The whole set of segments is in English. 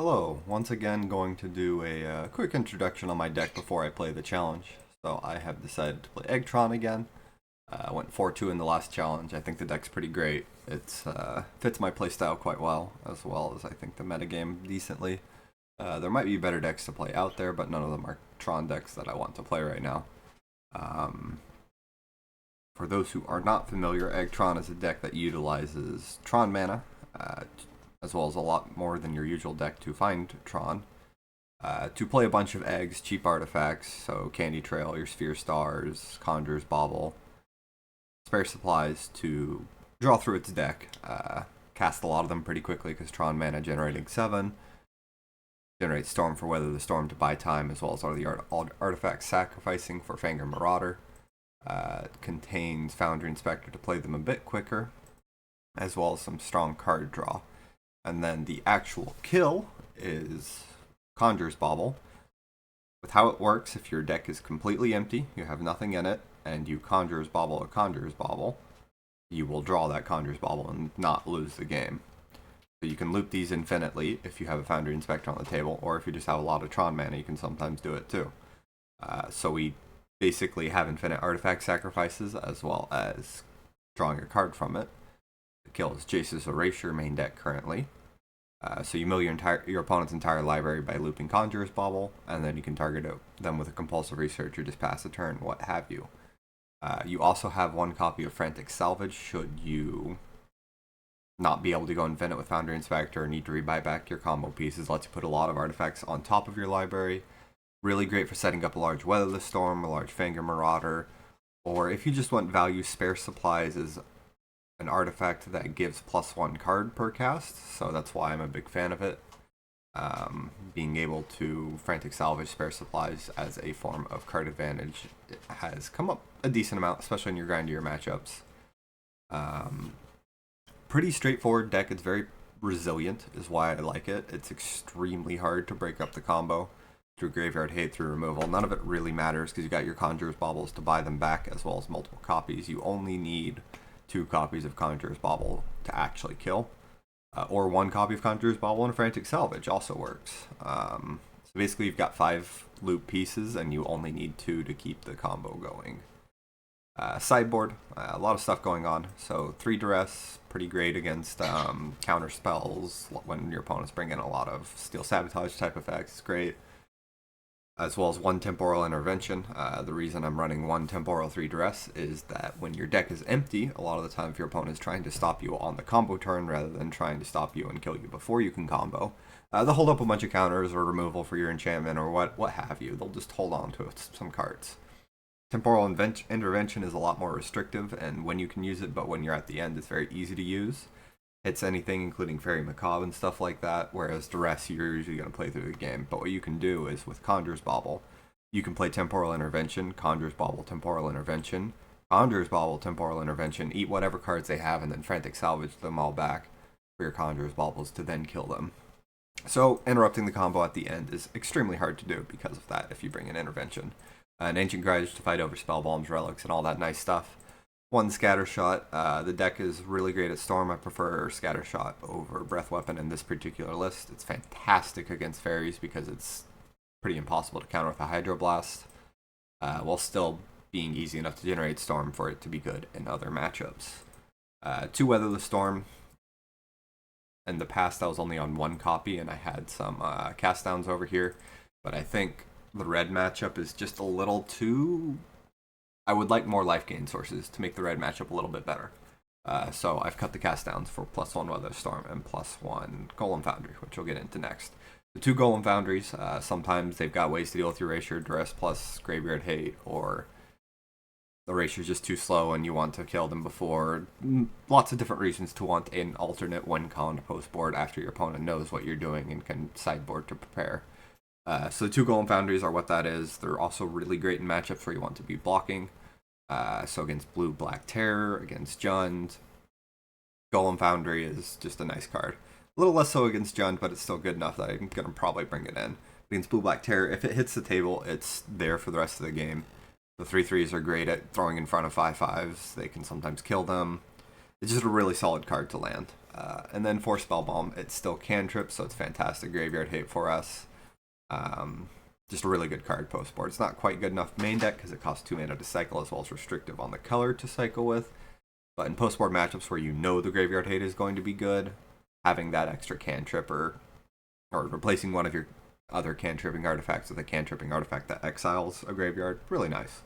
Hello, once again going to do a quick introduction on my deck before I play the challenge. So I have decided to play Tron again. I went 4-2 in the last challenge. I think the deck's pretty great. It fits my playstyle quite well as I think the metagame decently. There might be better decks to play out there, but none of them are Tron decks that I want to play right now. Um, for those who are not familiar, Tron is a deck that utilizes Tron mana, as well as a lot more than your usual deck to find Tron. To play a bunch of eggs, cheap artifacts, so Candy Trail, your Sphere Stars, Conjurer's Bauble, spare supplies to draw through its deck, cast a lot of them pretty quickly because Tron mana generating 7, generate Storm for Weather the Storm to buy time, as well as all the artifacts sacrificing for Fangor Marauder. Contains Foundry Inspector to play them a bit quicker, as well as some strong card draw. And then the actual kill is Conjurer's Bauble. With how it works, if your deck is completely empty, you have nothing in it, and you Conjurer's Bauble a Conjurer's Bauble, you will draw that Conjurer's Bauble and not lose the game. So you can loop these infinitely if you have a Foundry Inspector on the table, or if you just have a lot of Tron mana, you can sometimes do it too. So we basically have infinite artifact sacrifices, as well as drawing a card from it. The kill is Jace's Erasure main deck currently. So you mill your opponent's entire library by looping Conjurer's Bauble, and then you can target them with a Compulsive Research or just pass a turn, what have you. You also have one copy of Frantic Salvage should you not be able to go infinite with Foundry Inspector or need to rebuy back your combo pieces. Lets you put a lot of artifacts on top of your library. Really great for setting up a large Weather the Storm, a large Fangor Marauder, or if you just want value, Spare Supplies is an artifact that gives +1 card per cast, so that's why I'm a big fan of it. Being able to Frantic Salvage Spare Supplies as a form of card advantage has come up a decent amount, especially in your grindier matchups. Pretty straightforward deck. It's very resilient, is why I like it. It's extremely hard to break up the combo through Graveyard Hate, through removal. None of it really matters because you got your Conjurer's Baubles to buy them back, as well as multiple copies. You only need 2 copies of Conjurer's Bauble to actually kill. Or 1 copy of Conjurer's Bauble and a Frantic Salvage also works. So basically you've got 5 loop pieces and you only need 2 to keep the combo going. Sideboard, a lot of stuff going on. So 3 Duress, pretty great against counter spells when your opponents bring in a lot of Steel Sabotage type effects. It's great. As well as 1 Temporal Intervention. The reason I'm running 1 Temporal 3 Duress is that when your deck is empty, a lot of the time if your opponent is trying to stop you on the combo turn rather than trying to stop you and kill you before you can combo, they'll hold up a bunch of counters or removal for your enchantment or what have you. They'll just hold on to some cards. Temporal Intervention is a lot more restrictive, and when you can use it, but when you're at the end, it's very easy to use. Hits anything, including Fairy Macabre and stuff like that, whereas Duress, you're usually going to play through the game. But what you can do is, with Conjurer's Bauble, you can play Temporal Intervention, Conjurer's Bauble, Temporal Intervention, Conjurer's Bauble, Temporal Intervention, eat whatever cards they have, and then Frantic Salvage them all back for your Conjurer's Baubles to then kill them. So, interrupting the combo at the end is extremely hard to do because of that if you bring an Intervention. An Ancient Grudge to fight over Spell Bombs, Relics, and all that nice stuff. 1 Scattershot. The deck is really great at Storm. I prefer Scattershot over Breath Weapon in this particular list. It's fantastic against fairies because it's pretty impossible to counter with a Hydroblast, while still being easy enough to generate Storm for it to be good in other matchups. 2 Weather the Storm. In the past, I was only on 1 copy, and I had some cast downs over here, but I think the red matchup is just a little too... I would like more life gain sources to make the red matchup a little bit better. So I've cut the cast downs for +1 Weather Storm and +1 Golem Foundry, which we'll get into next. The 2 Golem Foundries, sometimes they've got ways to deal with your Erasure, Duress plus Graveyard Hate, or the Erasure's just too slow and you want to kill them before. Lots of different reasons to want an alternate win-con post board after your opponent knows what you're doing and can sideboard to prepare. So the 2 Golem Foundries are what that is. They're also really great in matchups where you want to be blocking. So against Blue-Black Terror, against Jund, Golem Foundry is just a nice card. A little less so against Jund, but it's still good enough that I'm going to probably bring it in. Against Blue-Black Terror, if it hits the table, it's there for the rest of the game. The 3/3s are great at throwing in front of 5/5s. They can sometimes kill them. It's just a really solid card to land. And then for Spell Bomb, it's still cantrip, so it's fantastic graveyard hate for us. Just a really good card post board. It's not quite good enough main deck because it costs 2 mana to cycle, as well as restrictive on the color to cycle with. But in post board matchups where you know the graveyard hate is going to be good, having that extra cantrip or replacing one of your other cantripping artifacts with a cantripping artifact that exiles a graveyard, really nice.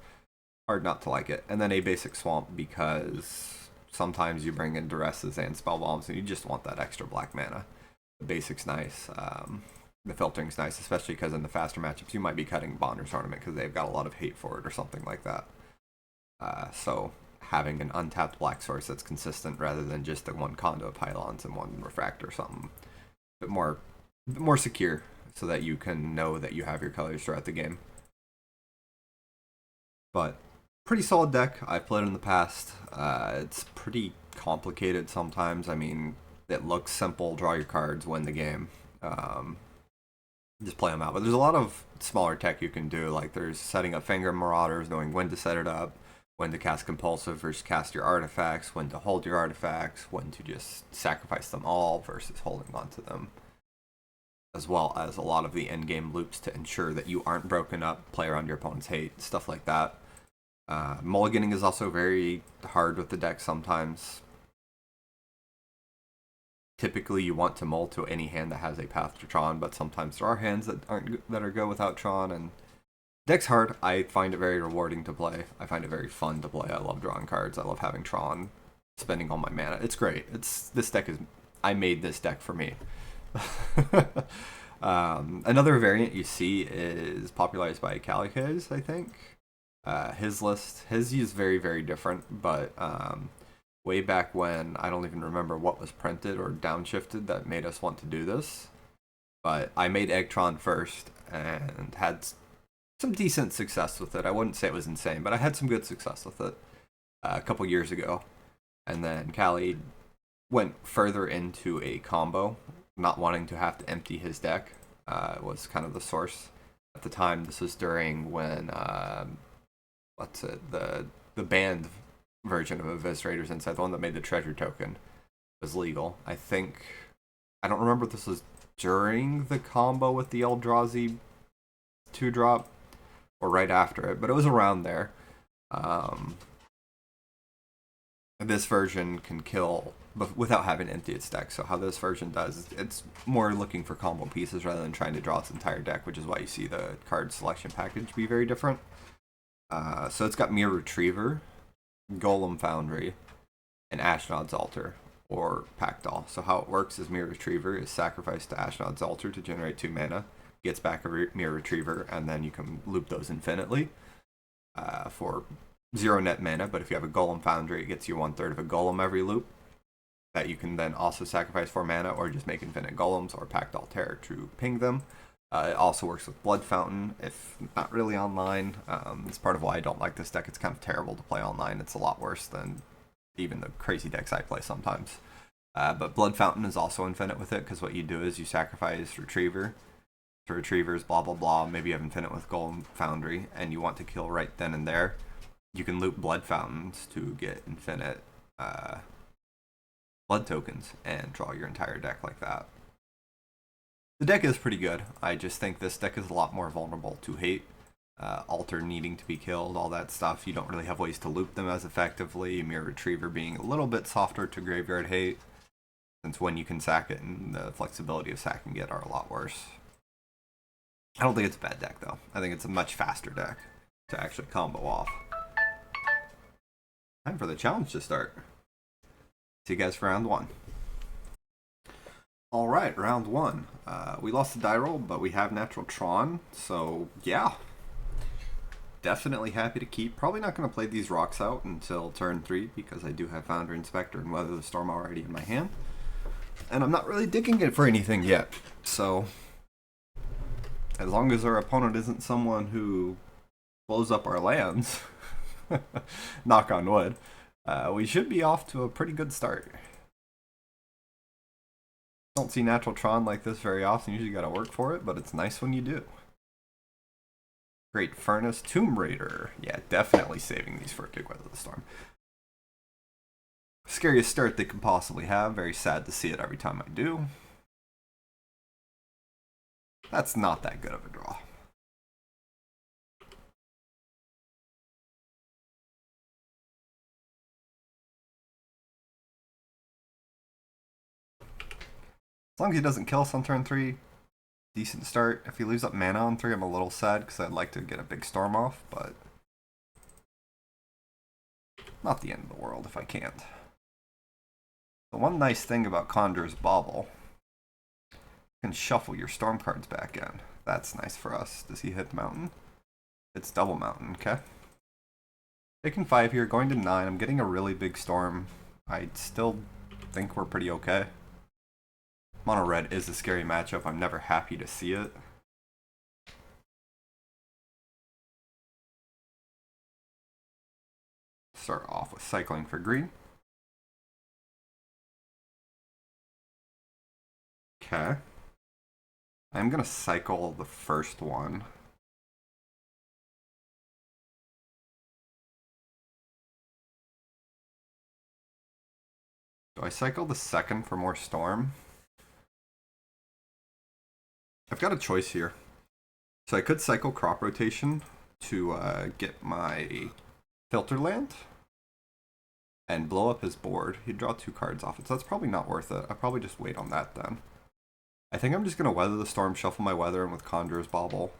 Hard not to like it. And then a basic swamp, because sometimes you bring in duresses and spell bombs and you just want that extra black mana. The basic's nice. The filtering's nice, especially because in the faster matchups you might be cutting Bonder's Ornament because they've got a lot of hate for it or something like that. So having an untapped black source that's consistent rather than just the one Conduit Pylons and one Refractor or something a bit more secure, so that you can know that you have your colors throughout the game. But pretty solid deck. I've played in the past. It's pretty complicated sometimes. I mean, it looks simple. Draw your cards, win the game. Just play them out. But there's a lot of smaller tech you can do. Like there's setting up Finger Marauders, knowing when to set it up, when to cast Compulsive versus cast your artifacts, when to hold your artifacts, when to just sacrifice them all versus holding on to them. As well as a lot of the endgame loops to ensure that you aren't broken up, play around your opponent's hate, stuff like that. Mulliganing is also very hard with the deck sometimes. Typically you want to mull to any hand that has a path to Tron, but sometimes there are hands that are good without Tron, and deck's hard. I find it very rewarding to play. I find it very fun to play. I love drawing cards. I love having Tron, spending all my mana. It's great. I made this deck for me. Another variant you see is popularized by Calicase, I think. His is very, very different, but way back when, I don't even remember what was printed or downshifted that made us want to do this. But I made Eggtron first and had some decent success with it. I wouldn't say it was insane, but I had some good success with it a couple years ago. And then Callie went further into a combo, not wanting to have to empty his deck. Was kind of the source at the time. This was during when the banned version of Eviscerators Insight, the one that made the treasure token, was legal. I don't remember if this was during the combo with the Eldrazi 2-drop or right after it, but it was around there. This version can kill without having to empty its deck. So how this version does, it's more looking for combo pieces rather than trying to draw its entire deck, which is why you see the card selection package be very different. So it's got Mere Retriever, Golem Foundry, and Ashnod's Altar, or Packdoll. So how it works is Mere Retriever is sacrificed to Ashnod's Altar to generate 2 mana, gets back a Mere Retriever, and then you can loop those infinitely for 0 net mana. But if you have a Golem Foundry, it gets you 1/3 of a Golem every loop that you can then also sacrifice for mana, or just make infinite Golems or Packdoll Terror to ping them. It also works with Blood Fountain, if not really online. It's part of why I don't like this deck. It's kind of terrible to play online. It's a lot worse than even the crazy decks I play sometimes. But Blood Fountain is also infinite with it, because what you do is you sacrifice Retriever to Retrievers, blah blah blah. Maybe you have infinite with Golem Foundry, and you want to kill right then and there. You can loop Blood Fountains to get infinite blood tokens and draw your entire deck like that. The deck is pretty good. I just think this deck is a lot more vulnerable to hate. Altar needing to be killed, all that stuff. You don't really have ways to loop them as effectively. Mere Retriever being a little bit softer to graveyard hate, since when you can sack it and the flexibility of sacking it are a lot worse. I don't think it's a bad deck though. I think it's a much faster deck to actually combo off. Time for the challenge to start. See you guys for round 1. Alright, round 1. We lost the die roll, but we have natural Tron, so yeah. Definitely happy to keep. Probably not going to play these rocks out until turn 3, because I do have Foundry Inspector and Weather the Storm already in my hand. And I'm not really digging it for anything yet, so as long as our opponent isn't someone who blows up our lands, knock on wood, we should be off to a pretty good start. Don't see natural Tron like this very often. Usually gotta work for it, but it's nice when you do. Great Furnace, Tomb Raider. Yeah, definitely saving these for a Big Weather the Storm. Scariest start they could possibly have. Very sad to see it every time I do. That's not that good of a draw. As long as he doesn't kill us on turn 3, decent start. If he leaves up mana on 3, I'm a little sad because I'd like to get a big storm off, but not the end of the world if I can't. The one nice thing about Conjurer's Bauble, you can shuffle your storm cards back in. That's nice for us. Does he hit mountain? It's double mountain, okay. Taking 5 here, going to 9. I'm getting a really big storm. I still think we're pretty okay. Mono red is a scary matchup. I'm never happy to see it. Start off with cycling for green. Okay. I'm gonna cycle the first one. Do I cycle the second for more storm? I've got a choice here. So I could cycle crop rotation to get my filter land and blow up his board. He'd draw 2 cards off it, so that's probably not worth it. I'll probably just wait on that then. I think I'm just going to weather the storm, shuffle my weather, and with Conjurer's Bauble.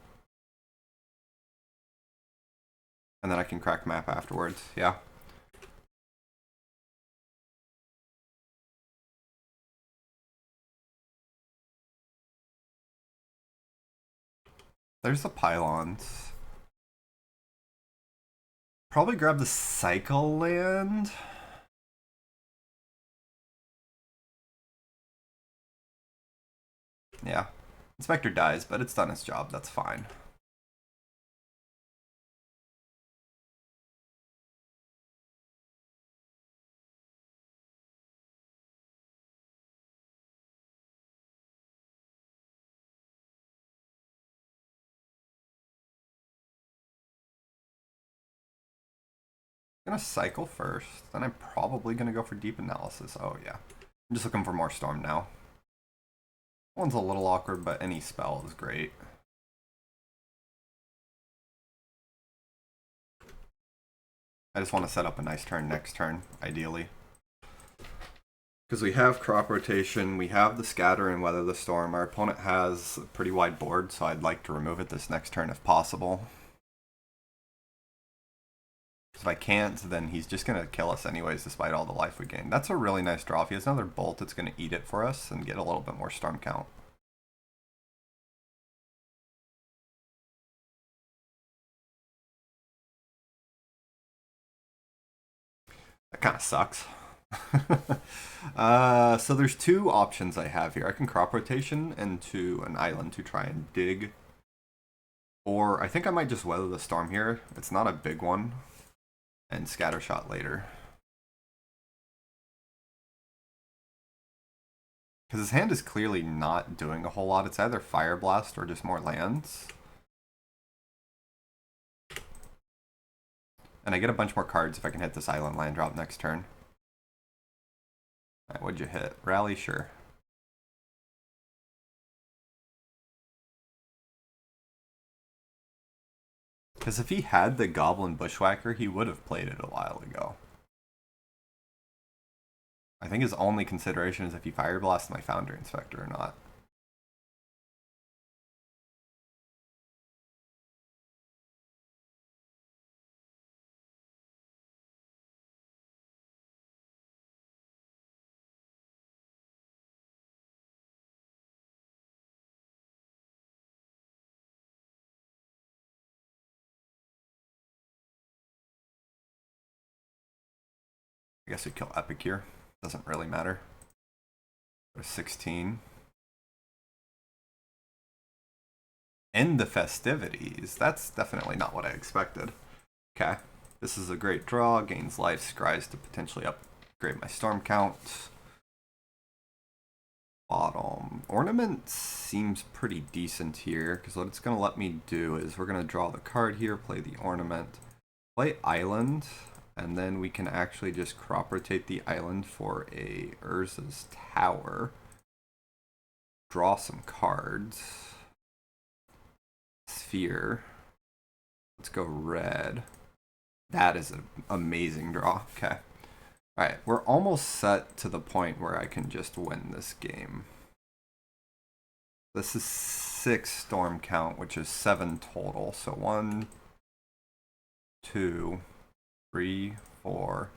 And then I can crack map afterwards, yeah. There's the pylons. Probably grab the cycle land. Yeah. Inspector dies, but it's done its job. That's fine. I'm gonna cycle first, then I'm probably gonna go for deep analysis. Oh yeah. I'm just looking for more storm now. One's a little awkward, but any spell is great. I just want to set up a nice turn next turn, ideally. Because we have crop rotation, we have the scatter and weather the storm. Our opponent has a pretty wide board, so I'd like to remove it this next turn if possible. If I can't, then he's just going to kill us anyways, despite all the life we gain. That's a really nice draw. If he has another bolt, it's going to eat it for us and get a little bit more storm count. That kind of sucks. So there's 2 options I have here. I can crop rotation into an island to try and dig. Or I think I might just weather the storm here. It's not a big one. And scattershot later. Because his hand is clearly not doing a whole lot. It's either Fire Blast or just more lands. And I get a bunch more cards if I can hit this island land drop next turn. Alright, what'd you hit? Rally? Sure. Because if he had the Goblin Bushwhacker, he would have played it a while ago. I think his only consideration is if he Fire Blasts my Founder Inspector or not. I guess we kill Epic here. Doesn't really matter. Go to 16. End the festivities. That's definitely not what I expected. Okay. This is a great draw. Gains life. Scries to potentially upgrade my storm count. Bottom. Ornament seems pretty decent here, because what it's going to let me do is we're going to draw the card here, play the ornament, play island, And then we can actually just crop rotate the island for a Urza's Tower. Draw some cards. Sphere. Let's go red. That is an amazing draw. Okay. Alright, we're almost set to the point where I can just win this game. This is 6 storm count, which is 7 total. So 1, 2, 3, 4,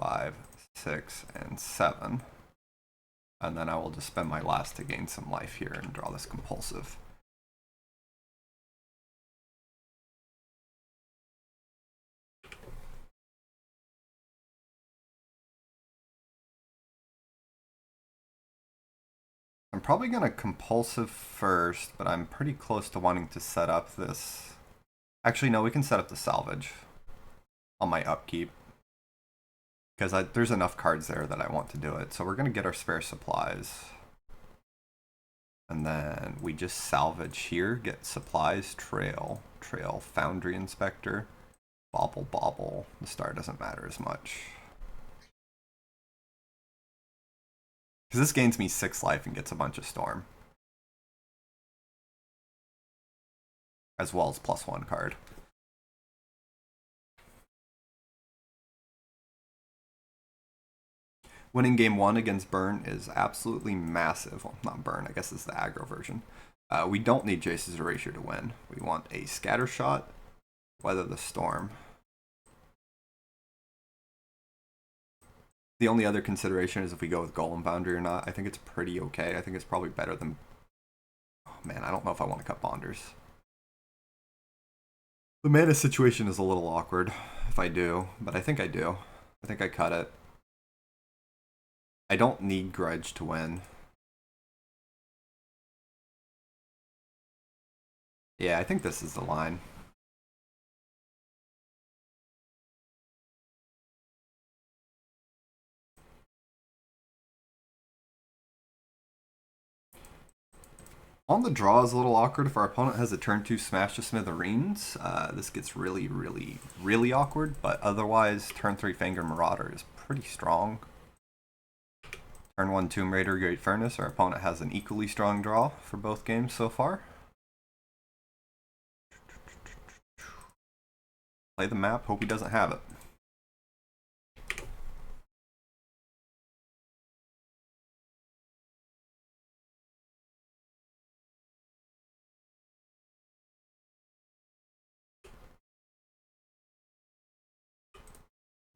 5, 6, and 7. And then I will just spend my last to gain some life here and draw this compulsive. I'm probably going to compulsive first, but I'm pretty close to wanting to set up this. Actually, no, we can set up the salvage on my upkeep. Because there's enough cards there that I want to do it. So we're going to get our spare supplies. And then we just salvage here, get supplies, trail, foundry inspector, bobble. The star doesn't matter as much. Because this gains me 6 life and gets a bunch of storm. As well as +1 card. Winning game 1 against Burn is absolutely massive. Well, not Burn, I guess it's the aggro version. We don't need Jace's Erasure to win. We want a scatter shot, weather the storm. The only other consideration is if we go with Golem Foundry or not. I think it's pretty okay. I think it's probably better than... Oh man, I don't know if I want to cut Bonders. The mana situation is a little awkward if I do, but I think I do. I think I cut it. I don't need Grudge to win. Yeah, I think this is the line. On the draw is a little awkward. If our opponent has a turn 2 Smash to Smithereens, this gets really awkward, but otherwise turn 3 Fangor Marauder is pretty strong. Turn 1 Tomb Raider Great Furnace, our opponent has an equally strong draw for both games so far. Play the map, hope he doesn't have it.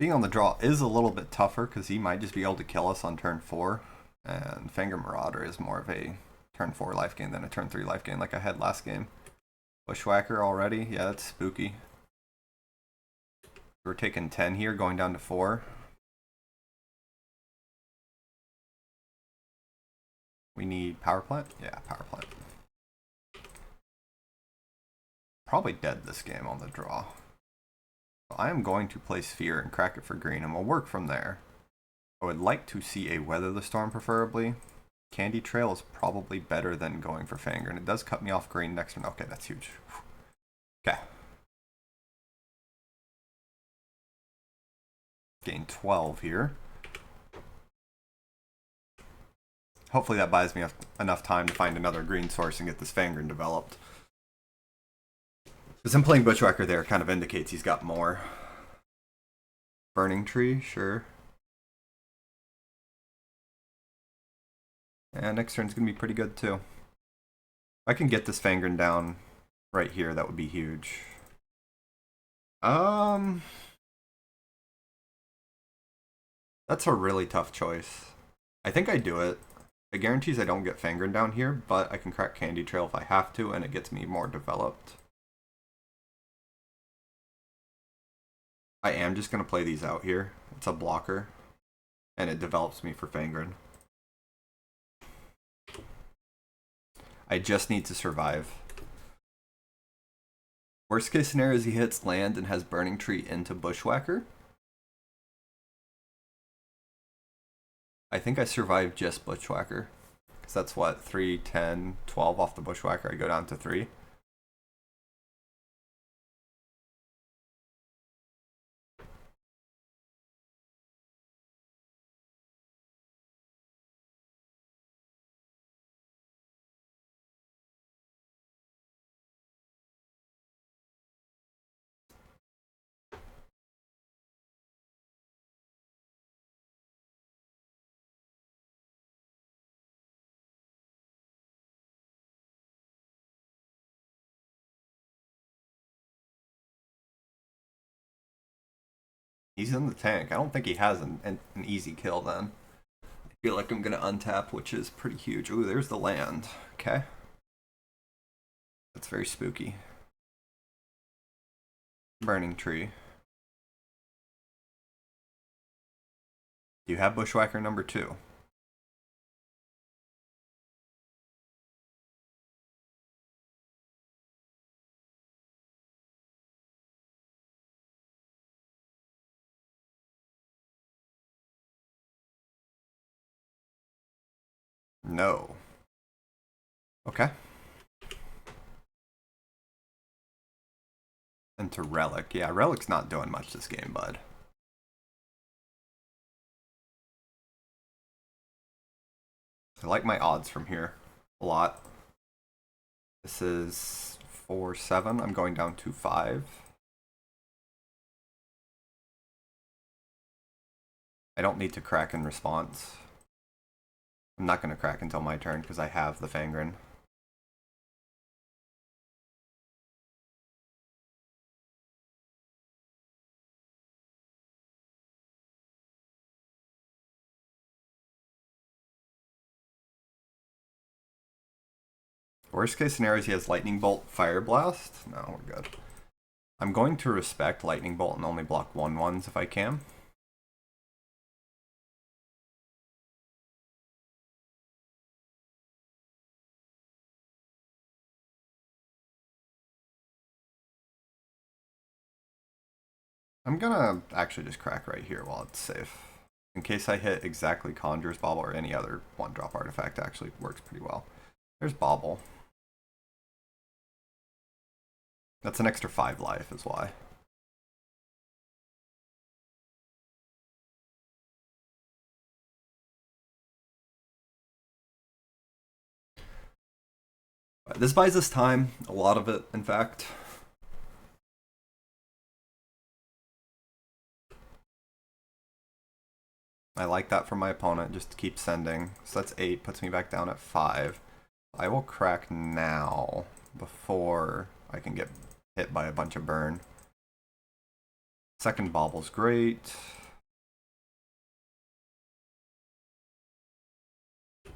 Being on the draw is a little bit tougher because he might just be able to kill us on turn 4. And Fangor Marauder is more of a turn 4 life gain than a turn 3 life gain like I had last game. Bushwhacker already? Yeah, that's spooky. We're taking 10 here, going down to 4. We need power plant? Yeah, power plant. Probably dead this game on the draw. I am going to play Sphere and crack it for green, and we'll work from there. I would like to see a Weather the Storm, preferably. Candy Trail is probably better than going for Fangor, and it does cut me off green next turn. Okay, that's huge. Okay. Gain 12 here. Hopefully that buys me enough time to find another green source and get this Fangor developed. Because him playing Bushwhacker there kind of indicates he's got more. Burning Tree, sure. And next turn's going to be pretty good too. If I can get this Fangor down right here, that would be huge. That's a really tough choice. I think I do it. It guarantees I don't get Fangor down here, but I can crack Candy Trail if I have to, and it gets me more developed. I am just going to play these out here. It's a blocker, and it develops me for Fangor. I just need to survive. Worst case scenario is he hits land and has Burning Tree into Bushwhacker. I think I survived just Bushwhacker. Because that's what, 3, 10, 12 off the Bushwhacker. I go down to 3. He's in the tank. I don't think he has an easy kill then. I feel like I'm going to untap, which is pretty huge. Ooh, there's the land. Okay. That's very spooky. Burning tree. Do you have Bushwhacker number 2? No. Okay. Into Relic. Yeah, Relic's not doing much this game, bud. I like my odds from here a lot. This is 4-7. I'm going down to 5. I don't need to crack in response. I'm not going to crack until my turn because I have the Fangren. Worst case scenario is he has Lightning Bolt, Fire Blast. No, we're good. I'm going to respect Lightning Bolt and only block 1/1s if I can. I'm gonna actually just crack right here while it's safe. In case I hit exactly Conjurer's Bauble or any other 1-drop artifact, actually works pretty well. There's Bauble. That's an extra 5 life is why. This buys us time, a lot of it, in fact. I like that from my opponent, just to keep sending. So that's 8, puts me back down at 5. I will crack now before I can get hit by a bunch of burn. Second Bauble's great.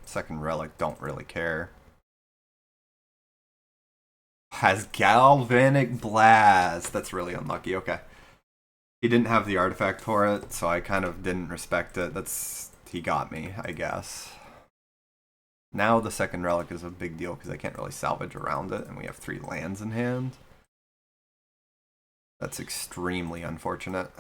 Second Relic, don't really care. Has Galvanic Blast. That's really unlucky. Okay. He didn't have the artifact for it, so I kind of didn't respect it. He got me, I guess. Now the second Relic is a big deal because I can't really salvage around it, and we have 3 lands in hand. That's extremely unfortunate.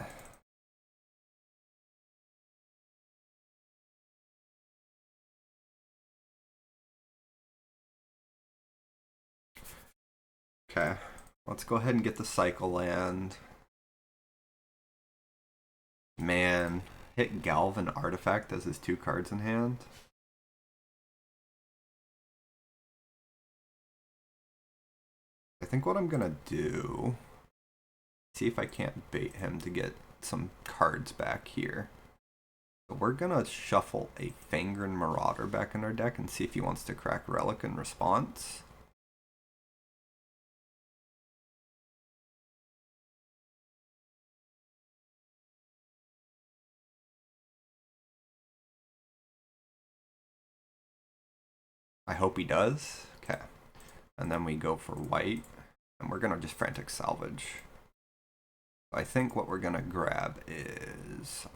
Okay, let's go ahead and get the Cycle land. Man, hit Galvan Artifact as his 2 cards in hand. I think what I'm gonna do, see if I can't bait him to get some cards back here. So we're gonna shuffle a Fangren Marauder back in our deck and see if he wants to crack Relic in response. I hope he does. Okay. And then we go for white, and we're gonna just frantic salvage. I think what we're gonna grab is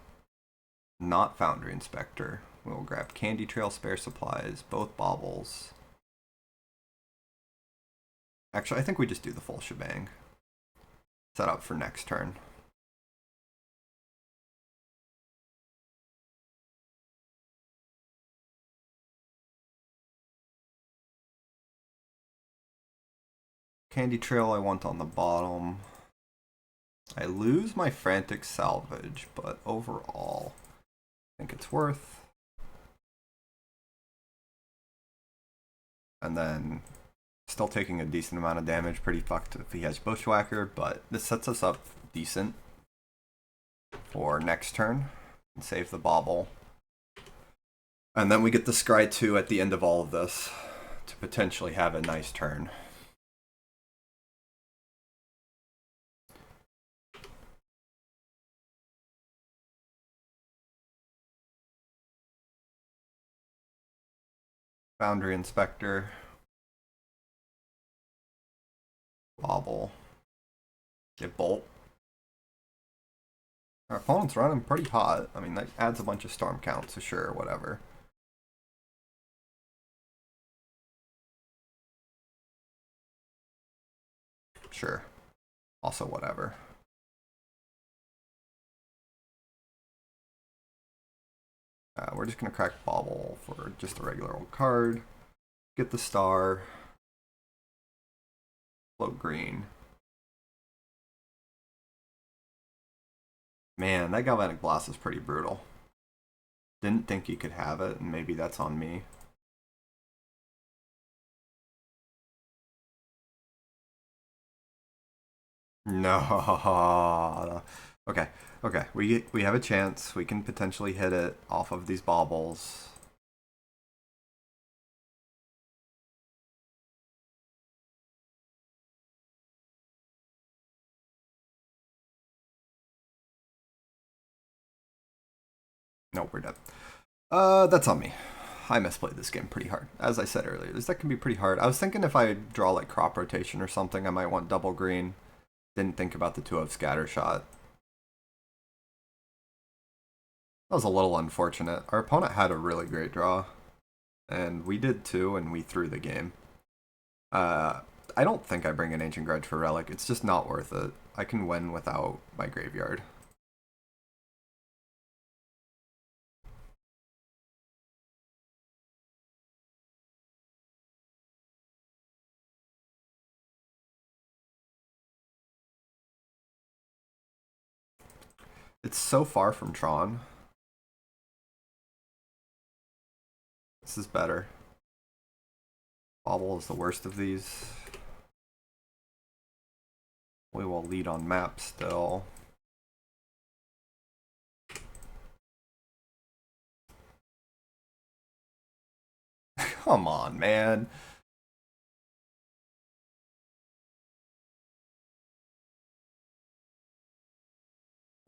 not Foundry Inspector. We'll grab Candy Trail, Spare Supplies, both Baubles. Actually, I think we just do the full shebang. Set up for next turn. Candy Trail I want on the bottom. I lose my frantic salvage, but overall, I think it's worth. And then still taking a decent amount of damage, pretty fucked if he has Bushwhacker, but this sets us up decent for next turn and save the Bauble. And then we get the Scry 2 at the end of all of this to potentially have a nice turn. Boundary Inspector. Bobble. Get Bolt. Our opponent's running pretty hot. I mean, that adds a bunch of storm count, so sure, whatever. Sure. Also, whatever. We're just going to crack Bobble for just a regular old card. Get the star. Float green. Man, that Galvanic Blast is pretty brutal. Didn't think you could have it, and maybe that's on me. No. Okay, okay. We have a chance. We can potentially hit it off of these baubles. No, we're dead. That's on me. I misplayed this game pretty hard. As I said earlier, this deck can be pretty hard. I was thinking if I draw like crop rotation or something, I might want double green. Didn't think about the 2 of Scattershot. That was a little unfortunate. Our opponent had a really great draw, and we did too, and we threw the game. I don't think I bring an Ancient Grudge for Relic. It's just not worth it. I can win without my graveyard. It's so far from Tron. This is better. Bobble is the worst of these. We will lead on map still. Come on, man.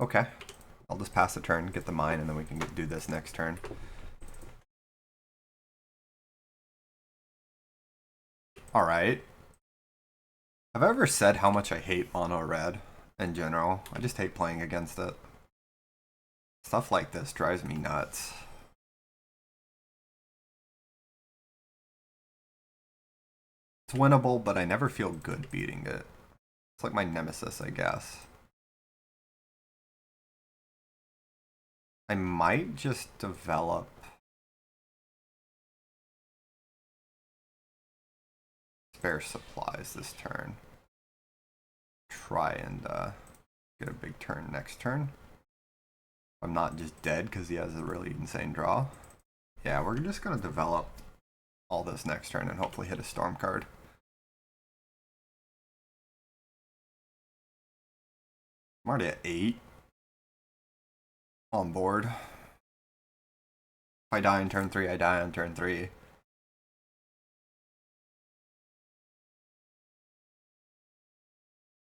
Okay. I'll just pass the turn, get the mine, and then we can do this next turn. Alright. Have I ever said how much I hate mono red in general? I just hate playing against it. Stuff like this drives me nuts. It's winnable, but I never feel good beating it. It's like my nemesis, I guess. I might just develop spare supplies this turn. Try and get a big turn next turn. I'm not just dead because he has a really insane draw. Yeah, we're just going to develop all this next turn and hopefully hit a storm card. I'm already at 8 on board. If I die on turn 3, I die on turn 3.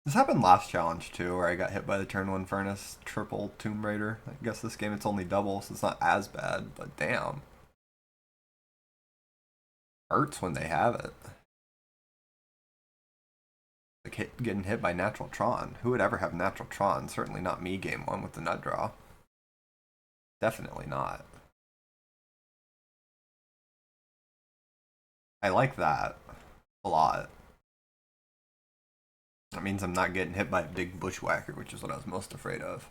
This happened last challenge too, where I got hit by the turn 1 Furnace, triple Tomb Raider. I guess this game it's only double, so it's not as bad, but damn. Hurts when they have it. Like getting hit by Natural Tron. Who would ever have Natural Tron? Certainly not me game 1 with the nut draw. Definitely not. I like that a lot. That means I'm not getting hit by a big bushwhacker, which is what I was most afraid of.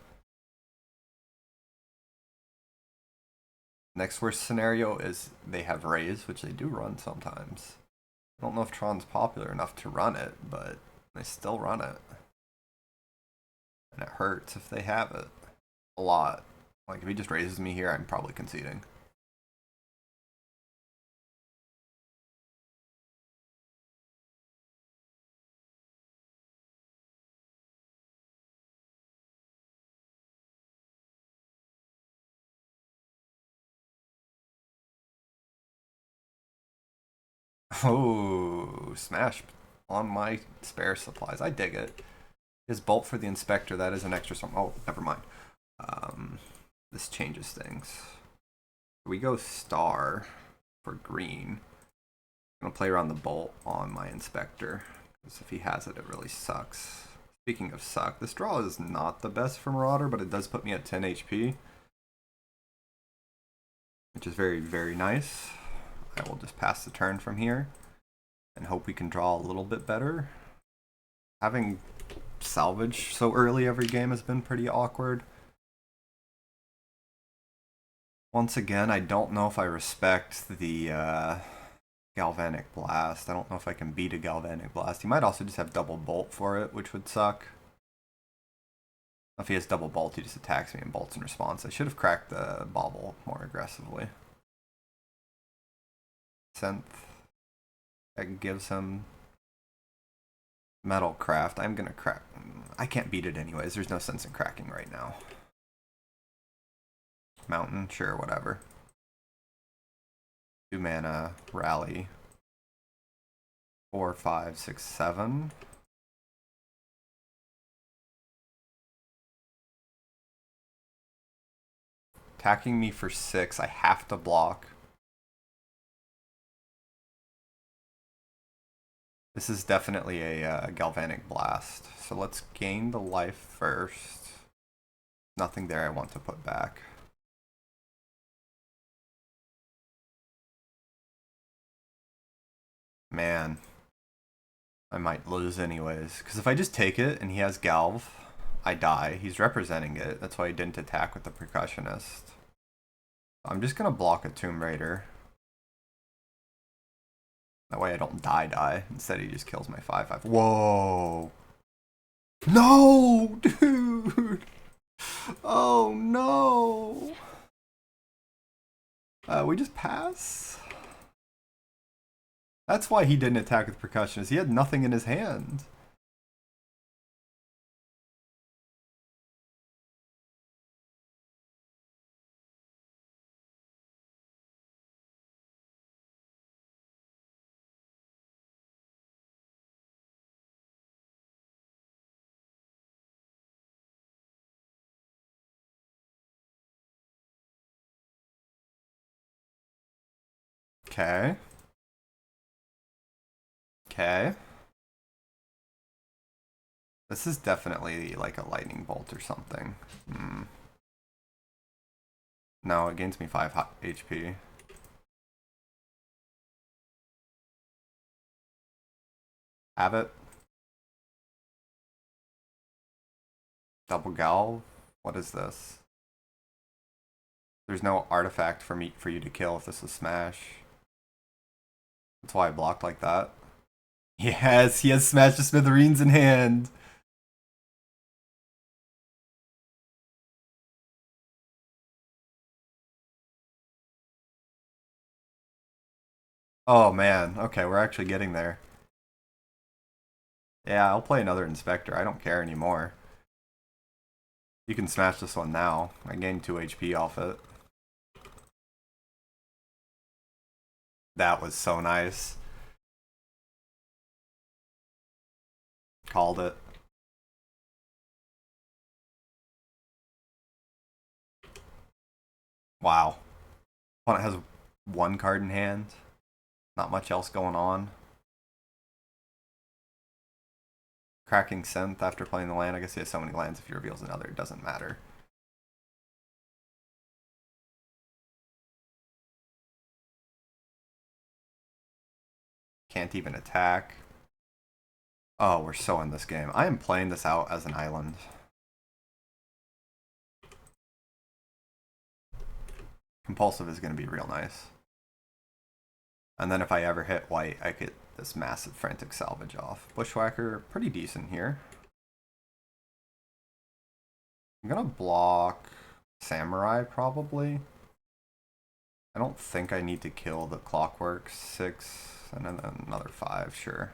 Next worst scenario is they have Raise, which they do run sometimes. I don't know if Tron's popular enough to run it, but they still run it. And it hurts if they have it. A lot. Like, if he just raises me here, I'm probably conceding. Oh, smash on my spare supplies. I dig it. His bolt for the inspector, that is an extra some. Oh, never mind. This changes things. We go star for green. I'm gonna play around the bolt on my inspector, because if he has it, it really sucks. Speaking of suck, this draw is not the best for Marauder, but it does put me at 10 HP. Which is very, very nice. I will just pass the turn from here and hope we can draw a little bit better. Having salvage so early every game has been pretty awkward. Once again, I don't know if I respect the Galvanic Blast. I don't know if I can beat a Galvanic Blast. He might also just have double bolt for it, which would suck. If he has double bolt, he just attacks me and bolts in response. I should have cracked the bauble more aggressively. Synth. That gives him Metal Craft. I'm gonna crack. I can't beat it anyways. There's no sense in cracking right now. Mountain, sure, whatever. 2 mana, rally. 4, 5, 6, 7. Attacking me for 6. I have to block. This is definitely a Galvanic Blast. So let's gain the life first. Nothing there I want to put back. Man. I might lose anyways. Because if I just take it and he has Galv, I die. He's representing it. That's why he didn't attack with the Percussionist. I'm just going to block a Tomb Raider. That way I don't die. Instead he just kills my 5/5. Whoa! No! Dude! Oh no! We just pass? That's why he didn't attack with Percussionist. He had nothing in his hand. Okay. Okay. This is definitely like a lightning bolt or something. No, it gains me 5 HP. Have it. Double Gal? What is this? There's no artifact for you to kill if this is Smash. That's why I blocked like that. Yes, he has Smash the Smithereens in hand. Oh man, okay, we're actually getting there. Yeah, I'll play another Inspector. I don't care anymore. You can smash this one now. I gained 2 HP off it. That was so nice. Called it. Wow. Opponent has 1 card in hand. Not much else going on. Cracking Synth after playing the land. I guess he has so many lands, if he reveals another, it doesn't matter. Can't even attack. Oh, we're so in this game. I am playing this out as an island. Compulsive is going to be real nice. And then if I ever hit white, I get this massive frantic salvage off. Bushwhacker, pretty decent here. I'm going to block Samurai, probably. I don't think I need to kill the Clockwork 6, and then another 5, sure.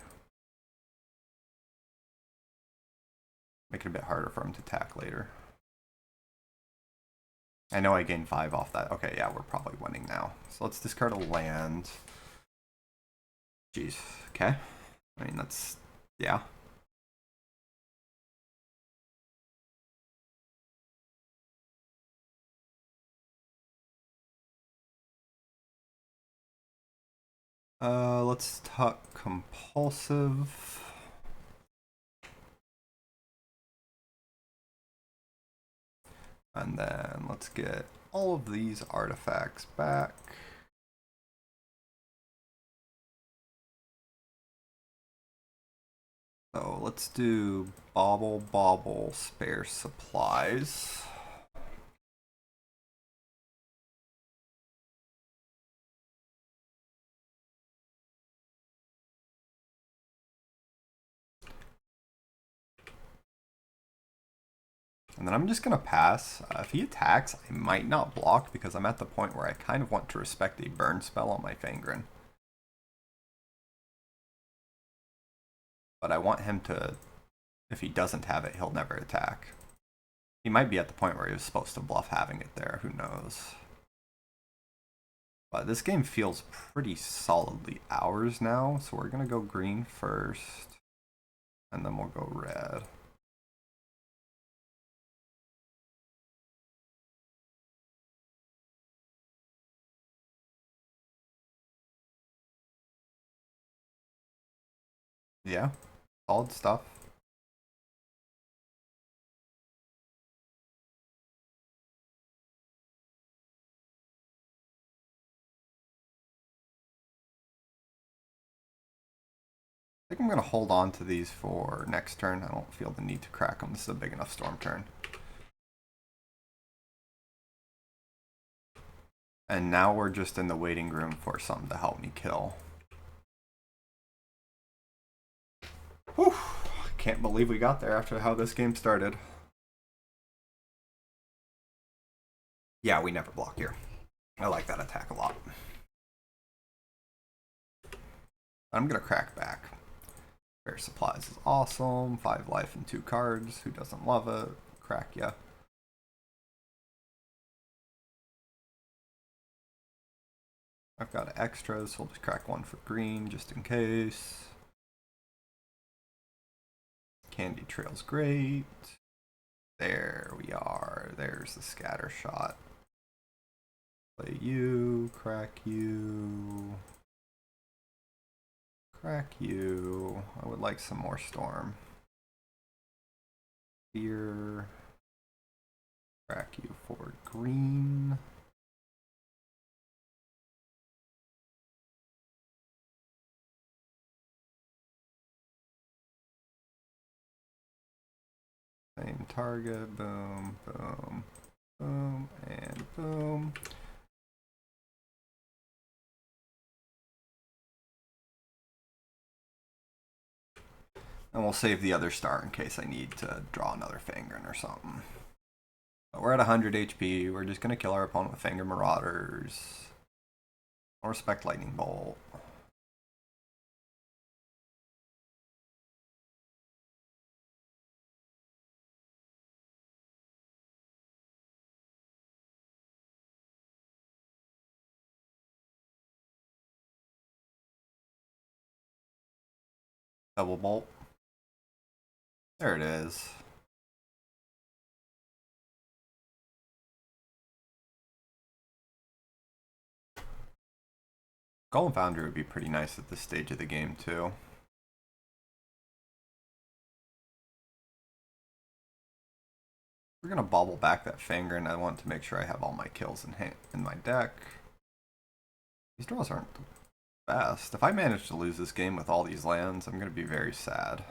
Make it a bit harder for him to attack later. I know I gained 5 off that. Okay, yeah, we're probably winning now. So let's discard a land. Jeez, okay. I mean, that's, yeah. Let's tuck compulsive. And then let's get all of these artifacts back. So let's do bobble spare supplies. And then I'm just going to pass. If he attacks, I might not block because I'm at the point where I kind of want to respect a burn spell on my Fangren. But I want him to, if he doesn't have it, he'll never attack. He might be at the point where he was supposed to bluff having it there, who knows. But this game feels pretty solidly ours now, so we're going to go green first, and then we'll go red. Yeah, solid stuff. I think I'm going to hold on to these for next turn. I don't feel the need to crack them. This is a big enough storm turn. And now we're just in the waiting room for something to help me kill. Whew. Can't believe we got there after how this game started. Yeah, we never block here. I like that attack a lot. I'm going to crack back. Spare supplies is awesome. 5 life and 2 cards. Who doesn't love it? Crack ya. I've got extras, so we'll just crack 1 for green just in case. Candy Trail's great. There we are. There's the scatter shot. Play you, crack you. Crack you. I would like some more storm. Here. Crack you for green. Same target. Boom, boom, boom, and boom. And we'll save the other star in case I need to draw another Fangren or something. But we're at 100 HP. We're just going to kill our opponent with Fangren Marauders. I'll respect Lightning Bolt. Double Bolt. There it is. Golem Foundry would be pretty nice at this stage of the game too. We're gonna bobble back that Fangren. I want to make sure I have all my kills in my deck. These draws aren't the best. If I manage to lose this game with all these lands, I'm gonna be very sad.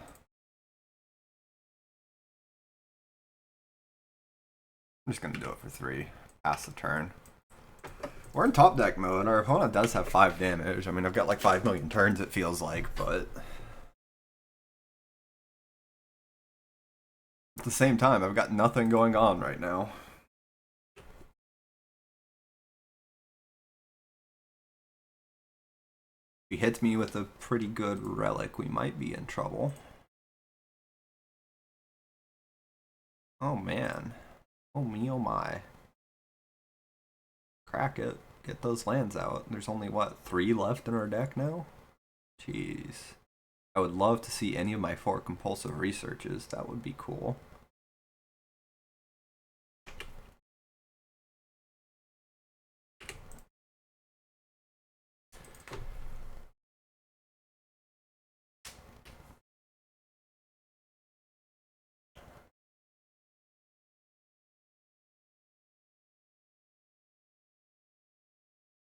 I'm just gonna do it for 3. Pass the turn. We're in top deck mode. Our opponent does have 5 damage. I mean, I've got like 5 million turns, it feels like, but at the same time, I've got nothing going on right now. If he hits me with a pretty good relic, we might be in trouble. Oh man. Oh me, oh my. Crack it. Get those lands out. There's only, what, 3 left in our deck now? Jeez. I would love to see any of my 4 compulsive researches. That would be cool.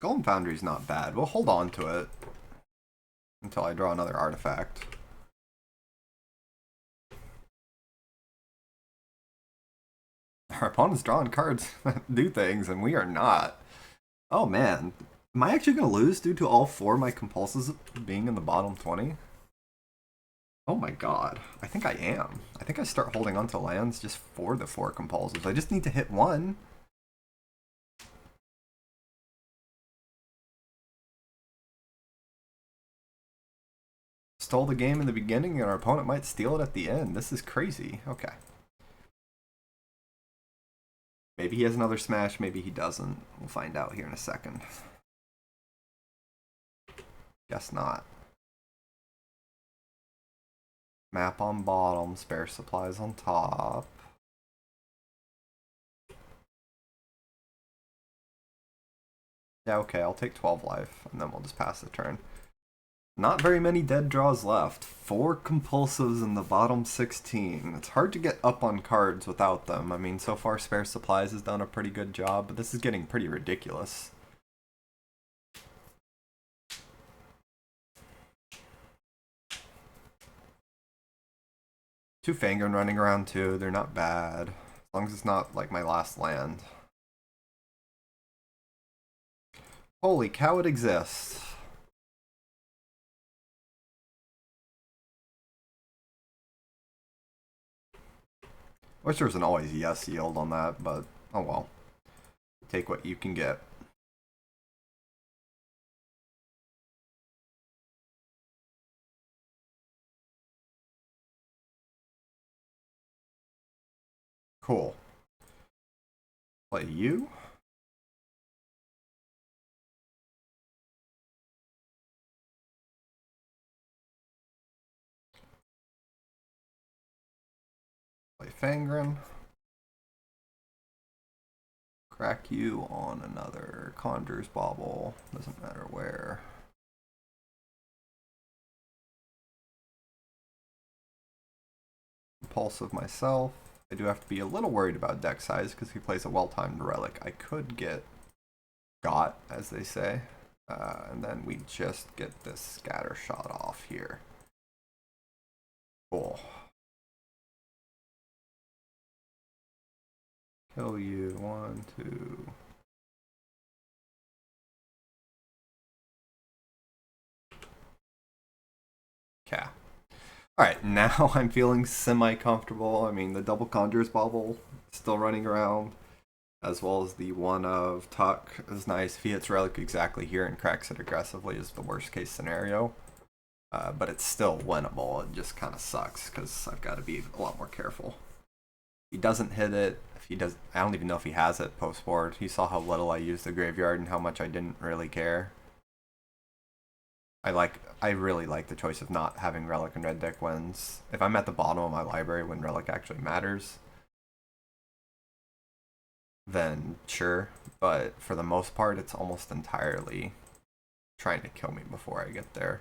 Golden Foundry's not bad. We'll hold on to it until I draw another artifact. Our opponent's drawing cards that do things, and we are not. Oh man. Am I actually going to lose due to all 4 of my compulsives being in the bottom 20? Oh my god. I think I am. I think I start holding on to lands just for the 4 compulsives. I just need to hit 1. Stole the game in the beginning and our opponent might steal it at the end. This is crazy. Okay. Maybe he has another smash, maybe he doesn't. We'll find out here in a second. Guess not. Map on bottom, spare supplies on top. Yeah, okay, I'll take 12 life, and then we'll just pass the turn. Not very many dead draws left. 4 compulsives in the bottom 16. It's hard to get up on cards without them. I mean, so far Spare Supplies has done a pretty good job, but this is getting pretty ridiculous. Two Fangren running around too. They're not bad. As long as it's not like my last land. Holy cow, it exists. Wish there was an always yes yield on that, but oh well. Take what you can get. Cool. Play you. Play Fangren. Crack you on another Conjurer's Bauble. Doesn't matter where. Impulsive myself. I do have to be a little worried about deck size because he plays a well-timed relic. I could get got, as they say, and then we just get this scatter shot off here. Cool. Kill you. 1, 2. Okay. Alright, now I'm feeling semi-comfortable. I mean, the double Conjurer's Bauble still running around, as well as the one of Tuck is nice. If he hits Relic exactly here and cracks it aggressively is the worst case scenario. But it's still winnable. It just kind of sucks because I've got to be a lot more careful. He doesn't hit it. If he does, I don't even know if he has it post board. He saw how little I used the graveyard and how much I didn't really care. I really like the choice of not having Relic and Red deck wins. If I'm at the bottom of my library when Relic actually matters, then sure. But for the most part, it's almost entirely trying to kill me before I get there.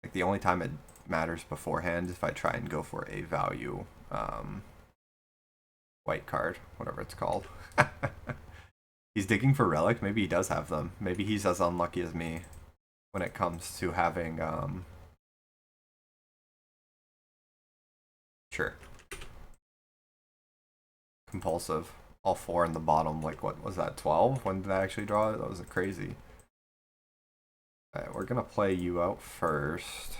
Like the only time it matters beforehand is if I try and go for a value white card, whatever it's called. He's digging for Relic. Maybe he does have them. Maybe he's as unlucky as me when it comes to having sure, compulsive. All 4 in the bottom. Like, what was that, 12? When did I actually draw it? That was crazy. Alright, we're gonna play you out first.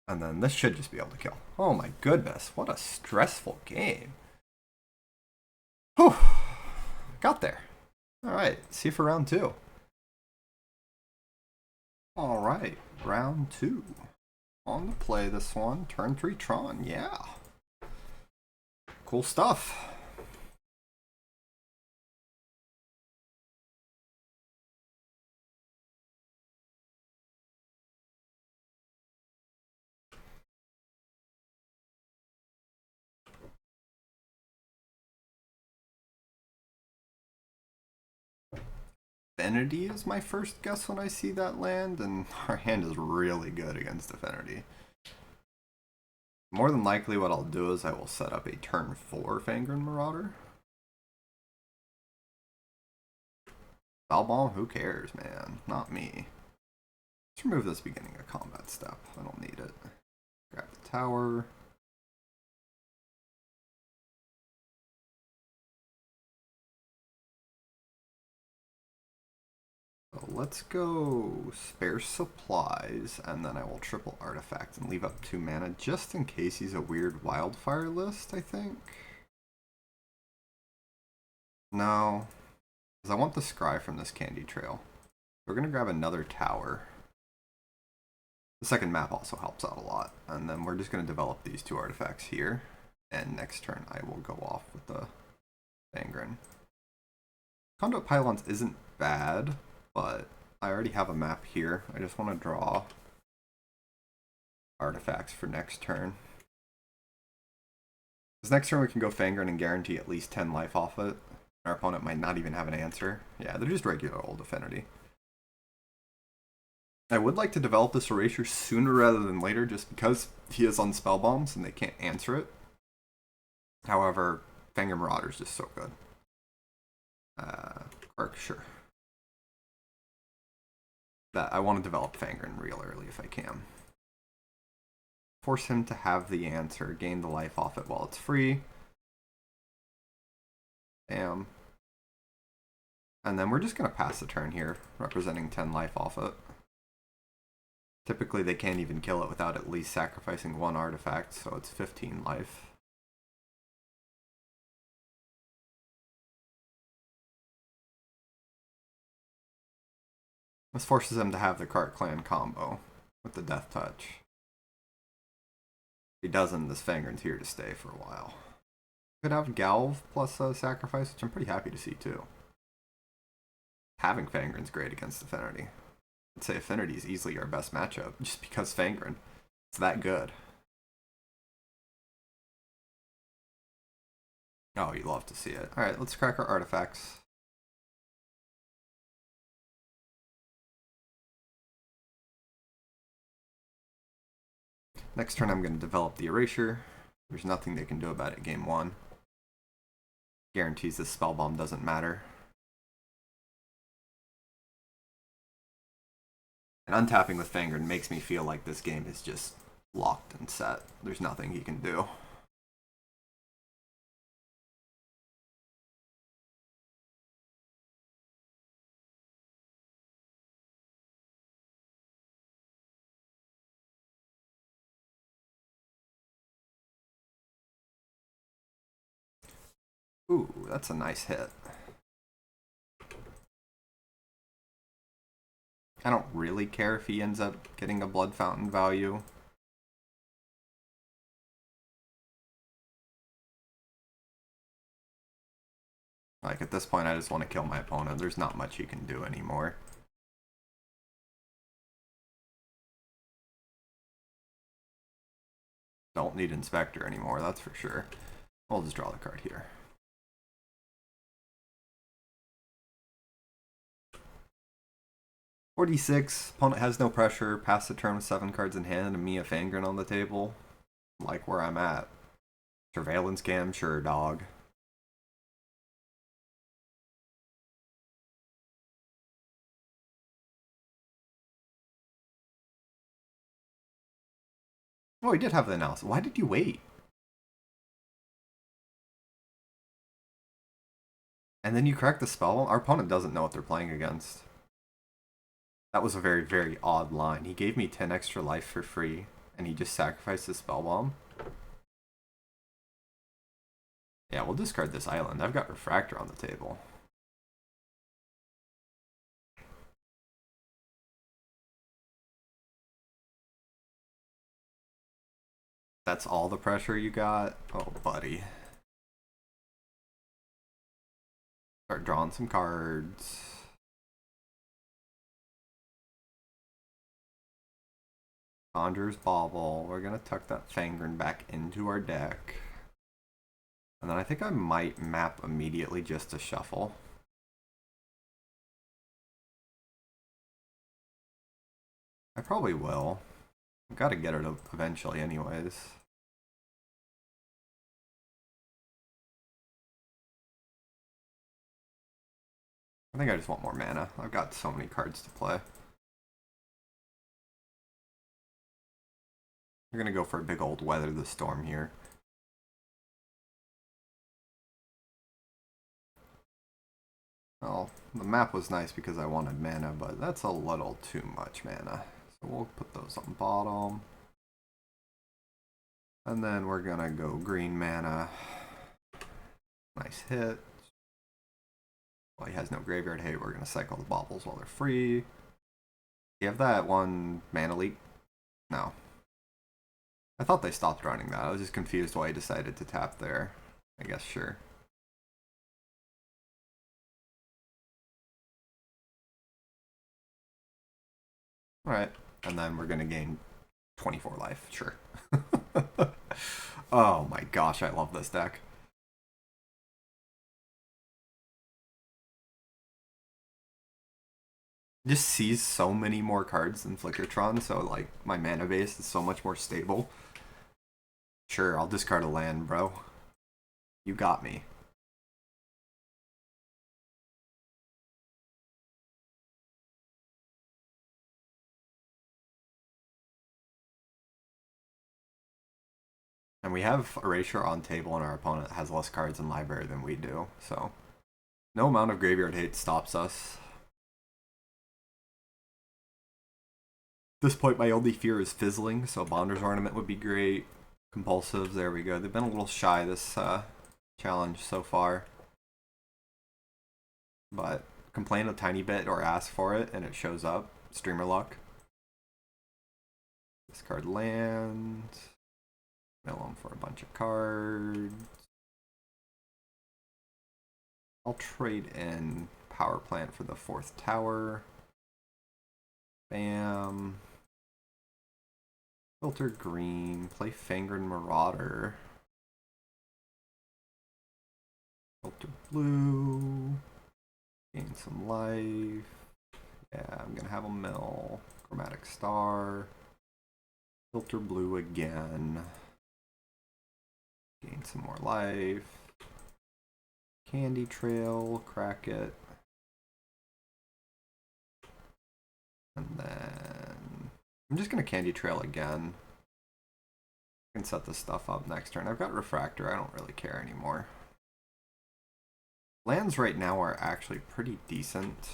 And then this should just be able to kill. Oh my goodness, what a stressful game. Whew. Got there. Alright, see you for round 2. Alright, round 2. On the play this one, turn 3 Tron, yeah. Cool stuff. Affinity is my first guess when I see that land, and our hand is really good against Affinity. More than likely what I'll do is I will set up a turn 4 Fangren Marauder. Spellbomb? Who cares, man? Not me. Let's remove this beginning of combat step. I don't need it. Grab the tower. So let's go spare supplies, and then I will triple artifacts and leave up 2 mana just in case he's a weird wildfire list, I think. No, because I want the scry from this candy trail. We're going to grab another tower. The second map also helps out a lot. And then we're just going to develop these 2 artifacts here. And next turn I will go off with the Fangren. Conduit Pylons isn't bad, but I already have a map here. I just want to draw artifacts for next turn. Because next turn we can go Fangren and guarantee at least 10 life off it. Our opponent might not even have an answer. Yeah, they're just regular old affinity. I would like to develop this erasure sooner rather than later just because he is on spell bombs and they can't answer it. However, Fangren Marauder is just so good. Or sure. That I want to develop Fangren real early if I can. Force him to have the answer, gain the life off it while it's free. Bam. And then we're just going to pass the turn here, representing 10 life off it. Typically they can't even kill it without at least sacrificing 1 artifact, so it's 15 life. This forces him to have the Cart Clan combo with the Death Touch. If he doesn't, this Fangren's here to stay for a while. Could have Galv plus a sacrifice, which I'm pretty happy to see too. Having Fangren's great against Affinity. I'd say Affinity is easily our best matchup, just because Fangren. It's that good. Oh, you love to see it. Alright, let's crack our artifacts. Next turn I'm going to develop the Erasure. There's nothing they can do about it game 1. Guarantees this spell bomb doesn't matter. And untapping with Fangren makes me feel like this game is just locked and set. There's nothing he can do. Ooh, that's a nice hit. I don't really care if he ends up getting a Blood Fountain value. Like, at this point, I just want to kill my opponent. There's not much he can do anymore. Don't need Inspector anymore, that's for sure. I'll just draw the card here. .46, opponent has no pressure, pass the turn with 7 cards in hand, and me a Fangren on the table. Like where I'm at. Surveillance cam, sure, dog. Oh, he did have the analysis. Why did you wait? And then you correct the spell? Our opponent doesn't know what they're playing against. That was a very, very odd line. He gave me 10 extra life for free, and he just sacrificed the spell bomb. Yeah, we'll discard this island. I've got Refractor on the table. That's all the pressure you got? Oh, buddy. Start drawing some cards. Conjurer's Bauble. We're gonna tuck that Fangren back into our deck. And then I think I might map immediately just to shuffle. I probably will. I've got to get it eventually anyways. I think I just want more mana. I've got so many cards to play. We're gonna go for a big old Weather the Storm here. Well, the map was nice because I wanted mana, but that's a little too much mana. So we'll put those on bottom. And then we're gonna go green mana. Nice hit. Well, he has no graveyard hate. We're gonna cycle the baubles while they're free. You have that one mana leak? No. I thought they stopped running that. I was just confused why he decided to tap there. I guess sure. Alright, and then we're gonna gain 24 life, sure. Oh my gosh, I love this deck. Just sees so many more cards than Tron, so like my mana base is so much more stable. Sure, I'll discard a land, bro. You got me. And we have Erasure on table and our opponent has less cards in library than we do, so no amount of graveyard hate stops us. At this point, my only fear is fizzling, so Bonder's Ornament would be great. Compulsives, there we go. They've been a little shy this challenge so far. But complain a tiny bit or ask for it and it shows up. Streamer luck. Discard land. Mill them for a bunch of cards. I'll trade in Power Plant for the 4th tower. Bam. Filter green. Play Fangren Marauder. Filter blue. Gain some life. Yeah, I'm gonna have a mill. Chromatic Star. Filter blue again. Gain some more life. Candy Trail, crack it. And then I'm just gonna Candy Trail again. I can set this stuff up next turn. I've got Refractor, I don't really care anymore. Lands right now are actually pretty decent.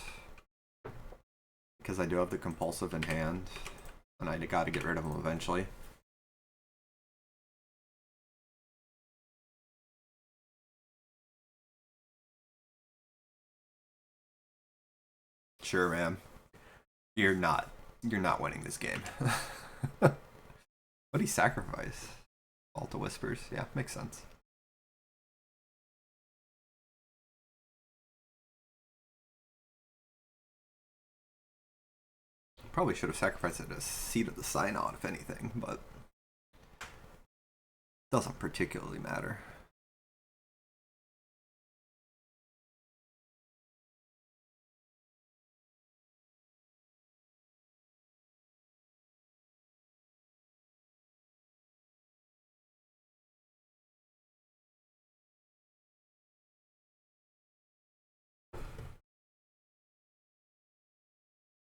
Because I do have the Compulsive in hand. And I gotta get rid of them eventually. Sure, man. You're not winning this game. What do you sacrifice? Vault of Whispers. Yeah, makes sense. Probably should have sacrificed it as Seat of the Synod, if anything, but doesn't particularly matter.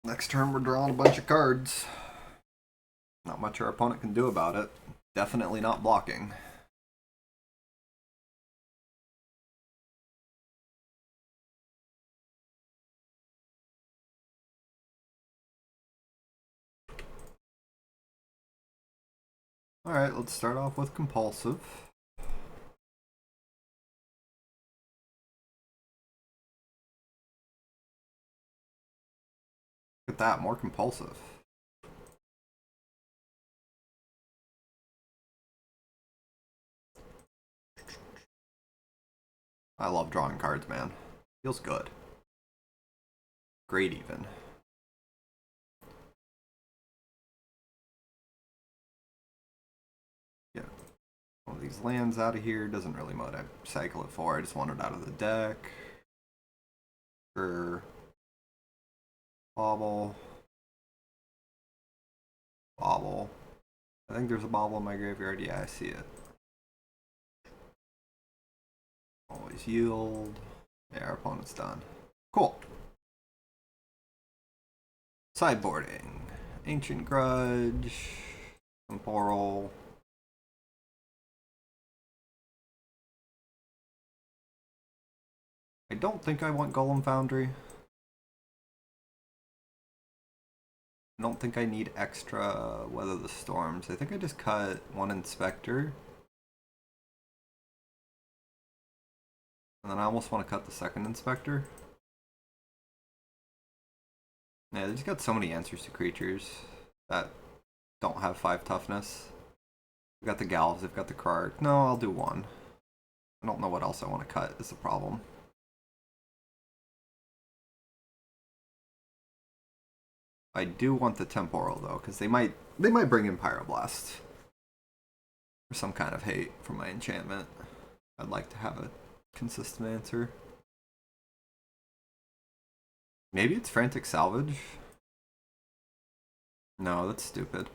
Next turn we're drawing a bunch of cards. Not much our opponent can do about it. Definitely not blocking. Alright, let's start off with Compulsive. Look at that, more Compulsive. I love drawing cards, man. Feels good. Great, even. Get one of these lands out of here. Doesn't really matter what I cycle it for. I just want it out of the deck. Sure. Bobble. Bobble. I think there's a bobble in my graveyard. Yeah, I see it. Always yield. Yeah, our opponent's done. Cool. Sideboarding. Ancient Grudge. Temporal. I don't think I want Golem Foundry. I don't think I need extra Weather the Storms. I think I just cut one Inspector. And then I almost want to cut the second Inspector. Yeah, they just got so many answers to creatures that don't have 5 toughness. They've got the Galvs, they've got the Krark. No, I'll do one. I don't know what else I want to cut is the problem. I do want the Temporal though, because they might bring in Pyroblast. Or some kind of hate for my enchantment. I'd like to have a consistent answer. Maybe it's Frantic Salvage? No, that's stupid.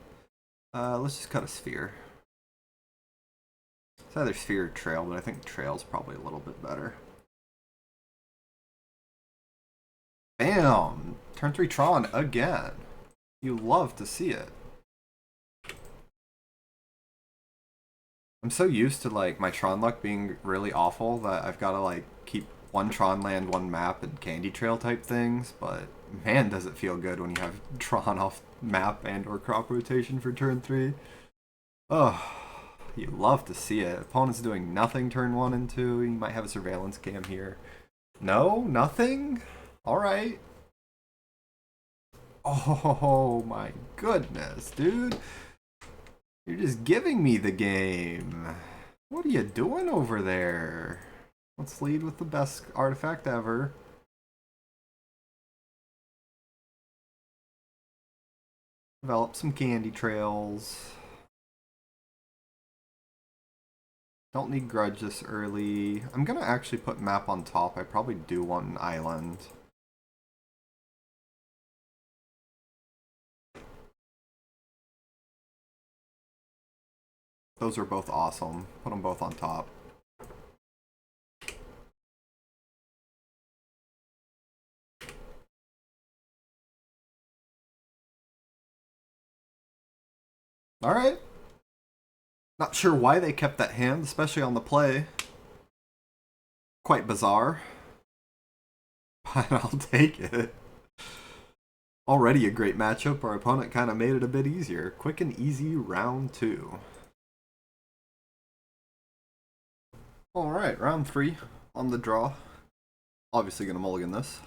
Let's just cut a Sphere. It's either Sphere or Trail, but I think Trail's probably a little bit better. Bam! Turn 3 Tron again. You love to see it. I'm so used to like my Tron luck being really awful that I've got to like keep one Tron land, one map, and Candy Trail type things, but man does it feel good when you have Tron off map and or crop rotation for turn 3. Oh, you love to see it. Opponent's doing nothing turn 1 and 2. You might have a surveillance cam here. No? Nothing? Alright. Oh my goodness, dude. You're just giving me the game. What are you doing over there? Let's lead with the best artifact ever. Develop some candy trails. Don't need Grudge this early. I'm gonna actually put map on top. I probably do want an island. Those are both awesome. Put them both on top. Alright. Not sure why they kept that hand, especially on the play. Quite bizarre. But I'll take it. Already a great matchup. Our opponent kind of made it a bit easier. Quick and easy round 2. Alright, round 3 on the draw. Obviously gonna mulligan this.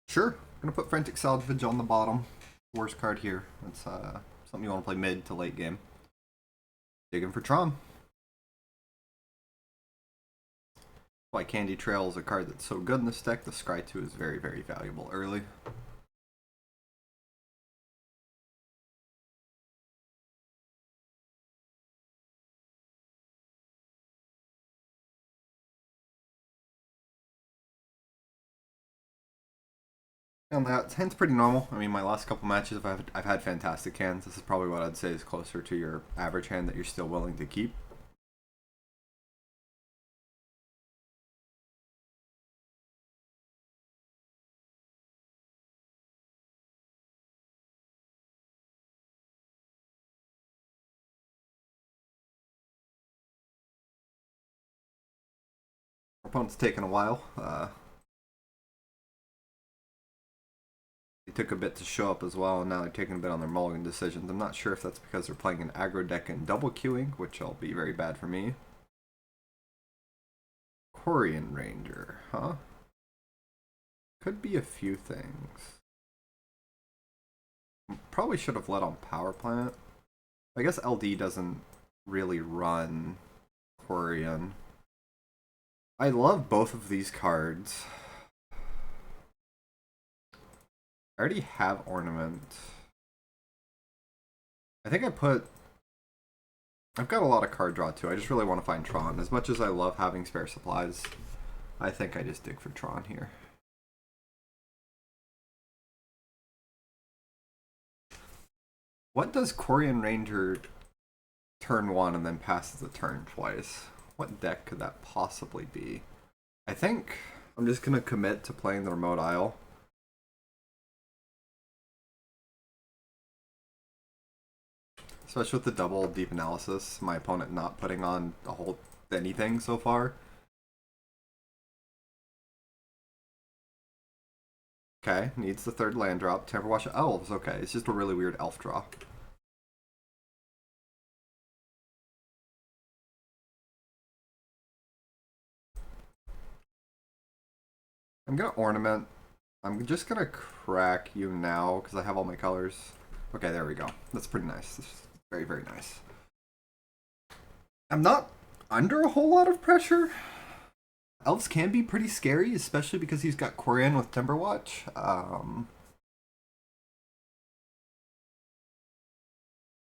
Sure, I'm gonna put Frantic Salvage on the bottom. Worst card here. It's something you want to play mid to late game. Digging for Tron. Why Candy Trail is a card that's so good in this deck. The Scry 2 is very, very valuable early. And that hand's pretty normal. I mean, my last couple matches, I've had fantastic hands. This is probably what I'd say is closer to your average hand that you're still willing to keep. Opponent's taken a while. They took a bit to show up as well, and now they're taking a bit on their mulligan decisions. I'm not sure if that's because they're playing an aggro deck and double queuing, which will be very bad for me. Quarian Ranger, huh? Could be a few things. Probably should have led on Power Plant. I guess LD doesn't really run Quarian. I love both of these cards. I already have Ornament. I think I've got a lot of card draw too. I just really want to find Tron. As much as I love having spare supplies, I think I just dig for Tron here. What does Quarian Ranger turn 1 and then passes the turn twice? What deck could that possibly be? I think I'm just gonna commit to playing the remote isle. Especially with the double deep analysis, my opponent not putting on a whole anything so far. Okay, needs the third land drop. Temperwatch Elves, okay. It's just a really weird elf draw. I'm gonna ornament. I'm just gonna crack you now because I have all my colors. Okay, there we go. That's pretty nice. This is very, very nice. I'm not under a whole lot of pressure. Elves can be pretty scary, especially because he's got Quarian with Timberwatch.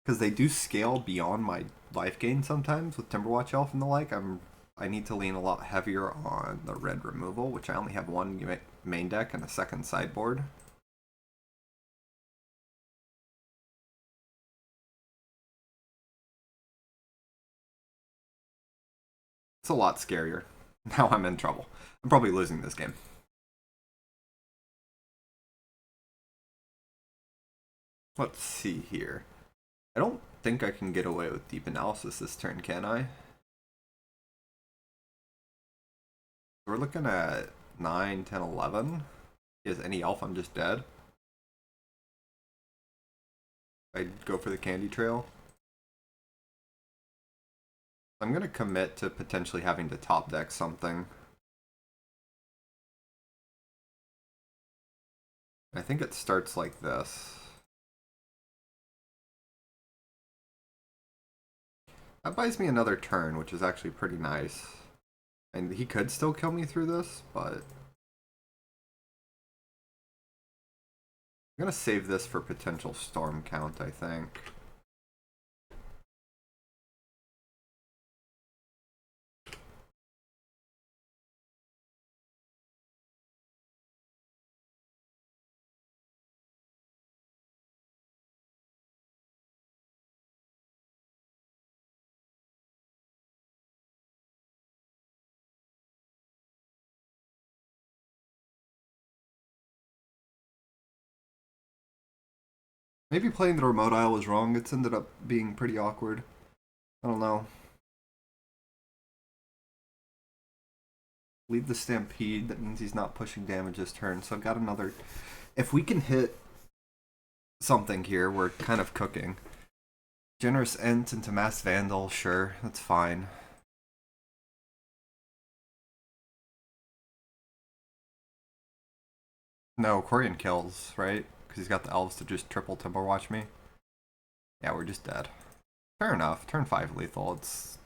Because they do scale beyond my life gain sometimes with Timberwatch Elf and the like. I need to lean a lot heavier on the red removal, which I only have one main deck and a second sideboard. It's a lot scarier. Now I'm in trouble. I'm probably losing this game. Let's see here. I don't think I can get away with deep analysis this turn, can I? We're looking at 9, 10, 11. Is any elf, I'm just dead. I'd go for the candy trail. I'm gonna commit to potentially having to top deck something. I think it starts like this. That buys me another turn, which is actually pretty nice. And he could still kill me through this, but I'm gonna save this for potential storm count, I think. Maybe playing the remote isle was wrong. It's ended up being pretty awkward. I don't know. Lead the Stampede. That means he's not pushing damage this turn. So I've got another. If we can hit something here, we're kind of cooking. Generous Ent into Mass Vandal, sure, that's fine. No, Quarian kills, right? Because he's got the elves to just triple Timberwatch me. Yeah, we're just dead. Fair enough. Turn 5 lethal. It's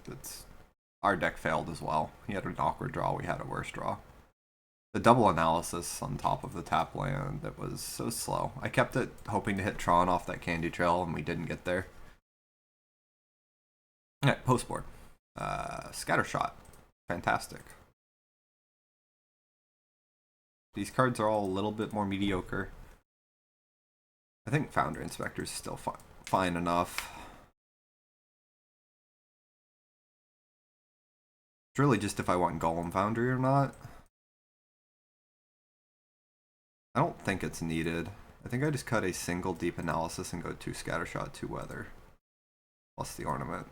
our deck failed as well. He had an awkward draw, we had a worse draw. The double analysis on top of the tap land, that was so slow. I kept it hoping to hit Tron off that candy trail, and we didn't get there. Yeah, postboard. Scattershot. Fantastic. These cards are all a little bit more mediocre. I think Founder Inspector is still fine enough. It's really just if I want Golem Foundry or not. I don't think it's needed. I think I just cut a single deep analysis and go 2 Scattershot, 2 Weather. Plus the ornament.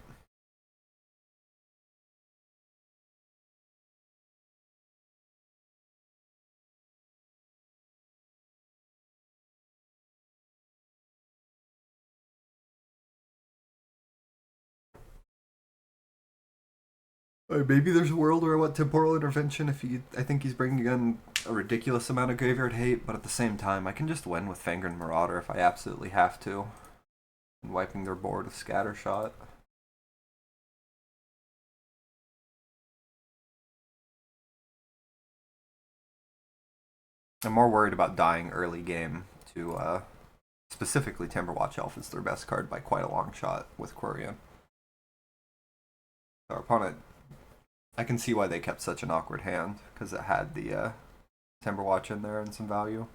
Maybe there's a world where I want Temporal Intervention if I think he's bringing in a ridiculous amount of graveyard hate, but at the same time, I can just win with Fangren Marauder if I absolutely have to. And wiping their board with Scattershot. I'm more worried about dying early game to, specifically Timberwatch Elf is their best card by quite a long shot with Quarian. Our opponent, I can see why they kept such an awkward hand, because it had the Timberwatch in there and some value.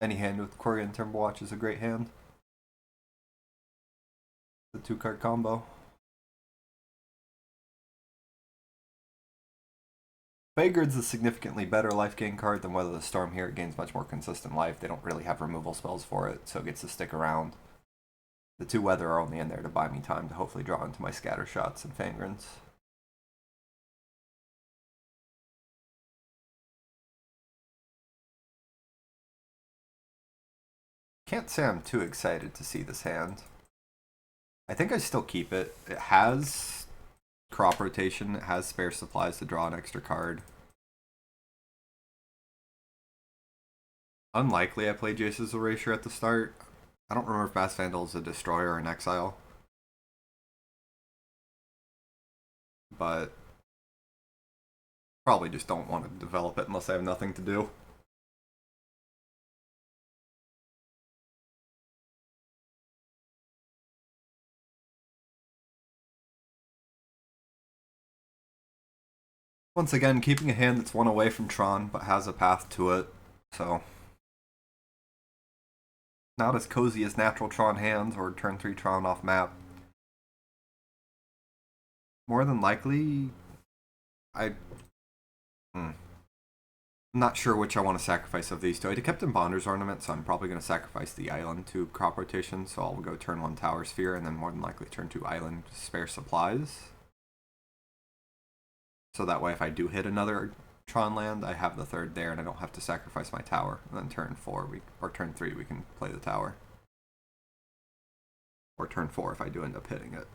Any hand with Quarian Timberwatch is a great hand. The 2-card combo. Vagrant's a significantly better life gain card than Weather the Storm here. It gains much more consistent life. They don't really have removal spells for it, so it gets to stick around. The 2 Weather are only in there to buy me time to hopefully draw into my Scatter Shots and Fangrins. Can't say I'm too excited to see this hand. I think I still keep it. It has crop rotation, it has spare supplies to draw an extra card. Unlikely I play Jace's Erasure at the start. I don't remember if Mass Vandal is a destroyer or an exile. But probably just don't want to develop it unless I have nothing to do. Once again, keeping a hand that's one away from Tron, but has a path to it, so not as cozy as natural Tron hands or turn 3 Tron off map. More than likely, I'm not sure which I want to sacrifice of these two. I kept in Bonder's Ornament, so I'm probably going to sacrifice the Island to crop rotation, so I'll go turn 1 Tower Sphere, and then more than likely turn 2 Island to spare supplies. So that way if I do hit another Tron land, I have the 3rd there and I don't have to sacrifice my tower. And then turn 4, or turn 3, we can play the tower. Or turn 4 if I do end up hitting it.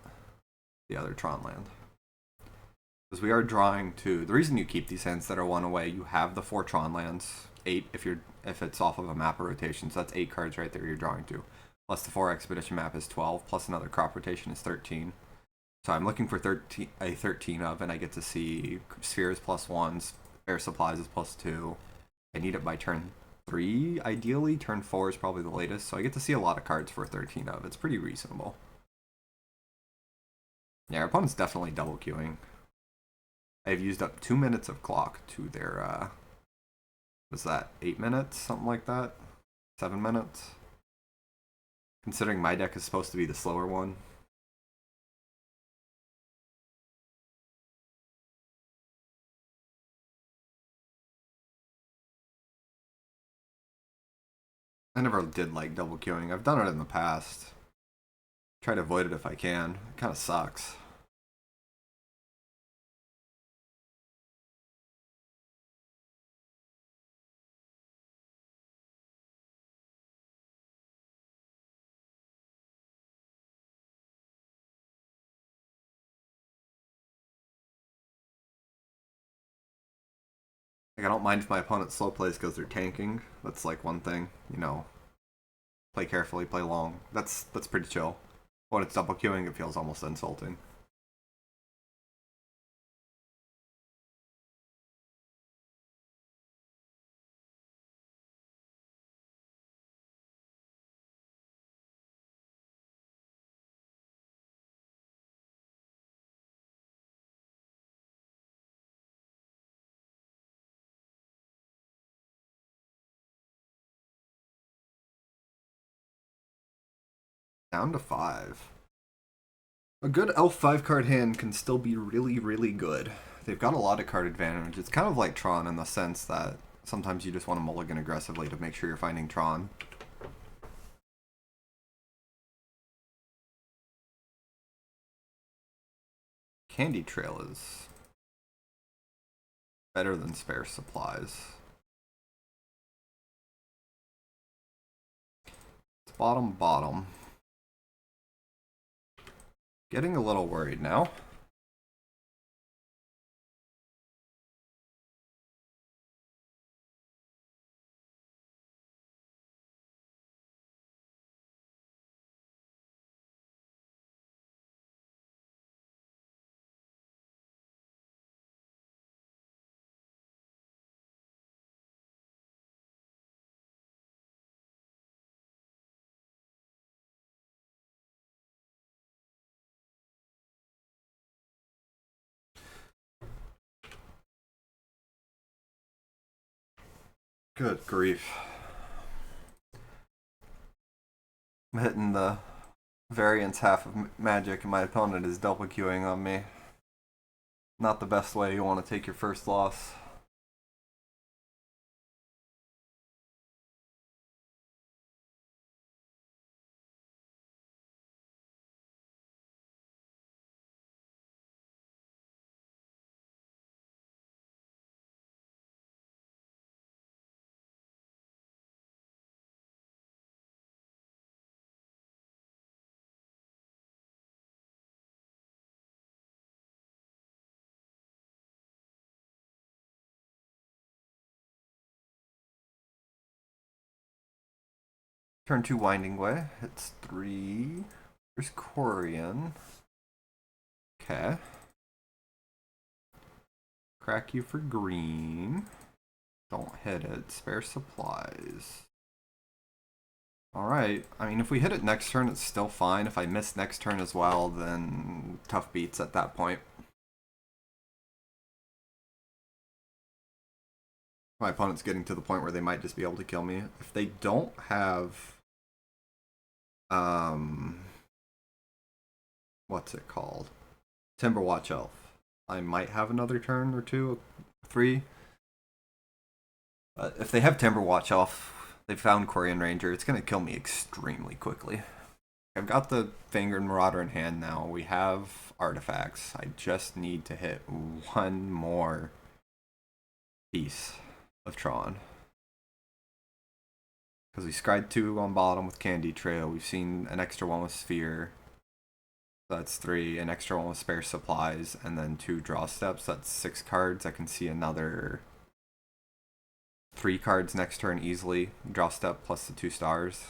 The other Tron land. Because we are drawing to... The reason you keep these hands that are 1 away, you have the 4 Tron lands. 8 if it's off of a map of rotation, so that's 8 cards right there you're drawing to. Plus the 4 Expedition map is 12, plus another crop rotation is 13. So I'm looking for a 13 of, and I get to see spheres +1s, air supplies is +2. I need it by turn 3, ideally. Turn 4 is probably the latest, so I get to see a lot of cards for a 13 of. It's pretty reasonable. Yeah, our opponent's definitely double queuing. I've used up 2 minutes of clock to their, was that 8 minutes? Something like that? 7 minutes? Considering my deck is supposed to be the slower one. I never did like double queuing. I've done it in the past. Try to avoid it if I can. It kind of sucks. Like, I don't mind if my opponent slow plays because they're tanking. That's like one thing, you know. Play carefully, play long. That's pretty chill. When it's double queuing, it feels almost insulting. Down to 5. A good elf 5 card hand can still be really, really good. They've got a lot of card advantage. It's kind of like Tron in the sense that sometimes you just want to mulligan aggressively to make sure you're finding Tron. Candy Trail is better than spare supplies. It's bottom. Getting a little worried now. Good grief. I'm hitting the variance half of magic and my opponent is double queuing on me. Not the best way you want to take your first loss. Turn 2 Winding Way. Hits 3. There's Corian. Okay. Crack you for green. Don't hit it. Spare supplies. Alright. I mean, if we hit it next turn, it's still fine. If I miss next turn as well, then tough beats at that point. My opponent's getting to the point where they might just be able to kill me. If they don't have... what's it called? Timberwatch Elf. I might have another turn or two, 3. But if they have Timberwatch Elf, they found Corian Ranger, it's going to kill me extremely quickly. I've got the Fangren Marauder in hand now. We have artifacts. I just need to hit one more piece of Tron. Because we scryed 2 on bottom with Candy Trail. We've seen an extra 1 with Sphere. That's 3. An extra 1 with Spare Supplies. And then 2 draw steps. That's 6 cards. I can see another 3 cards next turn easily. Draw step plus the 2 stars.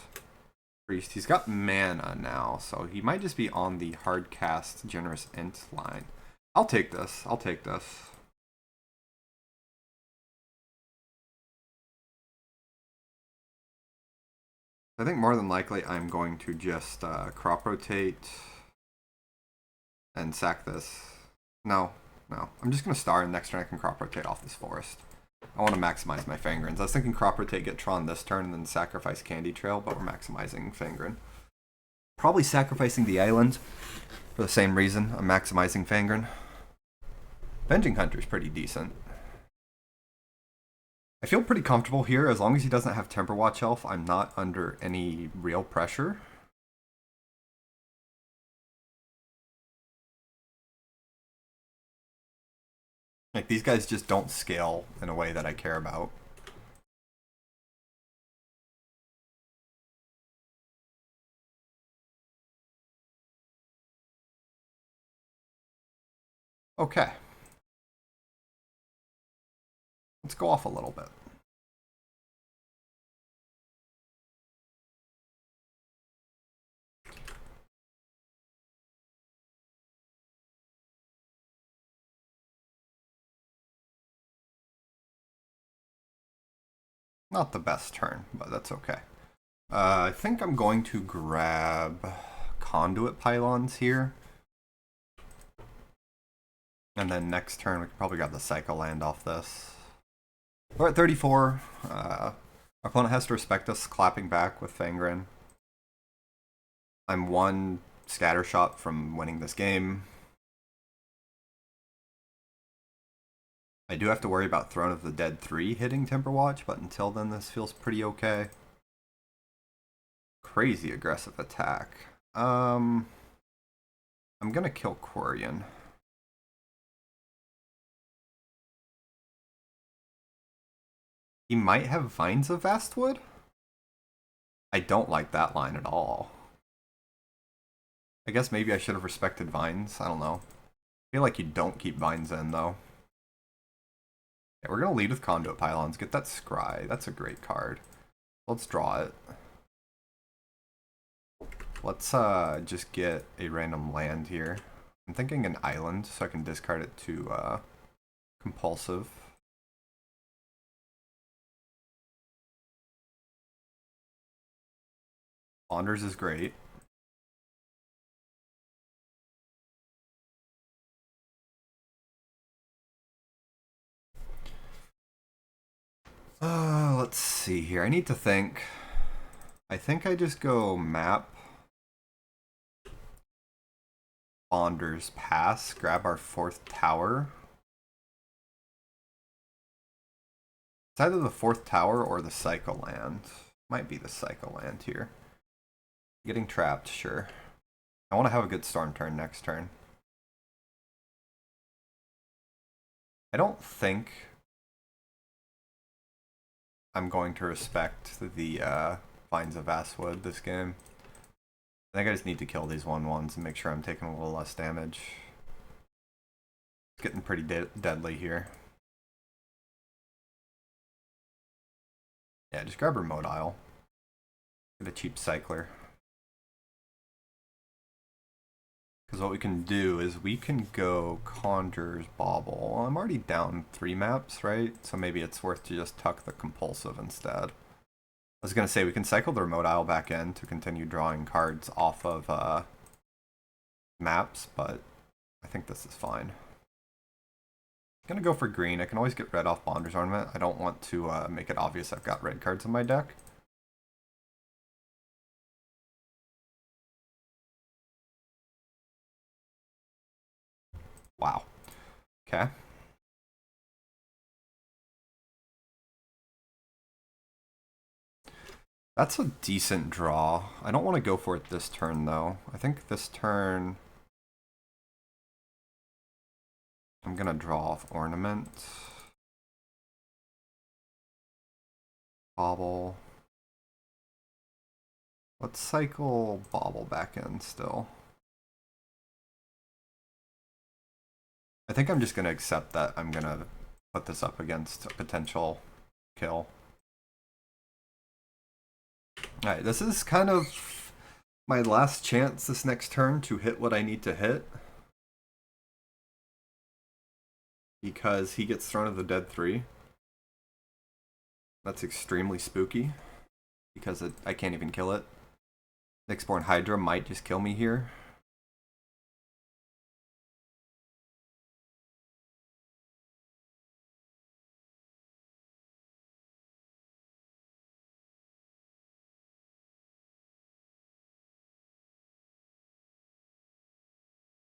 Priest. He's got mana now, so he might just be on the hard cast generous int line. I'll take this. I'll take this. I think more than likely I'm going to just crop rotate and sack this. No. I'm just going to star, and next turn I can crop rotate off this forest. I want to maximize my Fangrens. I was thinking crop rotate, get Tron this turn, and then sacrifice Candy Trail, but we're maximizing Fangren. Probably sacrificing the island for the same reason. I'm maximizing Fangren. Venging Hunter's pretty decent. I feel pretty comfortable here. As long as he doesn't have Temperwatch Elf, I'm not under any real pressure. Like, these guys just don't scale in a way that I care about. Okay. Let's go off a little bit. Not the best turn, but that's okay. I think I'm going to grab Conduit Pylons here. And then next turn, we can probably grab the Psycho Land off this. We're at 34. Our opponent has to respect us clapping back with Fangren. I'm 1 scatter shot from winning this game. I do have to worry about Throne of the Dead 3 hitting Temperwatch, but until then this feels pretty okay. Crazy aggressive attack. I'm gonna kill Corian. He might have Vines of Vastwood? I don't like that line at all. I guess maybe I should have respected Vines. I don't know. I feel like you don't keep Vines in, though. Yeah, we're going to lead with Conduit Pylons. Get that Scry. That's a great card. Let's draw it. Let's just get a random land here. I'm thinking an island, so I can discard it to Compulsive. Wanders is great. Let's see here. I need to think. I think I just go map. Bonders pass. Grab our 4th tower. It's either the 4th tower or the Psycho Land. Might be the Psycho Land here. Getting trapped, sure. I want to have a good storm turn next turn. I don't think I'm going to respect the Vines of Vastwood this game. I think I just need to kill these 1/1s and make sure I'm taking a little less damage. It's getting pretty deadly here. Yeah, just grab Remote Isle. Get a cheap cycler. Because what we can do is we can go Conjurer's Bauble. Well, I'm already down 3 maps, right? So maybe it's worth to just tuck the Compulsive instead. I was going to say, we can cycle the Remote Isle back in to continue drawing cards off of maps, but I think this is fine. I'm going to go for green. I can always get red off Bonder's Ornament. I don't want to make it obvious I've got red cards in my deck. Wow. Okay. That's a decent draw. I don't want to go for it this turn, though. I think this turn I'm going to draw off Ornament. Bauble. Let's cycle Bauble back in still. I think I'm just going to accept that I'm going to put this up against a potential kill. Alright, this is kind of my last chance this next turn to hit what I need to hit. Because he gets Throne of the Dead 3. That's extremely spooky. Because I can't even kill it. Nyxborn Hydra might just kill me here.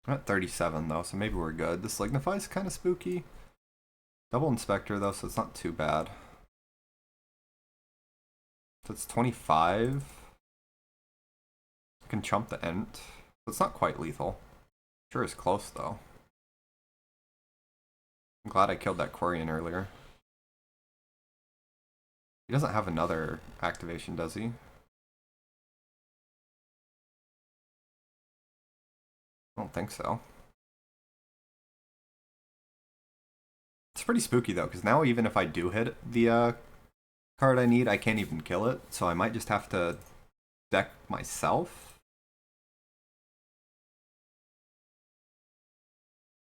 I'm at 37 though, so maybe we're good. This Lignify is kind of spooky. Double Inspector though, so it's not too bad. So it's 25. I can chump the Ent. It's not quite lethal. Sure is close though. I'm glad I killed that Quarian earlier. He doesn't have another activation, does he? I don't think so. It's pretty spooky though, because now even if I do hit the card I need, I can't even kill it, so I might just have to deck myself.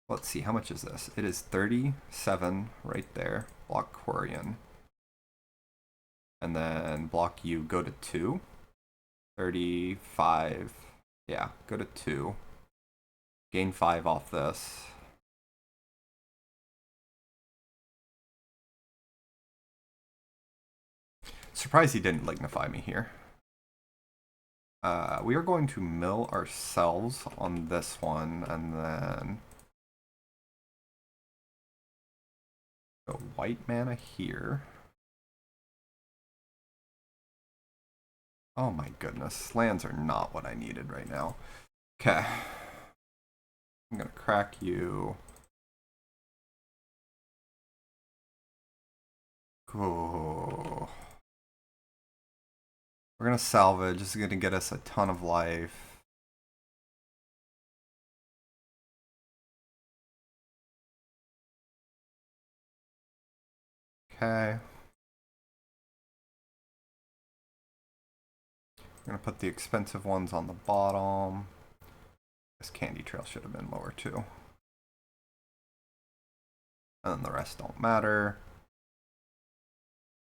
Let's see, how much is this? It is 37 right there. Block Quarian. And then block you, go to 2. 35. Yeah, go to 2. Gain 5 off this. Surprised he didn't Lignify me here. We are going to mill ourselves on this one, and then go white mana here. Oh my goodness, lands are not what I needed right now. Okay. I'm gonna crack you. Cool. We're gonna salvage. This is gonna get us a ton of life. Okay. I'm gonna put the expensive ones on the bottom. This Candy Trail should have been lower too. And then the rest don't matter.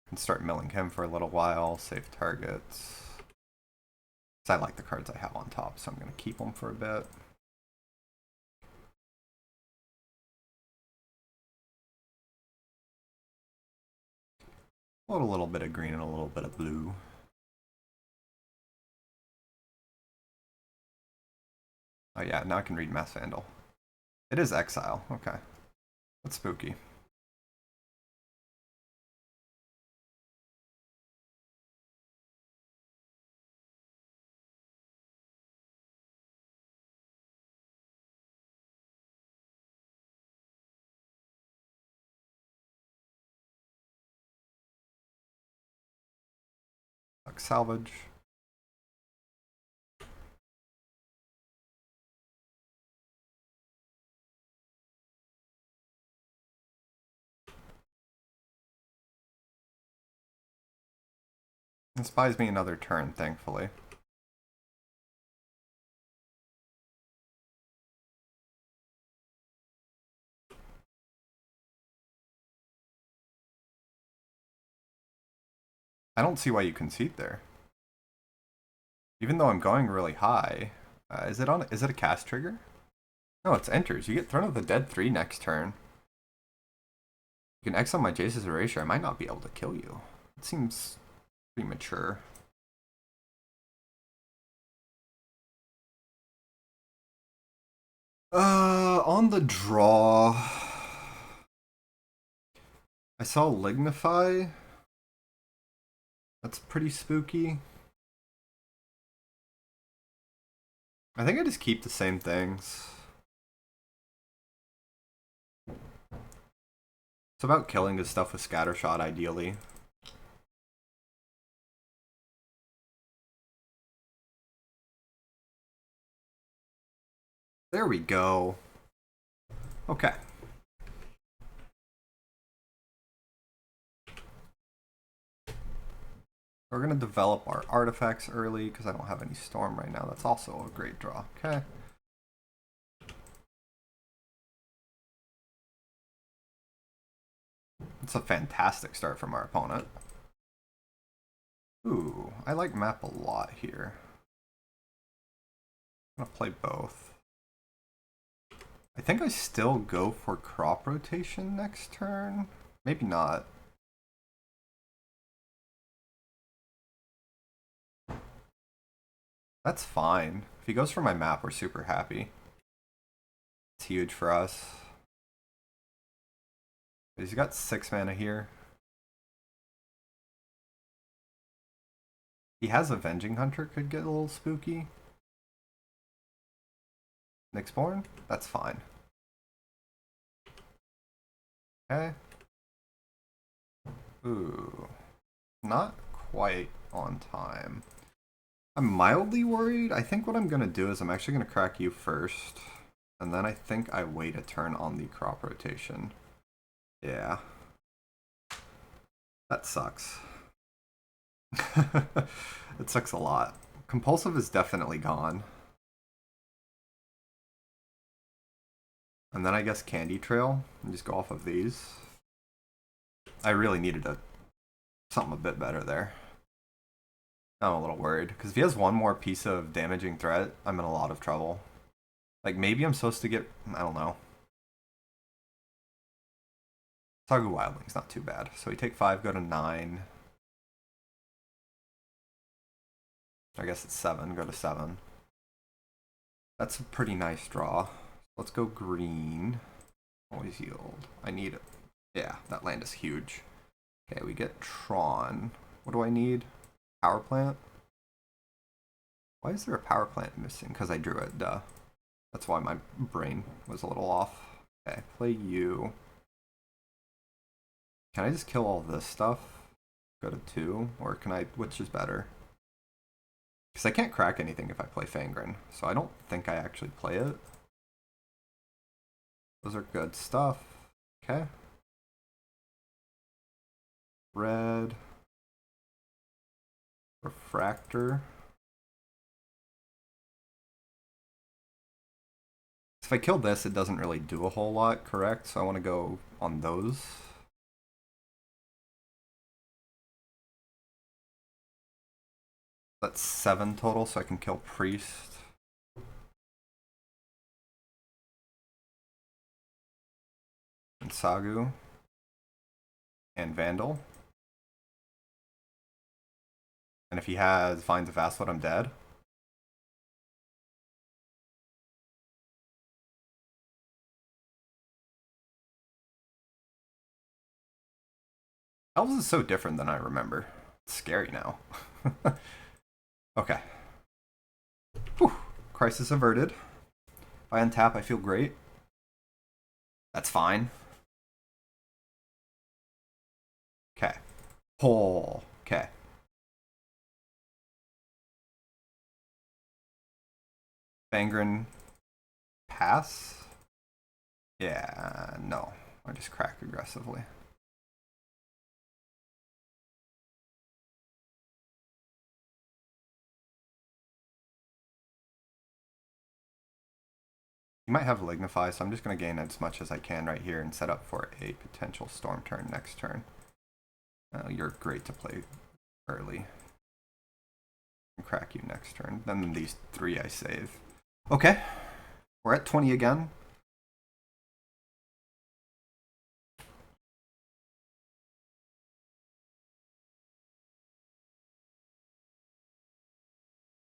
Can start milling him for a little while, save targets. I like the cards I have on top, so I'm going to keep them for a bit. A little bit of green and a little bit of blue. Oh yeah, now I can read Mass Vandal. It is Exile, okay. That's spooky. Like salvage. This buys me another turn, thankfully. I don't see why you concede there. Even though I'm going really high. Is it a cast trigger? No, it's enters. You get Throne of the Dead 3 next turn. You can X on my Jace's Erasure. I might not be able to kill you. It seems premature. On the draw, I saw Lignify. That's pretty spooky. I think I just keep the same things. It's about killing his stuff with Scattershot, ideally. There we go. Okay. We're going to develop our artifacts early because I don't have any storm right now. That's also a great draw. Okay. It's a fantastic start from our opponent. Ooh, I like map a lot here. I'm going to play both. I think I still go for crop rotation next turn. Maybe not. That's fine. If he goes for my map, we're super happy. It's huge for us. He's got 6 mana here. He has Avenging Hunter, could get a little spooky. Nyxborn? That's fine. Okay. Ooh. Not quite on time. I'm mildly worried. I think what I'm going to do is I'm actually going to crack you first. And then I think I wait a turn on the crop rotation. Yeah. That sucks. It sucks a lot. Compulsive is definitely gone. And then I guess Candy Trail, and just go off of these. I really needed something a bit better there. I'm a little worried, because if he has one more piece of damaging threat, I'm in a lot of trouble. Like, maybe I'm supposed to get, I don't know. Sagu Wildling's not too bad. So we take 5, go to 9. I guess it's 7, go to 7. That's a pretty nice draw. Let's go green. Always yield. I need it. Yeah, that land is huge. Okay, we get Tron. What do I need? Power plant? Why is there a power plant missing? Because I drew it, duh. That's why my brain was a little off. Okay, play you. Can I just kill all this stuff? Go to 2? Or can I, which is better? Because I can't crack anything if I play Fangren, so I don't think I actually play it. Those are good stuff. Okay. Red. Refractor. If I kill this, it doesn't really do a whole lot, correct? So I want to go on those. That's 7 total, so I can kill Priest. And Sagu. And Vandal. And if he has Vines of Vassal, I'm dead. Elves is so different than I remember. It's scary now. Okay. Whew. Crisis averted. If I untap, I feel great. That's fine. Okay. Oh, okay. Fangren pass? Yeah, no. I just crack aggressively. He might have Lignify, so I'm just going to gain as much as I can right here and set up for a potential Storm turn next turn. You're great to play early. I'll crack you next turn. Then these 3 I save. Okay. We're at 20 again.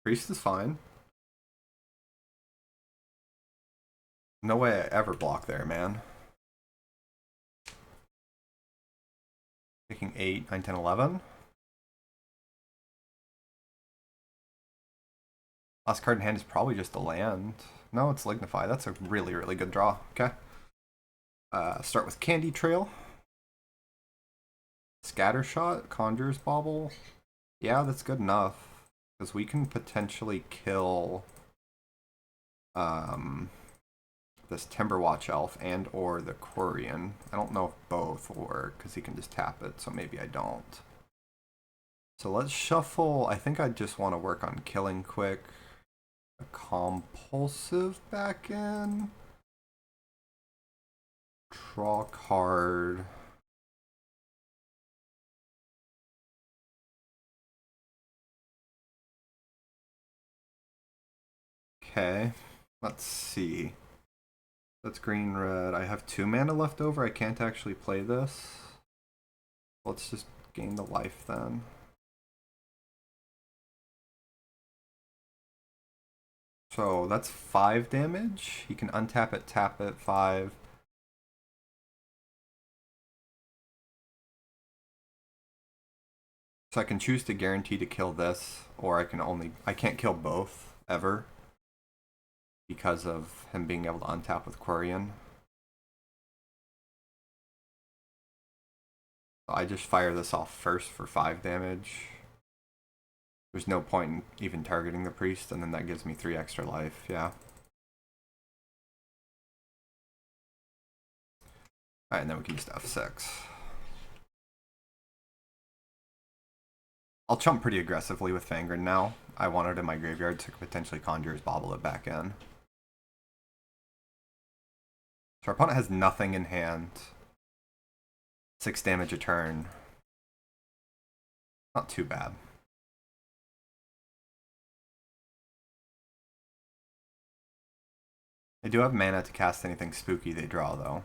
Priest is fine. No way I ever block there, man. Taking 8, 9, 10, 11. Last card in hand is probably just a land. No, it's Lignify. That's a really, really good draw. Okay. Start with Candy Trail. Scattershot, Conjurer's Bauble. Yeah, that's good enough. Because we can potentially kill this Timberwatch Elf and or the Quarian. I don't know if both work, because he can just tap it, so maybe I don't. So let's shuffle. I think I just want to work on killing quick. A compulsive back in. Draw card. Okay, let's see. That's green, red. I have 2 mana left over. I can't actually play this. Let's just gain the life then. So that's 5 damage. He can untap it, tap it, 5. So I can choose to guarantee to kill this, or I can't kill both, ever. Because of him being able to untap with Quarian. So I just fire this off first for 5 damage. There's no point in even targeting the priest, and then that gives me 3 extra life, yeah. Alright, and then we can just F6. I'll chump pretty aggressively with Fangren now. I want it in my graveyard to potentially Conjurer's Bauble it back in. So our opponent has nothing in hand. 6 damage a turn. Not too bad. They do have mana to cast anything spooky they draw, though.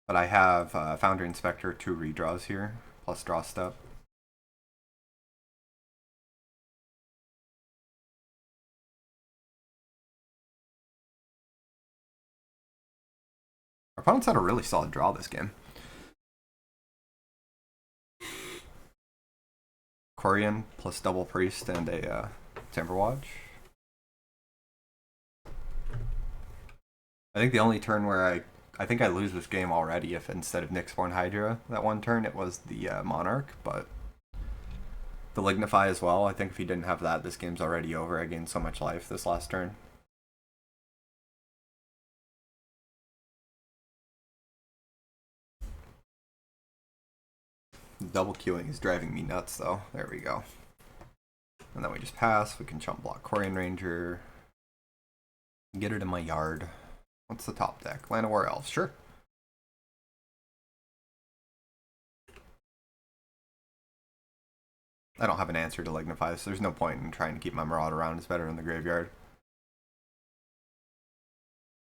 But I have Foundry Inspector, 2 redraws here, plus draw step. Our opponent's had a really solid draw this game. Quarian plus double priest and a Timberwatch. I think the only turn where I think I lose this game already if instead of Nyxborn Hydra that one turn it was the Monarch, but the Lignify as well. I think if he didn't have that, this game's already over. I gained so much life this last turn. Double queuing is driving me nuts though. There we go. And then we just pass. We can chump block Quarian Ranger. Get it in my yard. What's the top deck? Land of War Elves, sure. I don't have an answer to Lignify, so there's no point in trying to keep my Marauder around. It's better in the graveyard.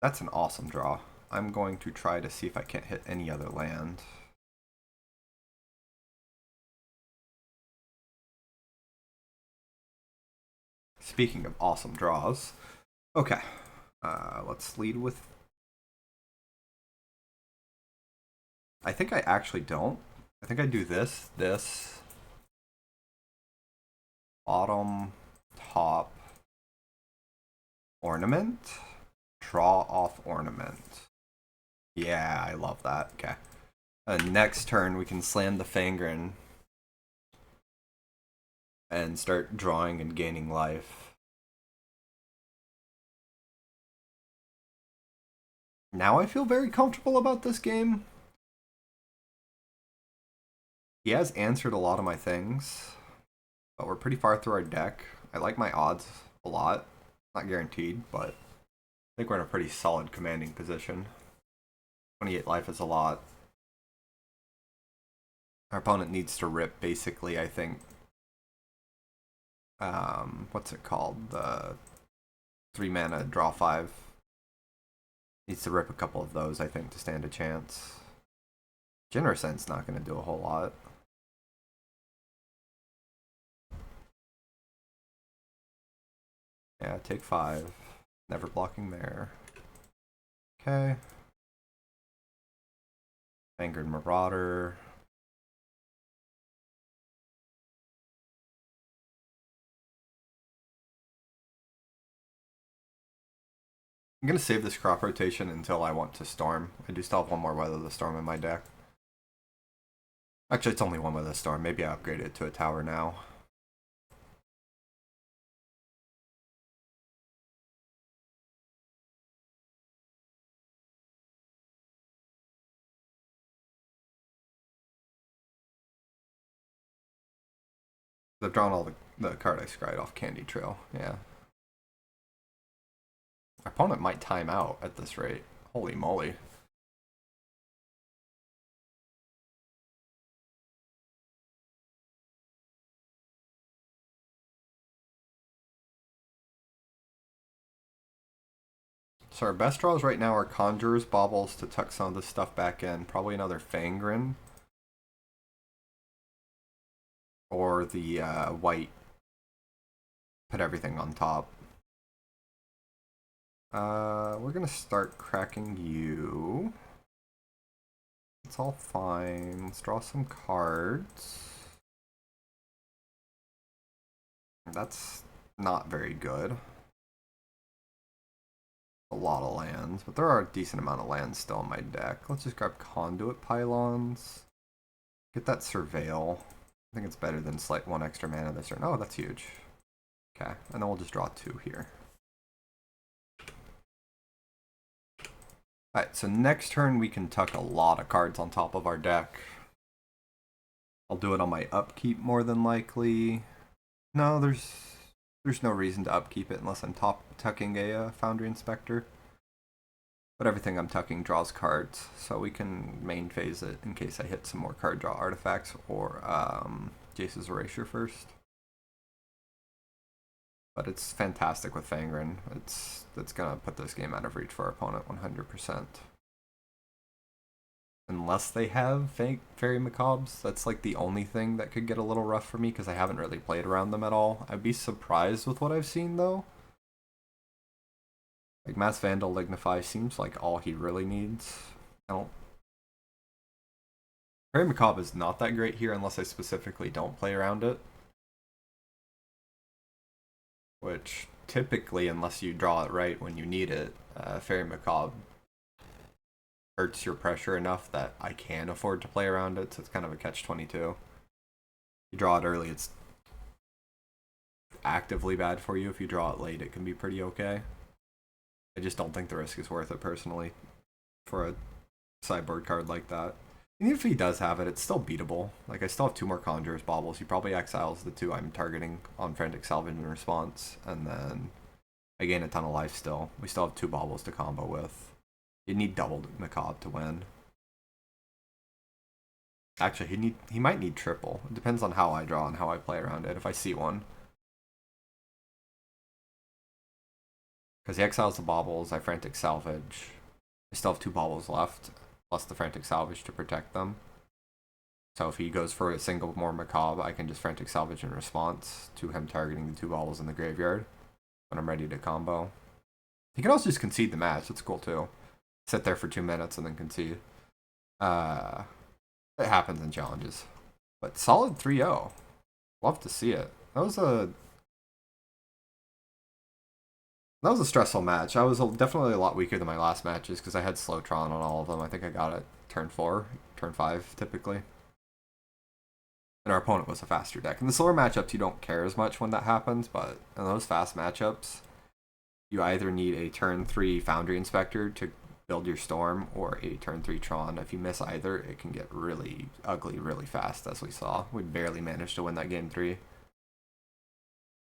That's an awesome draw. I'm going to try to see if I can't hit any other land. Speaking of awesome draws. Okay. Let's lead with... I think I actually don't. I think I do this, bottom, top, ornament, draw off ornament. Yeah, I love that. Okay. Next turn, we can slam the Fangren and start drawing and gaining life. Now I feel very comfortable about this game. He has answered a lot of my things, but we're pretty far through our deck. I like my odds a lot. Not guaranteed, but I think we're in a pretty solid commanding position. 28 life is a lot. Our opponent needs to rip, basically, I think. What's it called? The 3 mana, draw 5. Needs to rip a couple of those, I think, to stand a chance. Generous End's not going to do a whole lot. Yeah, take 5. Never blocking there. Okay. Angered Marauder. I'm going to save this crop rotation until I want to Storm. I do still have one more Weather the Storm in my deck. Actually, it's only one Weather the Storm. Maybe I upgrade it to a tower now. I've drawn all the card I scryed off Candy Trail. Yeah. Our opponent might time out at this rate. Holy moly. So our best draws right now are Conjurers, Baubles to tuck some of this stuff back in. Probably another Fangren. Or the white. Put everything on top. We're gonna start cracking you. It's all fine. Let's draw some cards. That's not very good. A lot of lands, but there are a decent amount of lands still in my deck. Let's just grab Conduit Pylons. Get that Surveil. I think it's better than slight 1 extra mana this turn. Oh, that's huge. Okay, and then we'll just draw 2 here. Alright, so next turn we can tuck a lot of cards on top of our deck. I'll do it on my upkeep more than likely. No, there's no reason to upkeep it unless I'm tucking a Foundry Inspector. But everything I'm tucking draws cards, so we can main phase it in case I hit some more card draw artifacts or Jace's Erasure first. But it's fantastic with Fangren. That's gonna put this game out of reach for our opponent 100%. Unless they have Fairy Macabres, that's like the only thing that could get a little rough for me because I haven't really played around them at all. I'd be surprised with what I've seen though. Like Mass Vandal Lignify seems like all he really needs. Fairy Macabre is not that great here unless I specifically don't play around it. Which typically, unless you draw it right when you need it, Fairy Macabre hurts your pressure enough that I can afford to play around it, so it's kind of a catch-22. You draw it early, it's actively bad for you. If you draw it late, it can be pretty okay. I just don't think the risk is worth it personally for a sideboard card like that. And even if he does have it, it's still beatable. Like, I still have 2 more Conjurers Baubles. He probably exiles the 2 I'm targeting on Frantic Salvage in response, and then I gain a ton of life still. We still have 2 Baubles to combo with. You need double Macabre to win. Actually, he might need triple. It depends on how I draw and how I play around it, if I see one. Because he exiles the Baubles, I Frantic Salvage. I still have 2 Baubles left, plus the Frantic Salvage to protect them. So if he goes for a single more Macabre, I can just Frantic Salvage in response to him targeting the 2 Baubles in the graveyard when I'm ready to combo. He can also just concede the match, that's cool too. Sit there for 2 minutes and then concede. It happens in challenges. But solid 3-0. Love to see it. That was a stressful match. I was definitely a lot weaker than my last matches because I had slow Tron on all of them. I think I got it turn 4, turn 5 typically. And our opponent was a faster deck. In the slower matchups, you don't care as much when that happens, but in those fast matchups, you either need a turn 3 Foundry Inspector to build your Storm or a turn 3 Tron. If you miss either, it can get really ugly really fast, as we saw. We barely managed to win that game 3.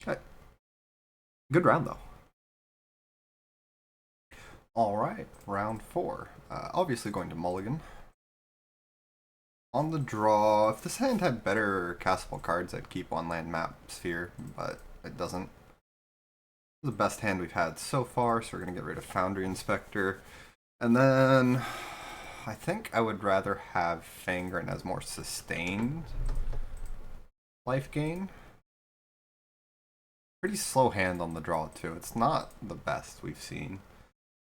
Okay. Good round, though. Alright, round 4. Obviously going to mulligan. On the draw, if this hand had better castable cards, I'd keep one land map sphere, but it doesn't. This is the best hand we've had so far, so we're going to get rid of Foundry Inspector. And then I think I would rather have Fangren as more sustained life gain. Pretty slow hand on the draw too. It's not the best we've seen.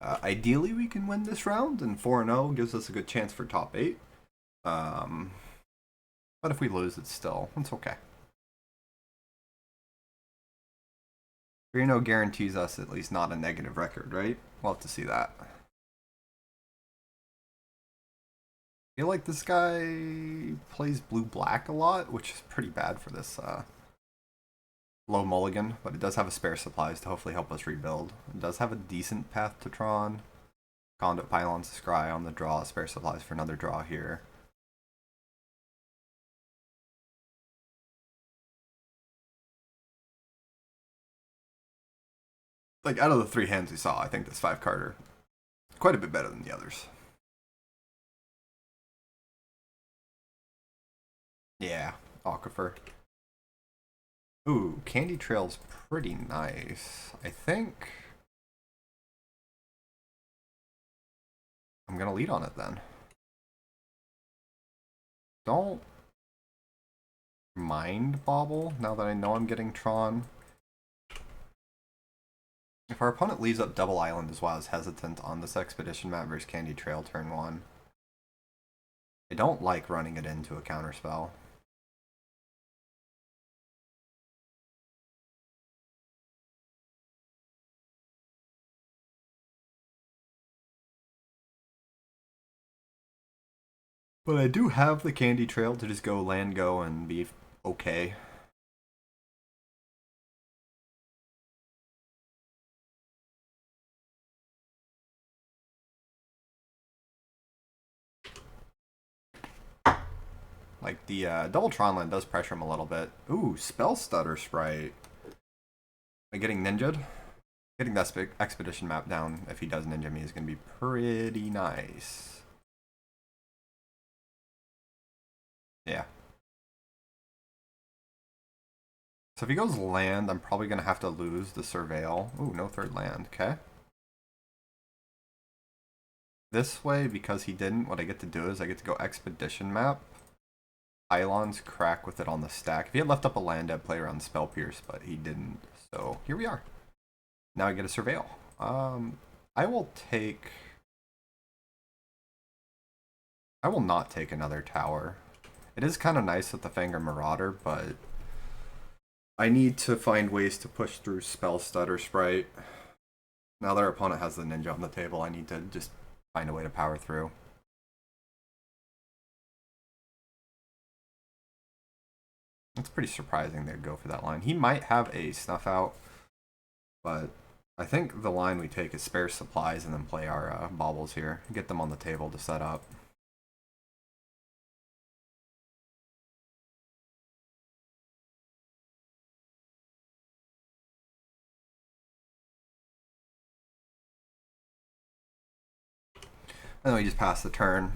Ideally we can win this round, and 4-0 gives us a good chance for top 8. But if we lose, it's okay. 3-0 guarantees us at least not a negative record, right? We'll have to see that. I feel like this guy plays blue-black a lot, which is pretty bad for this low mulligan, but it does have a spare supplies to hopefully help us rebuild. It does have a decent path to Tron. Conduit Pylons to Scry on the draw, spare supplies for another draw here. Like, out of the 3 hands we saw, I think this 5-carder quite a bit better than the others. Yeah, Aquifer. Ooh, Candy Trail's pretty nice. I think I'm gonna lead on it then. Don't mind Bobble now that I know I'm getting Tron. If our opponent leaves up Double Island as well as Hesitant on this Expedition map versus Candy Trail turn 1, I don't like running it into a counterspell. But I do have the Candy Trail to just go land go and be okay. Like, the double Tron land does pressure him a little bit. Ooh, Spell Stutter Sprite. Am I getting ninja'd? Getting that Expedition map down if he does ninja me is going to be pretty nice. Yeah. So if he goes land, I'm probably going to have to lose the Surveil. Ooh, no third land. Okay. This way, because he didn't, what I get to do is I get to go Expedition map. Pylons crack with it on the stack. If he had left up a land, I'd play around Spell Pierce, but he didn't. So here we are. Now I get a Surveil. I will not take another tower. It is kind of nice with the Fangren Marauder, but I need to find ways to push through Spell Stutter Sprite. Now that our opponent has the ninja on the table, I need to just find a way to power through. It's pretty surprising they'd go for that line. He might have a Snuff Out, but I think the line we take is spare supplies and then play our baubles here. Get them on the table to set up. And then we just pass the turn.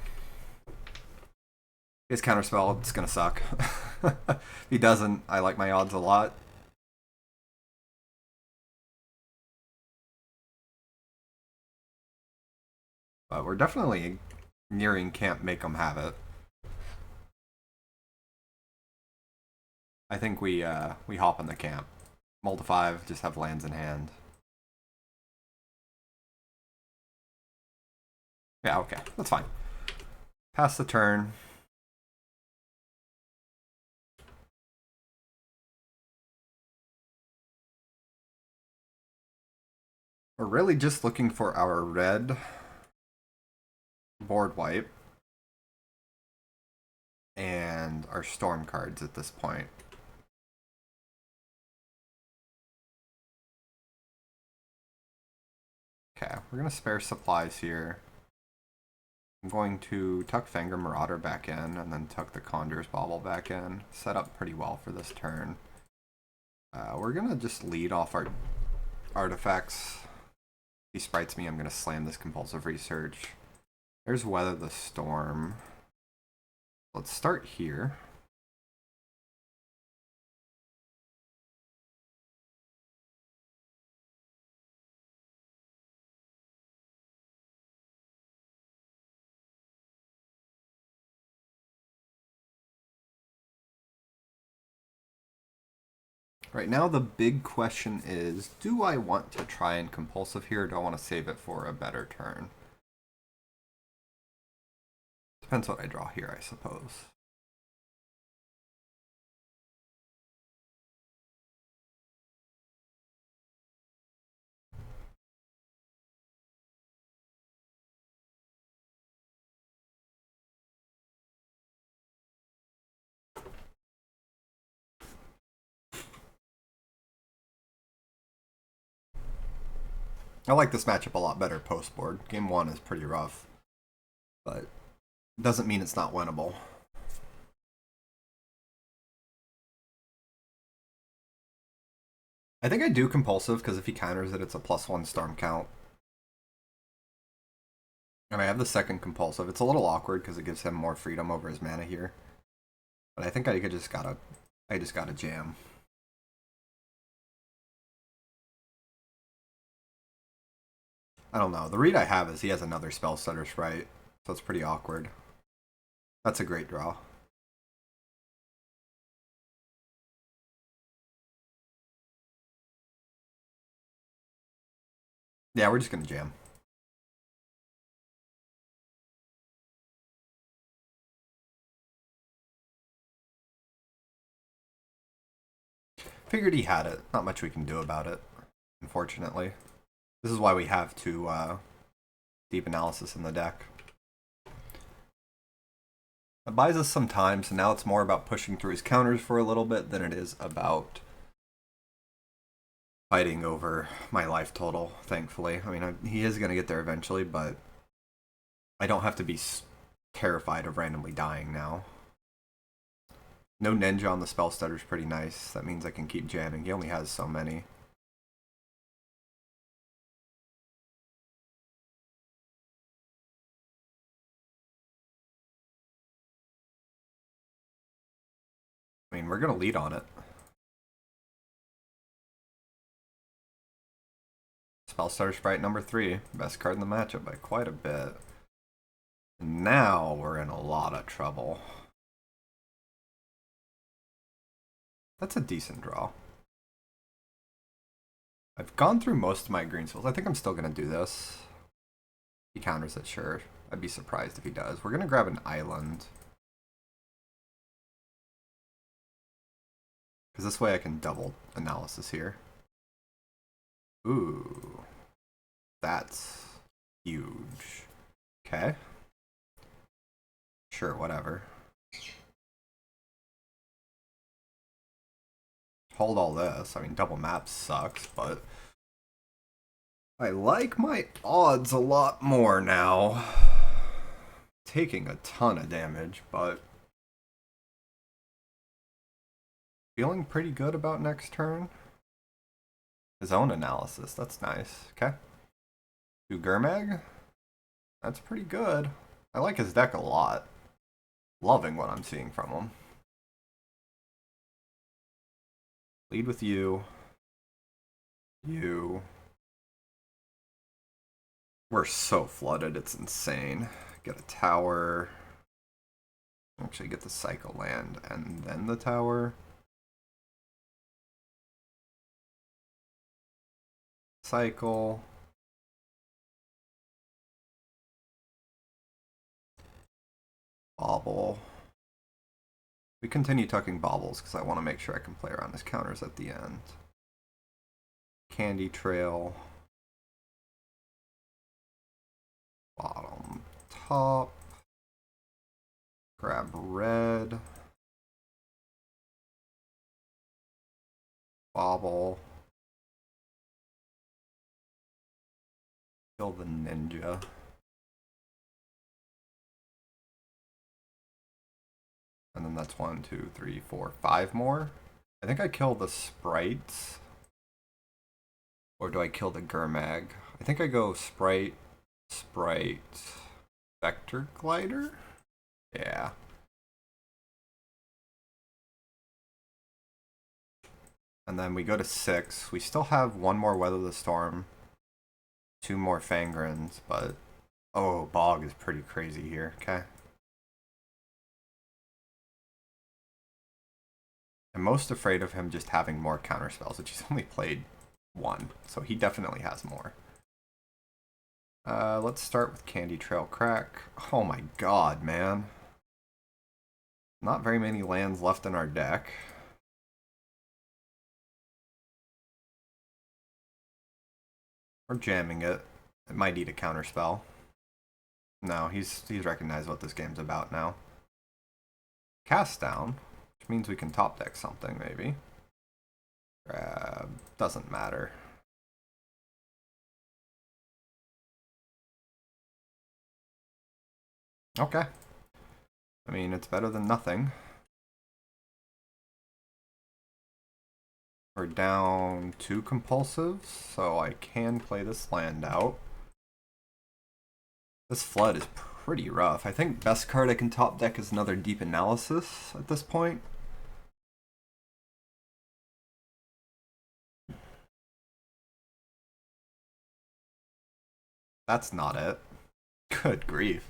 His counterspell, it's gonna suck. If he doesn't, I like my odds a lot. But we're definitely nearing can't make them have it. I think we hop in the camp. Mull to 5, just have lands in hand. Yeah, okay, that's fine. Pass the turn. We're really just looking for our red board wipe and our storm cards at this point. Okay, we're gonna spare supplies here. I'm going to tuck Fangren Marauder back in and then tuck the Conjurer's Bauble back in. Set up pretty well for this turn. We're gonna just lead off our artifacts. he sprites me, I'm going to slam this compulsive research. There's Weather the Storm. Let's start here. Right now, the big question is, do I want to try and compulsive here, or do I want to save it for a better turn? Depends what I draw here, I suppose. I like this matchup a lot better post-board. Game 1 is pretty rough, but doesn't mean it's not winnable. I think I do compulsive, because if he counters it, it's a +1 storm count. And I have the second compulsive. It's a little awkward, because it gives him more freedom over his mana here. But I think I just gotta jam. I don't know. The read I have is he has another spell stutter sprite, so it's pretty awkward. That's a great draw. Yeah, we're just gonna jam. Figured he had it. Not much we can do about it, unfortunately. This is why we have two deep analysis in the deck. It buys us some time, so now it's more about pushing through his counters for a little bit than it is about fighting over my life total, thankfully. I mean, he is going to get there eventually, but I don't have to be terrified of randomly dying now. No ninja on the spell stutter is pretty nice. That means I can keep jamming. He only has so many. I mean, we're going to lead on it. Spell Starter Sprite number 3. Best card in the matchup by quite a bit. Now we're in a lot of trouble. That's a decent draw. I've gone through most of my green spells. I think I'm still going to do this. He counters it, sure. I'd be surprised if he does. We're going to grab an island. Because this way I can double analysis here. Ooh. That's huge. Okay. Sure, whatever. Hold all this. I mean, double map sucks, but I like my odds a lot more now. Taking a ton of damage, but feeling pretty good about next turn. His own analysis, that's nice. Okay. 2 Gurmag? That's pretty good. I like his deck a lot. Loving what I'm seeing from him. Lead with you. You. We're so flooded, it's insane. Get a tower. Actually get the cycle land and then the tower. Cycle. Bobble. We continue tucking baubles because I want to make sure I can play around his counters at the end. Candy Trail. Bottom, top. Grab red. Bobble. Kill the ninja. And then that's 1, 2, 3, 4, 5 more. I think I kill the sprites Or do I kill the Gurmag? I think I go Sprite, Vector Glider? Yeah. And then we go to 6. We still have one more Weather the Storm, 2 more Fangrins, but... Oh, Bog is pretty crazy here. Okay. I'm most afraid of him just having more counterspells, which he's only played 1, so he definitely has more. Let's start with Candy Trail Crack. Oh my god, man. Not very many lands left in our deck. We're jamming it. It might need a counterspell. No, he's recognized what this game's about now. Cast down, which means we can top deck something, maybe. Grab. Doesn't matter. Okay. I mean, it's better than nothing. We're down 2 compulsives, so I can play this land out. This flood is pretty rough. I think best card I can top deck is another Deep Analysis at this point. That's not it. Good grief.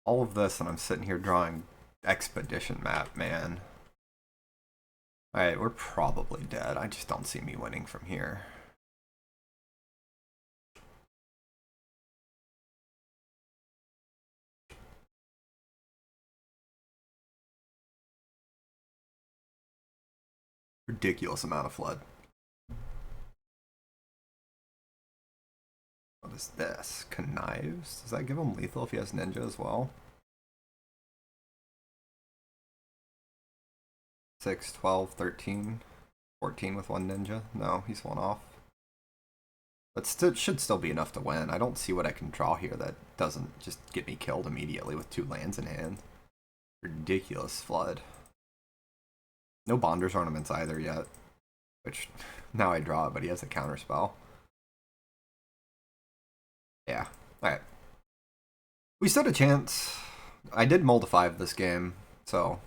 All of this and I'm sitting here drawing Expedition map, man. Alright, we're probably dead. I just don't see me winning from here. Ridiculous amount of flood. What is this? Connives? Does that give him lethal if he has ninja as well? 6, 12, 13, 14 with 1 ninja? No, he's 1 off. But still, should still be enough to win. I don't see what I can draw here that doesn't just get me killed immediately with 2 lands in hand. Ridiculous flood. No Bonders ornaments either yet. Which, now I draw it, but he has a counterspell. Yeah, alright. We stood a chance. I did mold a 5 this game, so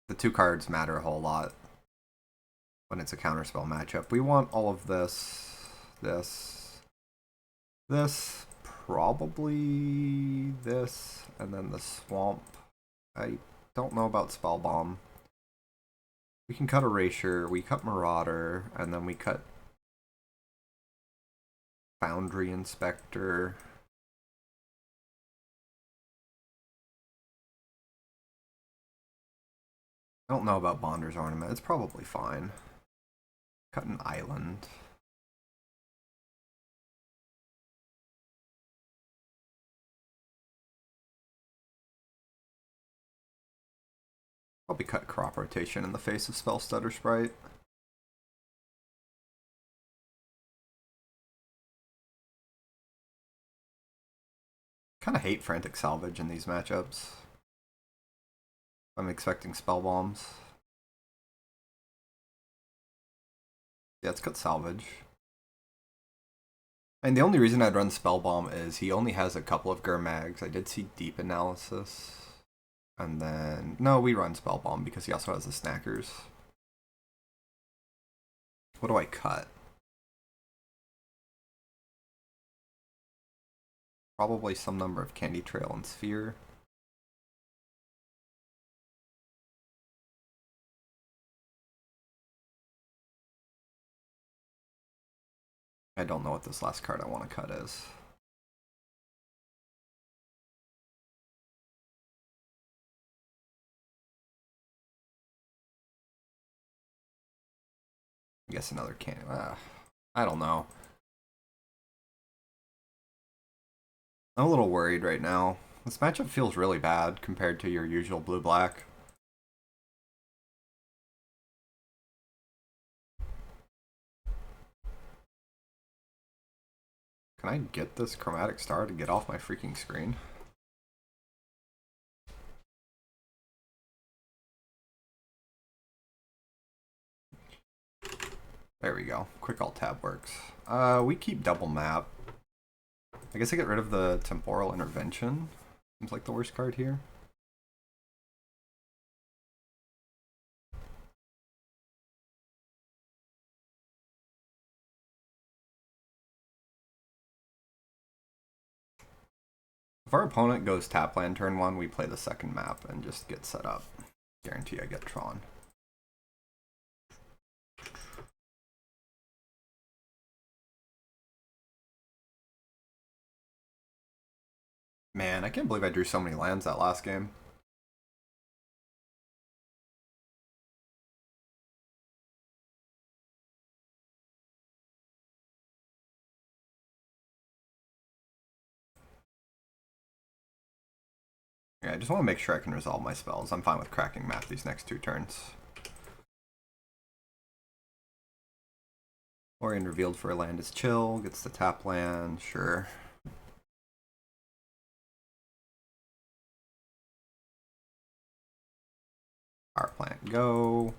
the 2 cards matter a whole lot when it's a counterspell matchup. We want all of this, this, probably this, and then the swamp. I don't know about Spellbomb. We can cut Erasure, we cut Marauder, and then we cut Foundry Inspector. I don't know about Bonder's Ornament. It's probably fine. Cut an island. Probably cut Crop Rotation in the face of Spell Stutter Sprite. Kinda hate Frantic Salvage in these matchups. I'm expecting Spell Bombs. Yeah, let's cut Salvage. And the only reason I'd run Spell Bomb is he only has a couple of Gurmags. I did see Deep Analysis. And then... No, we run Spell Bomb because he also has the Snackers. What do I cut? Probably some number of Candy Trail and Sphere. I don't know what this last card I want to cut is. I guess another candy. I don't know. I'm a little worried right now. This matchup feels really bad compared to your usual blue-black. Can I get this Chromatic Star to get off my freaking screen? There we go. Quick alt tab works. We keep double map. I guess I get rid of the temporal intervention. Seems like the worst card here. If our opponent goes tap land turn 1, we play the second map and just get set up. Guarantee I get Tron. Man, I can't believe I drew so many lands that last game. Yeah, I just want to make sure I can resolve my spells. I'm fine with cracking map these next 2 turns. Orion revealed for a land is chill, gets the tap land, sure. Power plant go.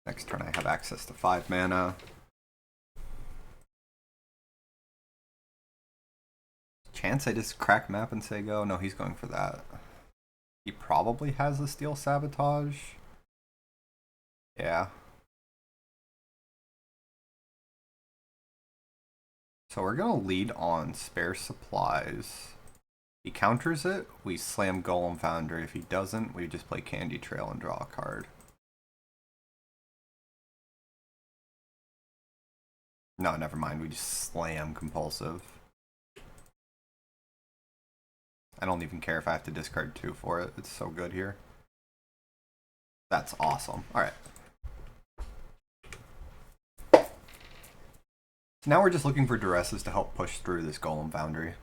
Next turn I have access to 5 mana. Chance I just crack map and say go? No, he's going for that. He probably has the steel sabotage. Yeah. So we're gonna lead on spare supplies. He counters it, we slam Golem Foundry. If he doesn't, we just play Candy Trail and draw a card. No, never mind, we just slam Compulsive. I don't even care if I have to discard 2 for it. It's so good here. That's awesome. Alright. Now we're just looking for duresses to help push through this Golem Foundry.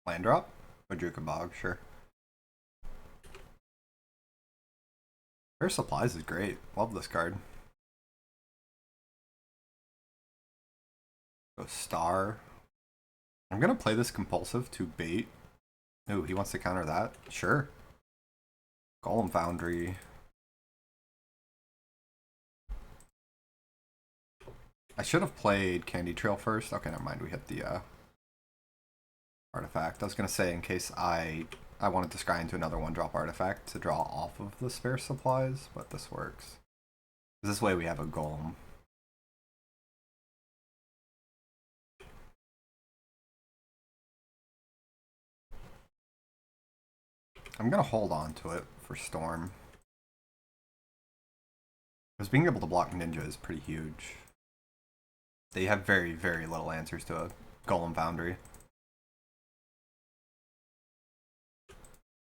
Land drop? Majuka Bog, sure. Rare Supplies is great. Love this card. Go Star. I'm gonna play this Compulsive to bait. Ooh, he wants to counter that? Sure. Golem Foundry. I should have played Candy Trail first. Okay, never mind. We hit the artifact. I was gonna say in case I wanted to scry into another 1-drop artifact to draw off of the spare supplies, but this works. This way we have a golem. I'm gonna hold on to it for Storm. Because being able to block Ninja is pretty huge. They have very, very little answers to a Golem Foundry.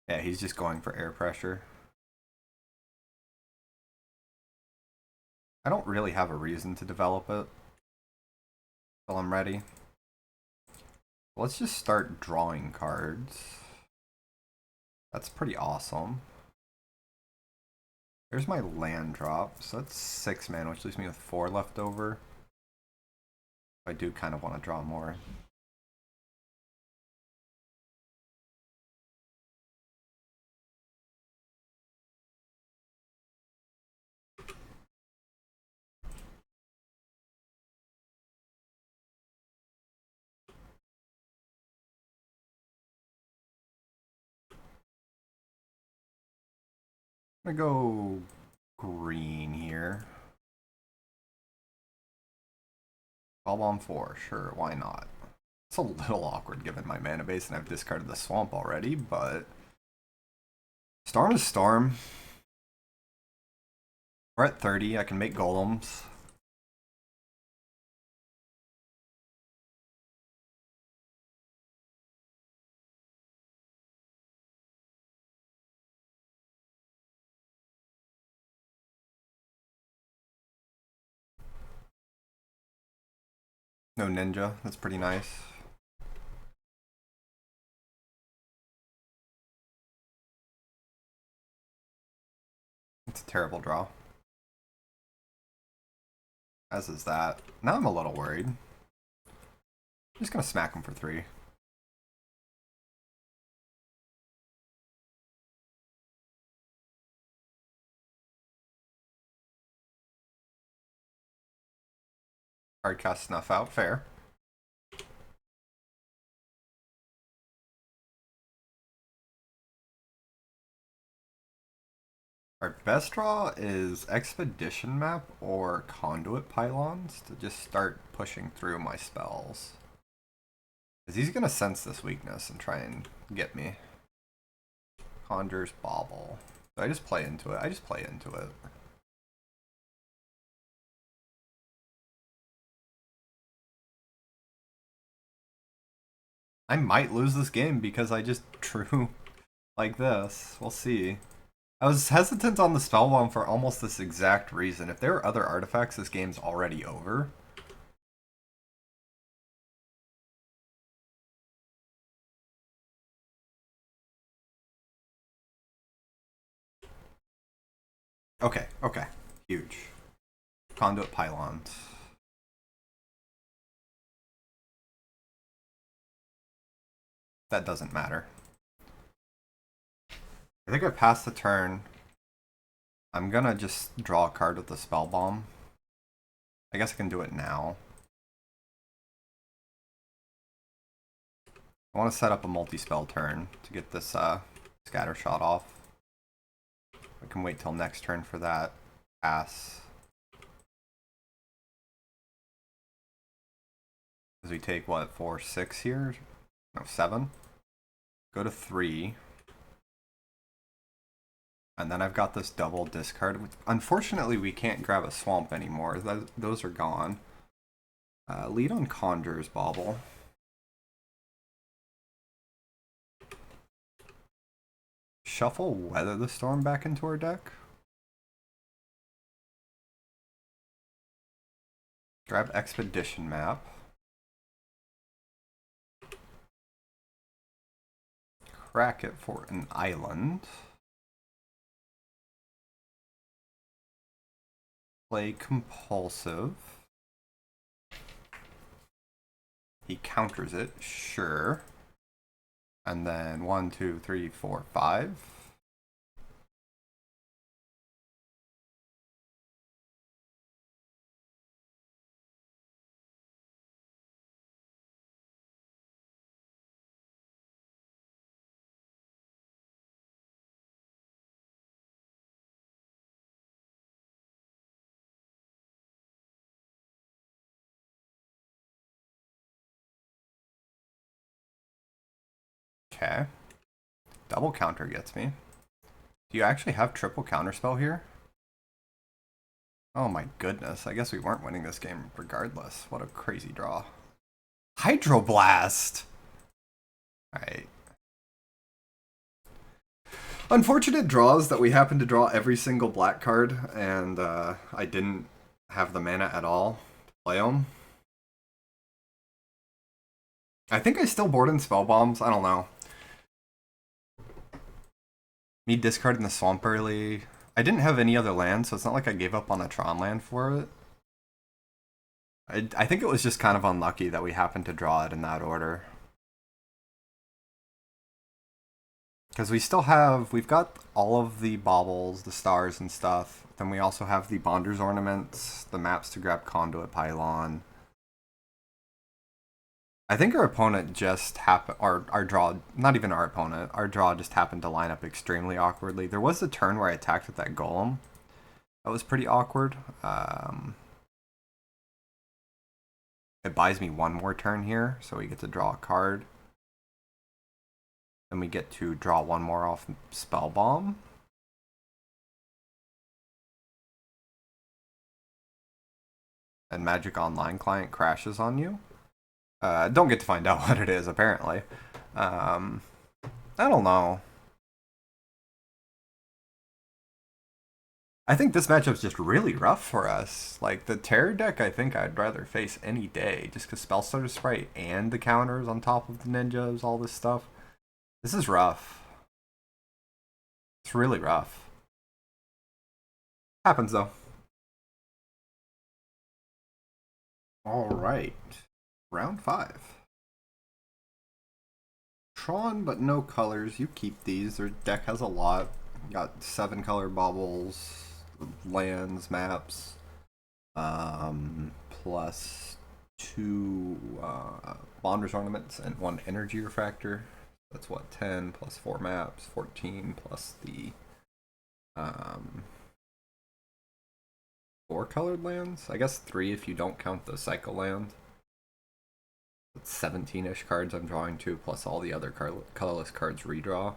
Yeah, he's just going for air pressure. I don't really have a reason to develop it until I'm ready. Let's just start drawing cards. That's pretty awesome. There's my land drop, so that's 6 mana, which leaves me with 4 left over. I do kind of want to draw more. I'm gonna go green here. Ball on 4, sure, why not? It's a little awkward given my mana base and I've discarded the swamp already, but Storm is Storm. We're at 30, I can make golems. No ninja, that's pretty nice. It's a terrible draw. As is that. Now I'm a little worried. Just gonna smack him for 3. Hard cast Snuff out, fair. Our best draw is Expedition Map or Conduit Pylons to just start pushing through my spells. Because he's gonna sense this weakness and try and get me. Conjures Bauble. So I just play into it. I just play into it. I might lose this game because I just drew like this. We'll see. I was hesitant on the Spellbomb for almost this exact reason. If there are other artifacts, this game's already over. Okay, okay. Huge. Conduit Pylons. That doesn't matter. I think I passed the turn. I'm gonna just draw a card with the Spell Bomb. I guess I can do it now. I want to set up a multi-spell turn to get this scatter shot off. I can wait till next turn for that. Pass. Because we take, what, 4, 6 here? No, 7. Go to 3. And then I've got this double discard. Unfortunately, we can't grab a swamp anymore. Those are gone. Lead on Conjures Bauble. Shuffle Weather the Storm back into our deck. Grab Expedition Map. Crack it for an island. Play Compulsive. He counters it, sure. And then 1, 2, 3, 4, 5. Okay. Double counter gets me. Do you actually have triple counterspell here? Oh my goodness, I guess we weren't winning this game regardless. What a crazy draw. Hydroblast! Alright. Unfortunate draws that we happened to draw every single black card, and I didn't have the mana at all to play them. I think I still board in Spell Bombs, I don't know. Me discarding the Swamp early. I didn't have any other land, so it's not like I gave up on a Tron land for it. I think it was just kind of unlucky that we happened to draw it in that order. Because we still have, we've got all of the baubles, the stars and stuff. Then we also have the Bonder's Ornaments, the maps to grab Conduit Pylon. I think our opponent just happened, or our draw, not even our opponent, our draw just happened to line up extremely awkwardly. There was a turn where I attacked with that golem. That was pretty awkward. It buys me one more turn here, so we get to draw a card. Then we get to draw one more off Spell Bomb. And Magic Online client crashes on you. Don't get to find out what it is, apparently. I don't know. I think this matchup's just really rough for us. Like, the Terror deck, I think I'd rather face any day, just because Spellstutter Sprite and the counters on top of the ninjas, all this stuff. This is rough. It's really rough. Happens, though. All right. Round 5. Tron, but no colors. You keep these. Their deck has a lot. Got 7 color baubles, lands, maps, plus 2 Bonders ornaments and 1 energy refractor. That's what, 10 plus 4 maps, 14 plus the 4 colored lands. I guess 3 if you don't count the cycle land. That's 17-ish cards I'm drawing to, plus all the other colorless cards redraw.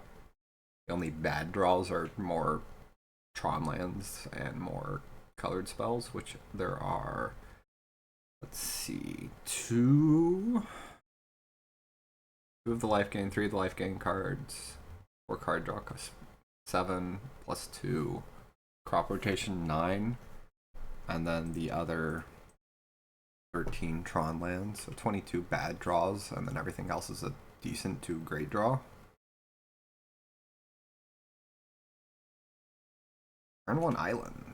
The only bad draws are more Tron lands and more colored spells, which there are, let's see, 2 of the life gain, 3 of the life gain cards, 4 card draw, 7 plus 2, crop rotation 9, and then the other 13 Tron lands, so 22 bad draws, and then everything else is a decent to great draw. Turn 1 island.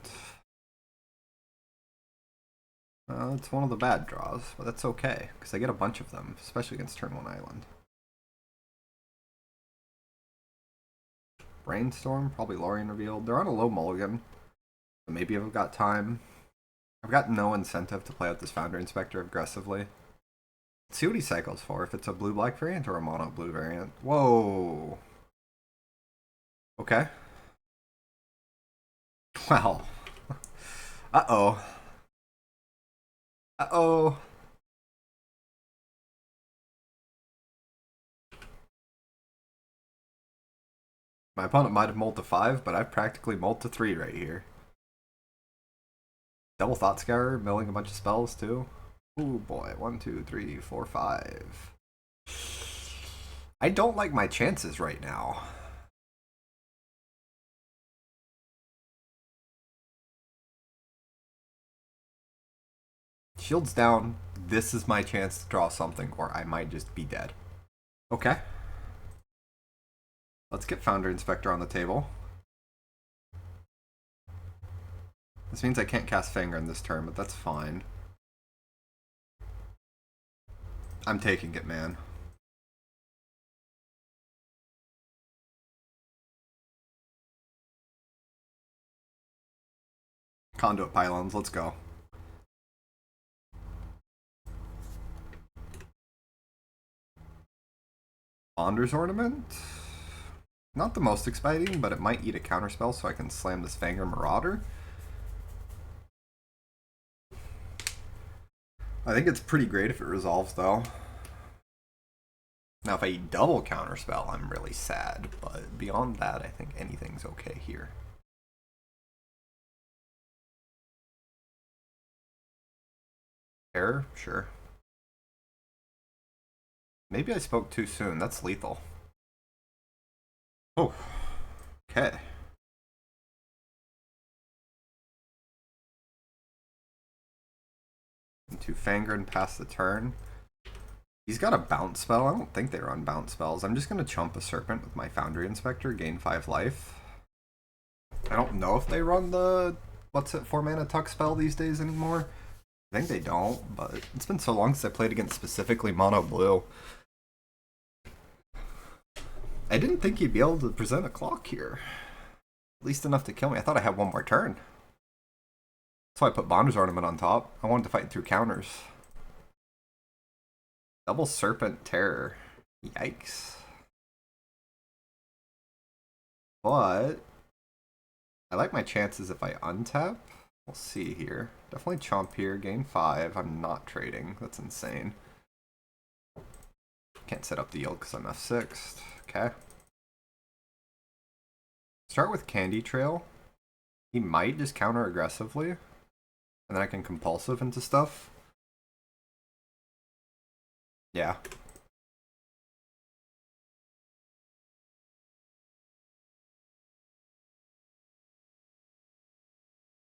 It's one of the bad draws, but that's okay, because I get a bunch of them, especially against turn 1 island. Brainstorm, probably Lorien revealed. They're on a low mulligan, so maybe I've got time. I've got no incentive to play out this Foundry Inspector aggressively. Let's see what he cycles for, if it's a blue-black variant or a mono-blue variant. Whoa. Okay. Wow. Uh-oh. Uh-oh. My opponent might have mulled to 5, but I've practically mulled to 3 right here. Double Thought Scour, milling a bunch of spells too. Ooh boy, 1, 2, 3, 4, 5. I don't like my chances right now. Shield's down. This is my chance to draw something, or I might just be dead. Okay. Let's get Foundry Inspector on the table. This means I can't cast Finger in this turn, but that's fine. I'm taking it, man. Conduit Pylons, let's go. Bonders Ornament? Not the most exciting, but it might eat a counterspell so I can slam this Fangor Marauder. I think it's pretty great if it resolves, though. Now, if I eat double counterspell, I'm really sad, but beyond that, I think anything's okay here. Error? Sure. Maybe I spoke too soon. That's lethal. Oh. Okay. Into Fangor and pass the turn. He's got a bounce spell. I don't think they run bounce spells. I'm just going to chump a Serpent with my Foundry Inspector, gain 5 life. I don't know if they run the, 4 mana tuck spell these days anymore. I think they don't, but it's been so long since I played against specifically mono blue. I didn't think he'd be able to present a clock here. At least enough to kill me. I thought I had one more turn. That's why I put Bonder's Ornament on top. I wanted to fight through counters. Double Serpent Terror. Yikes. But I like my chances if I untap. We'll see here. Definitely chomp here. Gain 5. I'm not trading. That's insane. Can't set up the yield because I'm F6'd. Okay. Start with Candy Trail. He might just counter aggressively. And then I can compulsive into stuff. Yeah.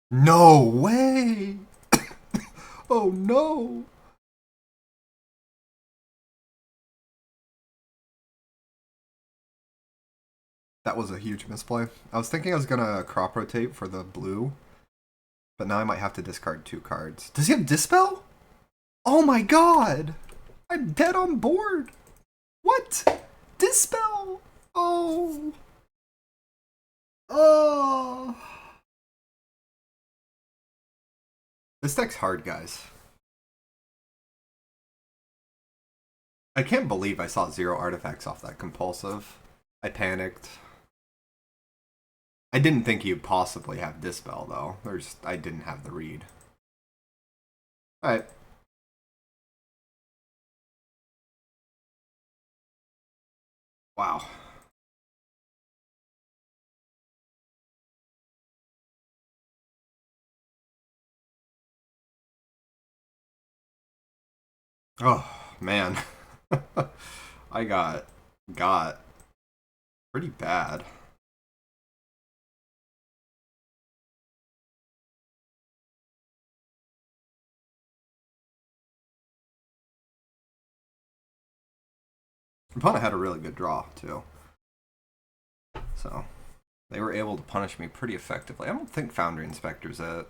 No way! Oh no! That was a huge misplay. I was thinking I was gonna crop rotate for the blue, but now I might have to discard 2 cards. Does he have Dispel? Oh my god! I'm dead on board! What? Dispel! Oh! Oh! This deck's hard, guys. I can't believe I saw 0 artifacts off that compulsive. I panicked. I didn't think you'd possibly have Dispel, though. I didn't have the read. Alright. Wow. Oh, man. I got pretty bad. Opponent had a really good draw, too. So, they were able to punish me pretty effectively. I don't think Foundry Inspector's it.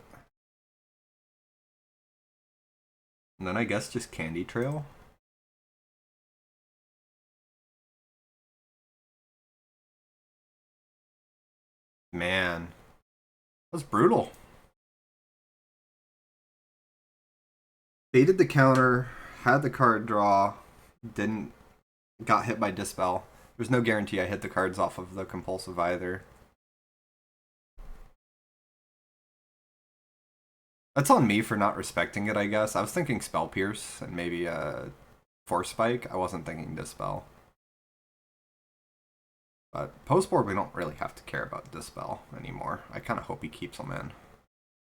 And then I guess just Candy Trail. Man. That was brutal. Baited the counter, had the card draw, got hit by Dispel. There's no guarantee I hit the cards off of the compulsive either. That's on me for not respecting it, I guess. I was thinking Spell Pierce and maybe Force Spike. I wasn't thinking Dispel. But post-board, we don't really have to care about Dispel anymore. I kind of hope he keeps them in.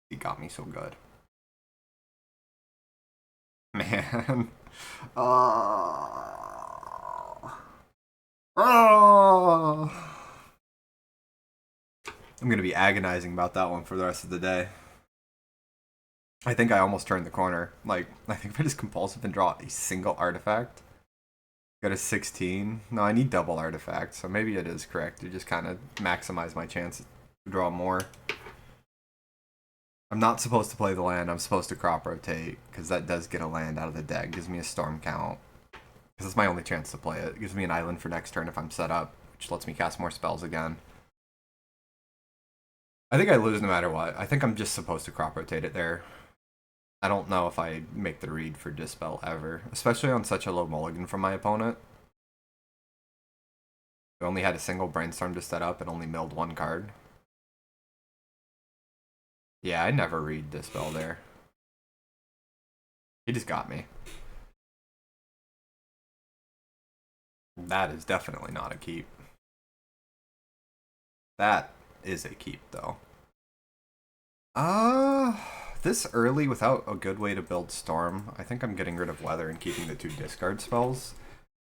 He got me so good. Man. Oh. I'm going to be agonizing about that one for the rest of the day. I think I almost turned the corner. Like, I think if I just compulsive and draw a single artifact, go to 16. No, I need double artifacts, so maybe it is correct to just kind of maximize my chance to draw more. I'm not supposed to play the land. I'm supposed to crop rotate, because that does get a land out of the deck. Gives me a storm count. Because it's my only chance to play it. It gives me an island for next turn if I'm set up, which lets me cast more spells again. I think I lose no matter what. I think I'm just supposed to crop rotate it there. I don't know if I make the read for Dispel ever, especially on such a low mulligan from my opponent. I only had a single Brainstorm to set up and only milled one card. Yeah, I never read Dispel there. He just got me. That is definitely not a keep. That is a keep, though. This early without a good way to build Storm, I think I'm getting rid of Weather and keeping the 2 discard spells.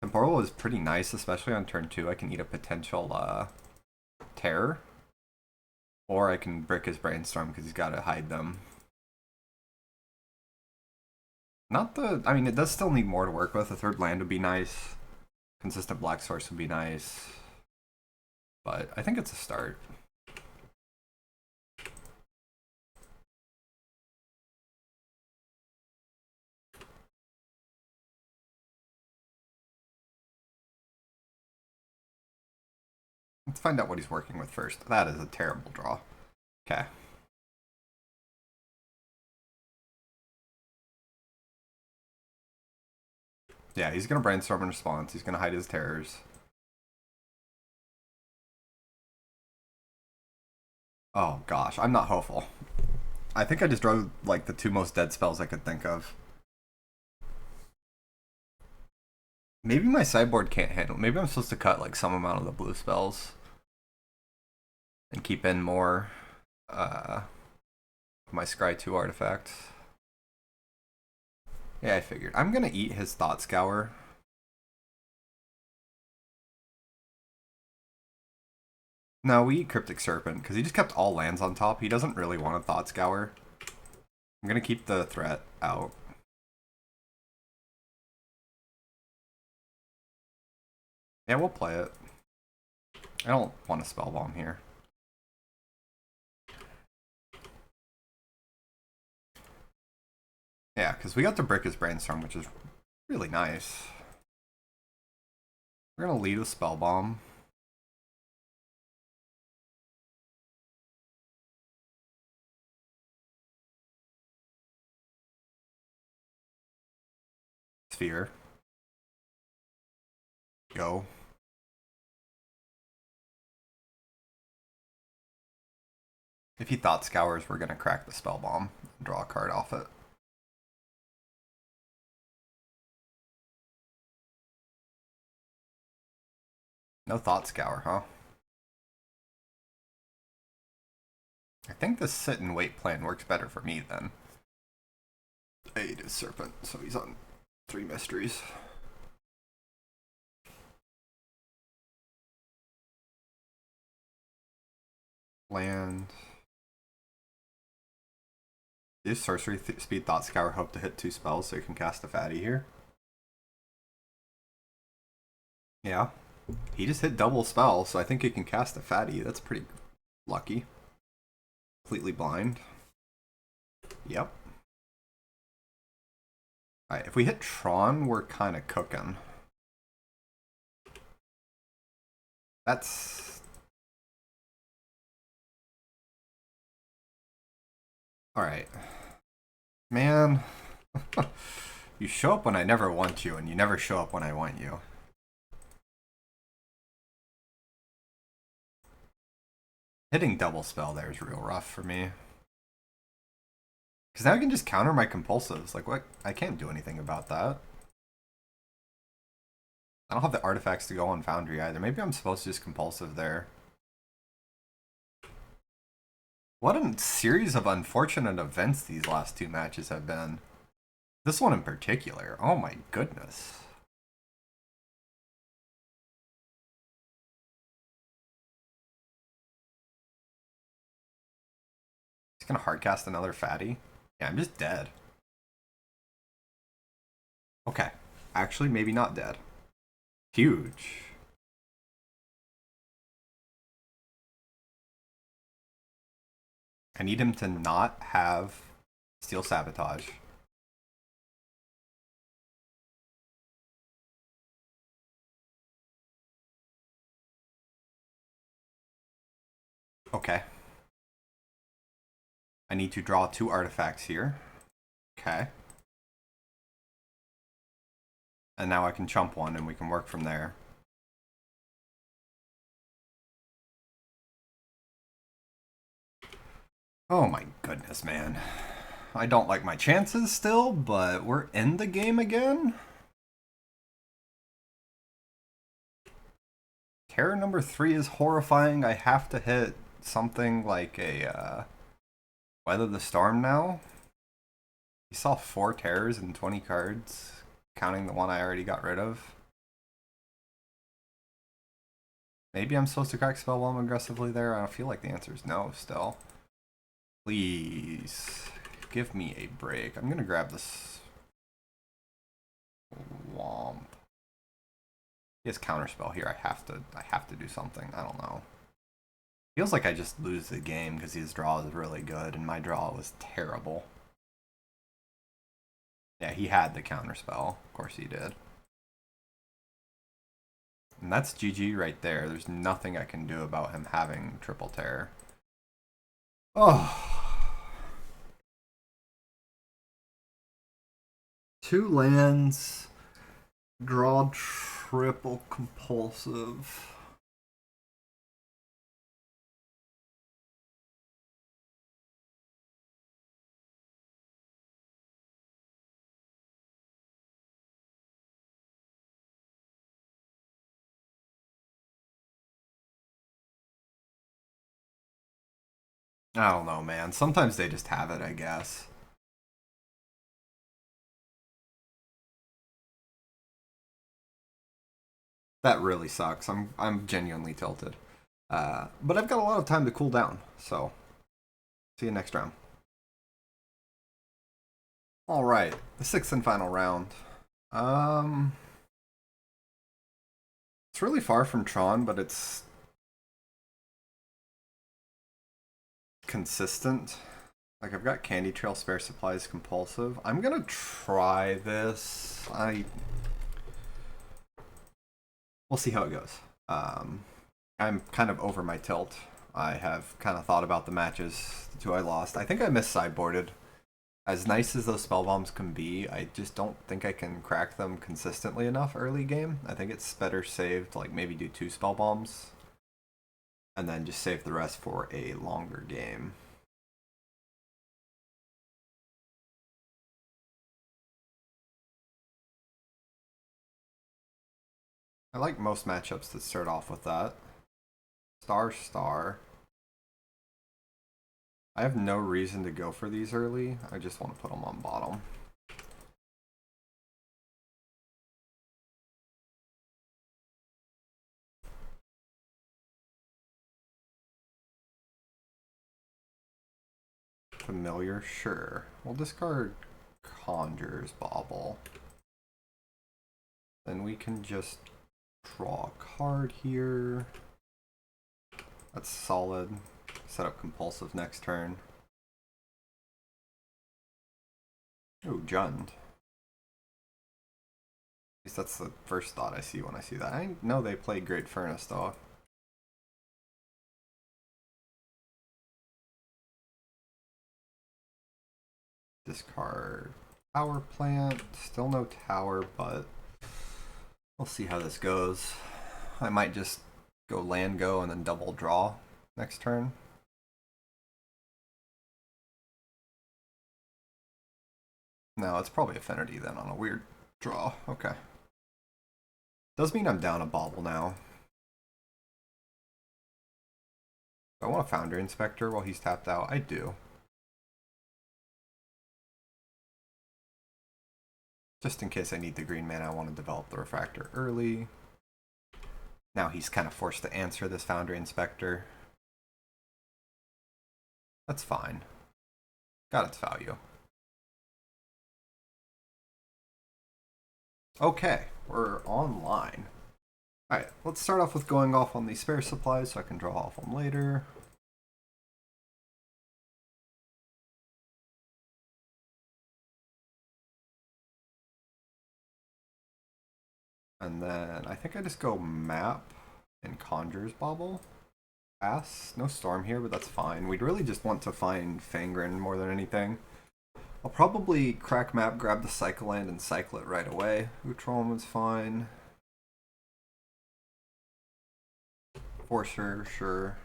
Temporal is pretty nice, especially on turn 2. I can eat a potential Terror. Or I can brick his Brainstorm because he's got to hide them. I mean, it does still need more to work with. A 3rd land would be nice. Consistent Black Source would be nice. But I think it's a start. Let's find out what he's working with first. That is a terrible draw. Okay. Yeah, he's going to Brainstorm in response. He's going to hide his terrors. Oh gosh, I'm not hopeful. I think I just drew like the 2 most dead spells I could think of. Maybe my sideboard can't handle it. Maybe I'm supposed to cut like some amount of the blue spells. And keep in more my Scry 2 artifacts. Yeah, I figured. I'm gonna eat his Thought Scour. No, we eat Cryptic Serpent, because he just kept all lands on top. He doesn't really want a Thought Scour. I'm gonna keep the threat out. Yeah, we'll play it. I don't want to spell bomb here. Yeah, because we got to brick his Brainstorm, which is really nice. We're gonna lead with Spell Bomb. Sphere. Go. If he thought Scours, we're gonna crack the Spell Bomb. Draw a card off it. No Thought Scour, huh? I think the sit and wait plan works better for me then. 8 is Serpent, so he's on 3 mysteries. Land. Use Sorcery Speed Thought Scour, hope to hit 2 spells so you can cast a fatty here. Yeah. He just hit double spell, so I think he can cast a fatty. That's pretty lucky. Completely blind. Yep. Alright, if we hit Tron, we're kind of cooking. That's... Alright. Man. You show up when I never want you, and you never show up when I want you. Hitting double spell there is real rough for me. Because now I can just counter my compulsives. Like, what? I can't do anything about that. I don't have the artifacts to go on Foundry either. Maybe I'm supposed to just compulsive there. What a series of unfortunate events these last 2 matches have been. This one in particular. Oh my goodness. He's gonna hardcast another fatty. Yeah, I'm just dead. Okay. Actually, maybe not dead. Huge. I need him to not have Steel Sabotage. Okay. I need to draw 2 artifacts here. Okay. And now I can chump one and we can work from there. Oh my goodness, man. I don't like my chances still, but we're in the game again? Terror number 3 is horrifying. I have to hit something like a Weather the Storm now. You saw 4 terrors and 20 cards, counting the one I already got rid of. Maybe I'm supposed to crack Spellbomb aggressively there? I don't feel like the answer is no still. Please, give me a break. I'm gonna grab this Womp. He has Counterspell here. I have to do something. I don't know. Feels like I just lose the game because his draw is really good and my draw was terrible. Yeah, he had the Counterspell. Of course he did. And that's GG right there. There's nothing I can do about him having Triple Terror. Oh. 2 lands. Draw triple compulsive. I don't know, man. Sometimes they just have it, I guess. That really sucks. I'm genuinely tilted. But I've got a lot of time to cool down, so see you next round. Alright, the 6th and final round. It's really far from Tron, but it's consistent. Like, I've got Candy Trail, Spare Supplies, Compulsive. I'm gonna try this. we'll see how it goes. I'm kind of over my tilt. I have kind of thought about the matches, the two I lost. I think I missed sideboarded. As nice as those spell bombs can be, I just don't think I can crack them consistently enough early game. I think it's better saved to like maybe do 2 spell bombs and then just save the rest for a longer game. I like most matchups that start off with that. Star, star. I have no reason to go for these early. I just want to put them on bottom. Familiar, sure. We'll discard Conjurer's Bauble. Then we can just draw a card here. That's solid. Set up Compulsive next turn. Oh, Jund. At least that's the first thought I see when I see that. I know they played Great Furnace though. Discard Power Plant. Still no tower, but we'll see how this goes. I might just go land go and then double draw next turn. No, it's probably Affinity then on a weird draw. Okay. Does mean I'm down a bauble now. Do I want a Foundry Inspector while he's tapped out? I do. Just in case I need the green mana, I want to develop the Refractor early. Now he's kind of forced to answer this Foundry Inspector. That's fine. Got its value. Okay, we're online. Alright, let's start off with going off on these spare supplies so I can draw off them later. And then I think I just go map and Conjurer's Bauble. Pass. No storm here, but that's fine. We'd really just want to find Fangren more than anything. I'll probably crack map, grab the cycle land, and cycle it right away. Tron was fine. Forcer, sure.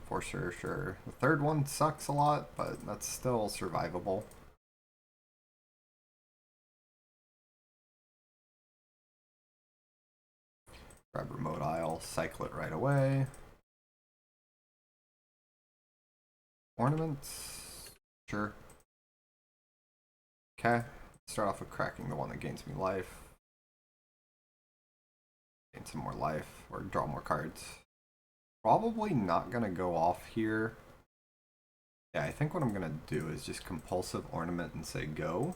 Forcer, sure. The third one sucks a lot, but that's still survivable. Grab Remote Isle, cycle it right away. Ornaments, sure. Okay, start off with cracking the one that gains me life. Gain some more life, or draw more cards. Probably not gonna go off here. Yeah, I think what I'm gonna do is just Compulsive Ornament and say go.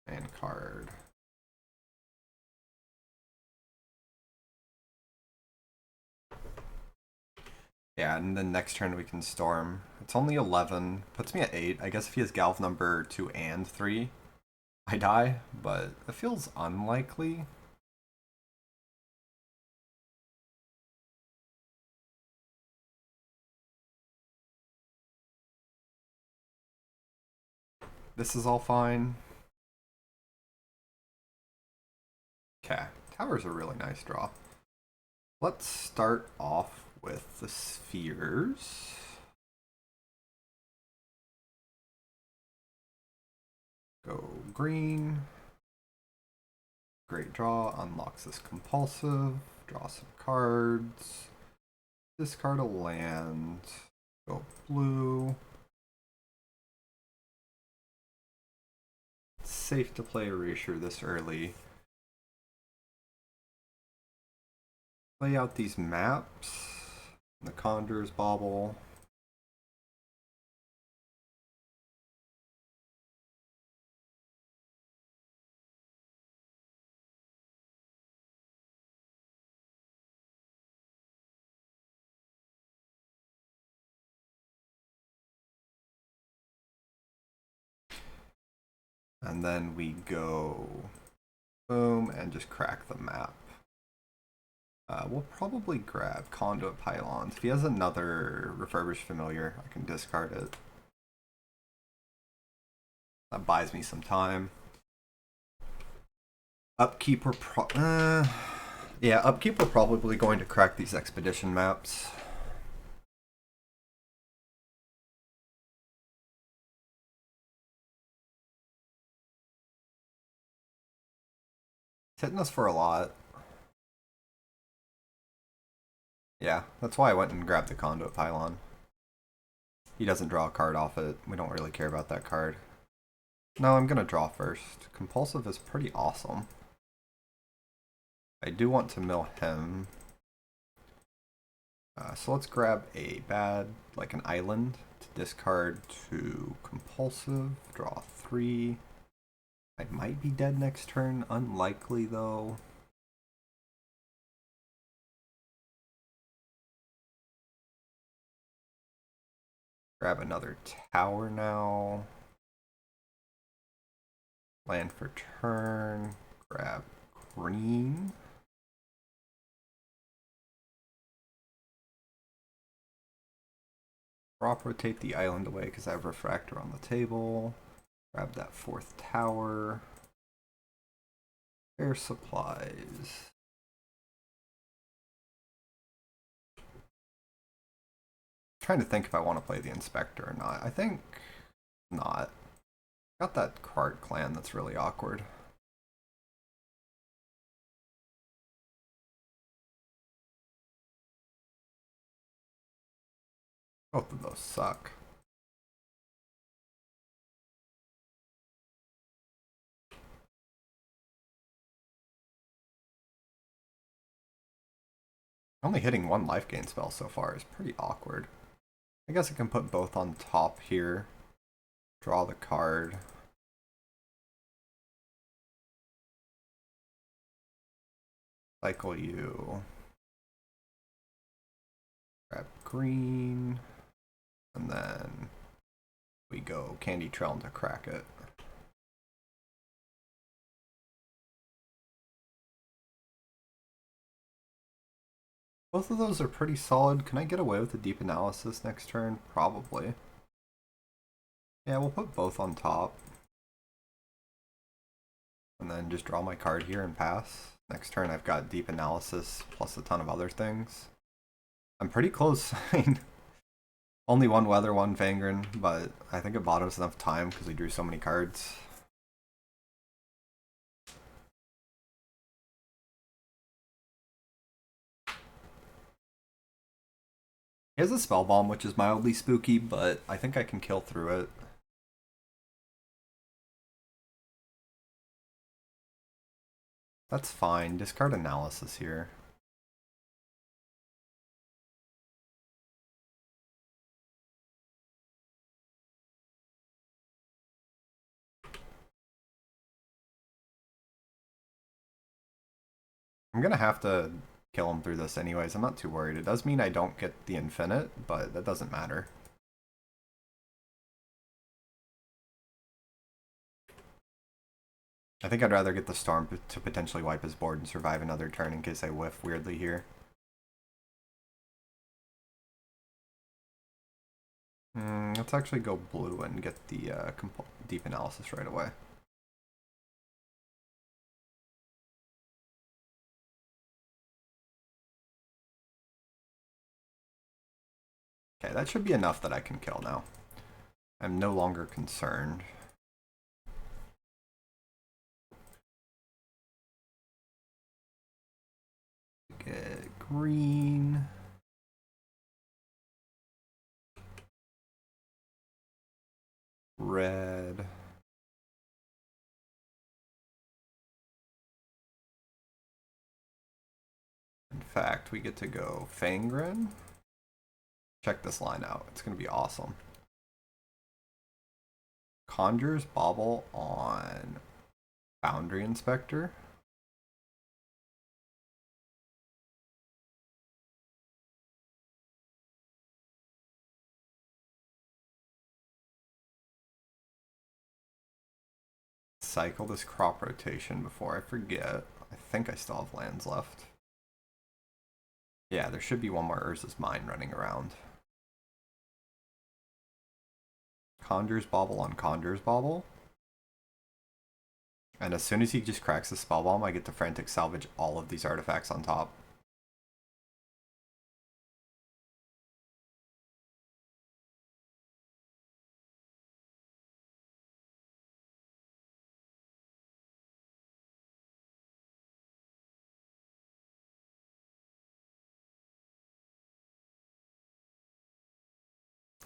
And card. Yeah, and then next turn we can Storm. It's only 11, puts me at 8. I guess if he has Galv number 2 and 3, I die, but it feels unlikely. This is all fine. Okay, Tower's a really nice draw. Let's start off with the spheres. Go green. Great draw, unlocks this compulsive. Draw some cards. Discard a land. Go blue. It's safe to play Erasure this early. Lay out these maps. The Conjurer's Bauble. And then we go Boom, and just crack the map. We'll probably grab Conduit Pylons. If he has another Refurbished Familiar, I can discard it. That buys me some time. Upkeep, yeah, Upkeep, we're probably going to crack these Expedition maps. It's hitting us for a lot. Yeah, that's why I went and grabbed the Conduit Pylon. He doesn't draw a card off it. We don't really care about that card. No, I'm gonna draw first. Compulsive is pretty awesome. I do want to mill him. So let's grab a bad, like an island, to discard to Compulsive, draw 3. I might be dead next turn, unlikely though. Grab another tower now. Land for turn. Grab green. Drop rotate the island away because I have Refractor on the table. Grab that 4th tower. Air supplies. Trying to think if I want to play the Inspector or not. I think not. Got that card clan that's really awkward. Both of those suck. Only hitting 1 life gain spell so far is pretty awkward. I guess I can put both on top here. Draw the card. Cycle you. Grab green. And then we go Candy Tron to crack it. Both of those are pretty solid. Can I get away with a deep analysis next turn? Probably. Yeah, we'll put both on top. And then just draw my card here and pass. Next turn I've got deep analysis plus a ton of other things. I'm pretty close. Only 1 Weather, 1 Fangren, but I think it bought us enough time because we drew so many cards. He has a Spell Bomb, which is mildly spooky, but I think I can kill through it. That's fine. Discard analysis here. I'm gonna have to kill him through this anyways. I'm not too worried. It does mean I don't get the infinite, but that doesn't matter. I think I'd rather get the Storm to potentially wipe his board and survive another turn in case I whiff weirdly here. Let's actually go blue and get the deep analysis right away. Okay, that should be enough that I can kill now. I'm no longer concerned. Get green. Red. In fact, we get to go Fangren. Check this line out. It's going to be awesome. Conjures Bauble on Boundary Inspector. cycle this crop rotation before I forget. I think I still have lands left. Yeah, there should be one more Urza's Mine running around. Conjures Bauble on Conjures Bauble. And as soon as he just cracks the Spell Bomb, I get to Frantic Salvage all of these artifacts on top.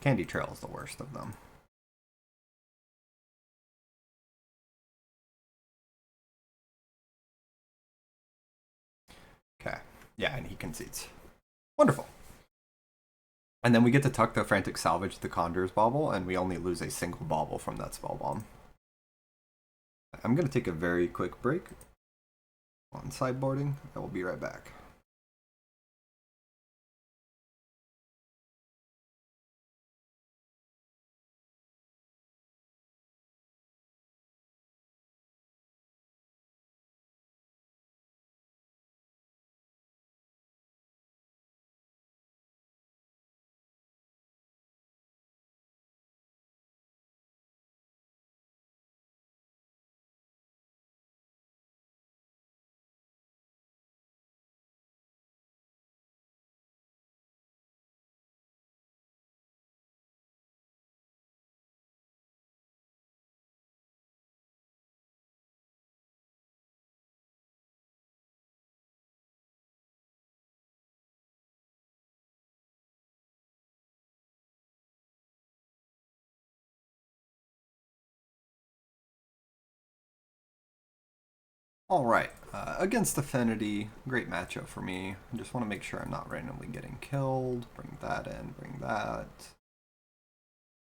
Candy Trail is the worst of them. Okay. Yeah, and he concedes. Wonderful. And then we get to tuck the Frantic Salvage the Conjurer's Bauble, and we only lose a single bauble from that Spell Bomb. I'm going to take a very quick break on sideboarding. I will be right back. Alright, against Affinity, great matchup for me. I just want to make sure I'm not randomly getting killed. Bring that in, bring that.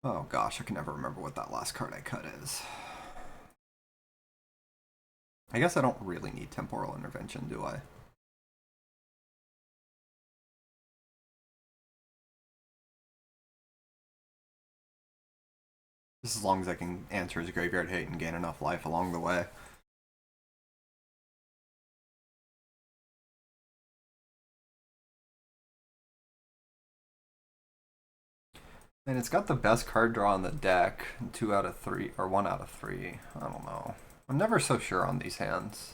Oh gosh, I can never remember what that last card I cut is. I guess I don't really need Temporal Intervention, do I? Just as long as I can answer his Graveyard Hate and gain enough life along the way. And it's got the best card draw on the deck. 2 out of 3, or 1 out of 3. I don't know. I'm never so sure on these hands.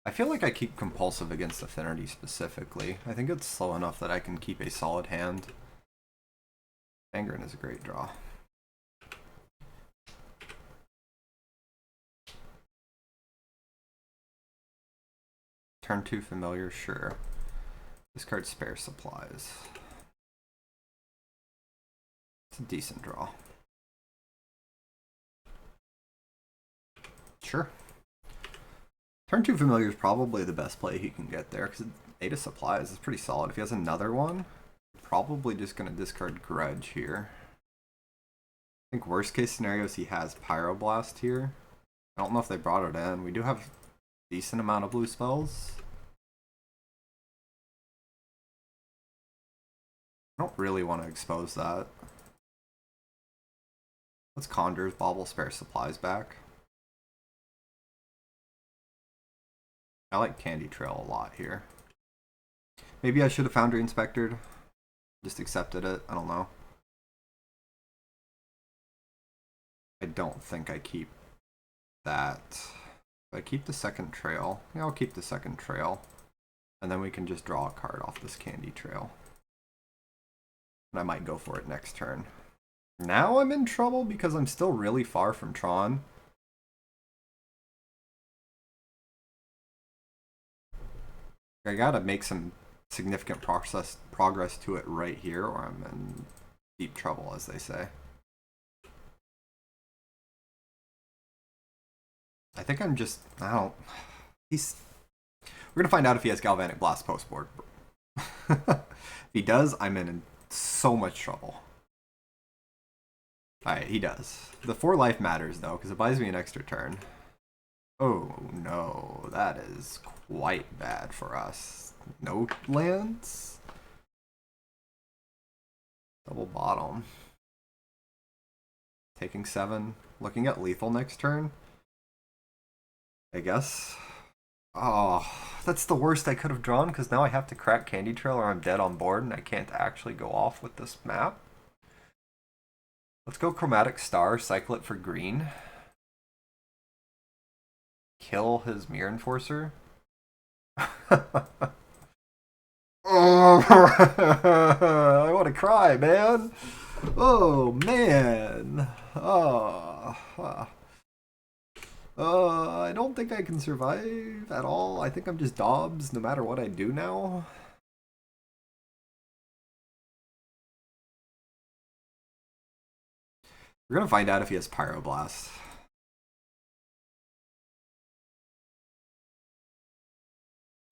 I feel like I keep Compulsive against Affinity specifically. I think it's slow enough that I can keep a solid hand. Angren is a great draw. Turn 2 Familiar, sure. Discard Spare Supplies. It's a decent draw. Sure. Turn 2 Familiar is probably the best play he can get there, because 8 of Supplies is pretty solid. If he has another one, probably just going to discard Grudge here. I think worst case scenarios he has Pyroblast here. I don't know if they brought it in. We do have a decent amount of blue spells. I don't really want to expose that. Let's Conjures Bauble, Spare Supplies back. I like Candy Trail a lot here. Maybe I should have Foundry Inspectored. Just accepted it. I don't know. I don't think I keep that. I keep the second trail. Yeah, I'll keep the second trail. And then we can just draw a card off this Candy Trail. And I might go for it next turn. Now I'm in trouble because I'm still really far from Tron. I gotta make some significant progress to it right here, or I'm in deep trouble, as they say. I think I'm just, I don't, we're gonna find out if he has Galvanic Blast post-board. If he does, I'm in so much trouble. Alright, he does. The 4 life matters, though, because it buys me an extra turn. Oh, no, that is quite bad for us. No lands? Double bottom. taking 7, looking at lethal next turn, I guess. Oh, that's the worst I could have drawn, because now I have to crack Candy Trail or I'm dead on board and I can't actually go off with this map. Let's go Chromatic Star, cycle it for green. Kill his Mirror Enforcer. Oh, I want to cry, man. Oh, man. I don't think I can survive at all. I think I'm just Dobbs no matter what I do now. We're gonna find out if he has Pyroblast.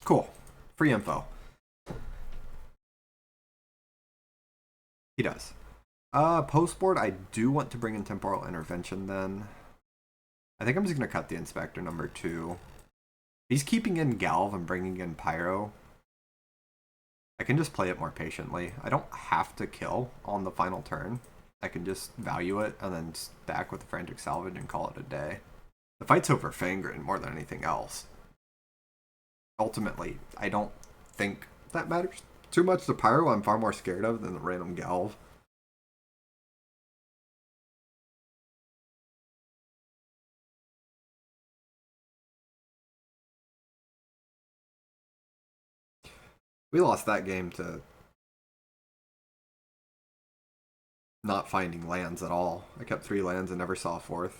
Cool. Free info. He does. Post board, I do want to bring in Temporal Intervention then. I think I'm just going to cut the Inspector number 2. He's keeping in Galv and bringing in Pyro. I can just play it more patiently. I don't have to kill on the final turn. I can just value it and then stack with the Frantic Salvage and call it a day. The fight's over Fangren more than anything else. Ultimately, I don't think that matters too much. The Pyro I'm far more scared of than the random Galv. We lost that game to not finding lands at all. I kept 3 lands and never saw a 4th.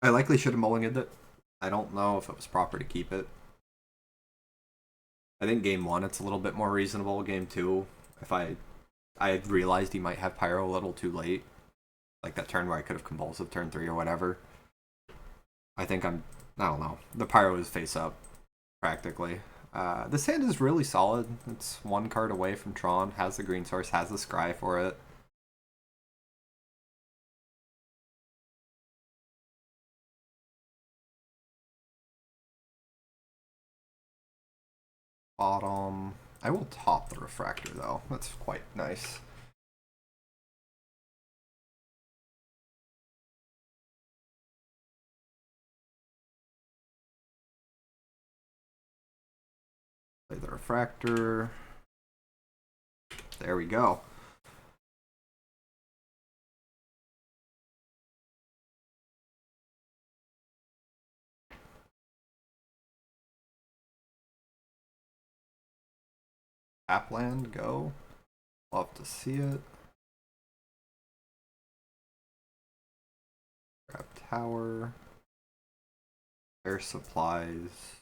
I likely should have mulliganed it. I don't know if it was proper to keep it. I think game 1 it's a little bit more reasonable. Game 2, if I realized he might have Pyro a little too late. Like that turn where I could have Convulsive turn 3 or whatever. I think I don't know. The Pyro is face up, practically. This hand is really solid. It's 1 card away from Tron, has the green source, has the Scry for it. Bottom. I will top the Refractor though. That's quite nice. Play the Refractor. There we go. Tapland, go. Love to see it. Grab Tower. Air Supplies.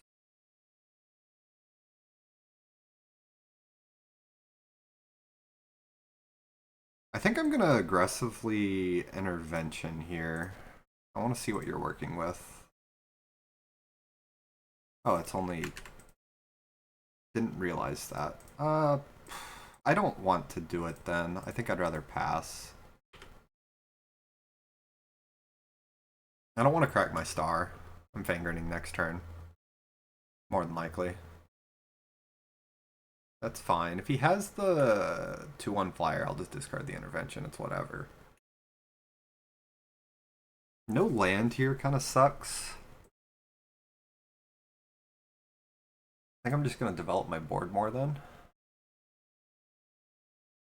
I think I'm gonna aggressively Intervention here. I want to see what you're working with. Oh, it's only... Didn't realize that. I don't want to do it then. I think I'd rather pass. I don't want to crack my star. I'm Fangrening next turn. More than likely. That's fine. If he has the 2-1 flyer, I'll just discard the Intervention. It's whatever. No land here kind of sucks. I think I'm just going to develop my board more then.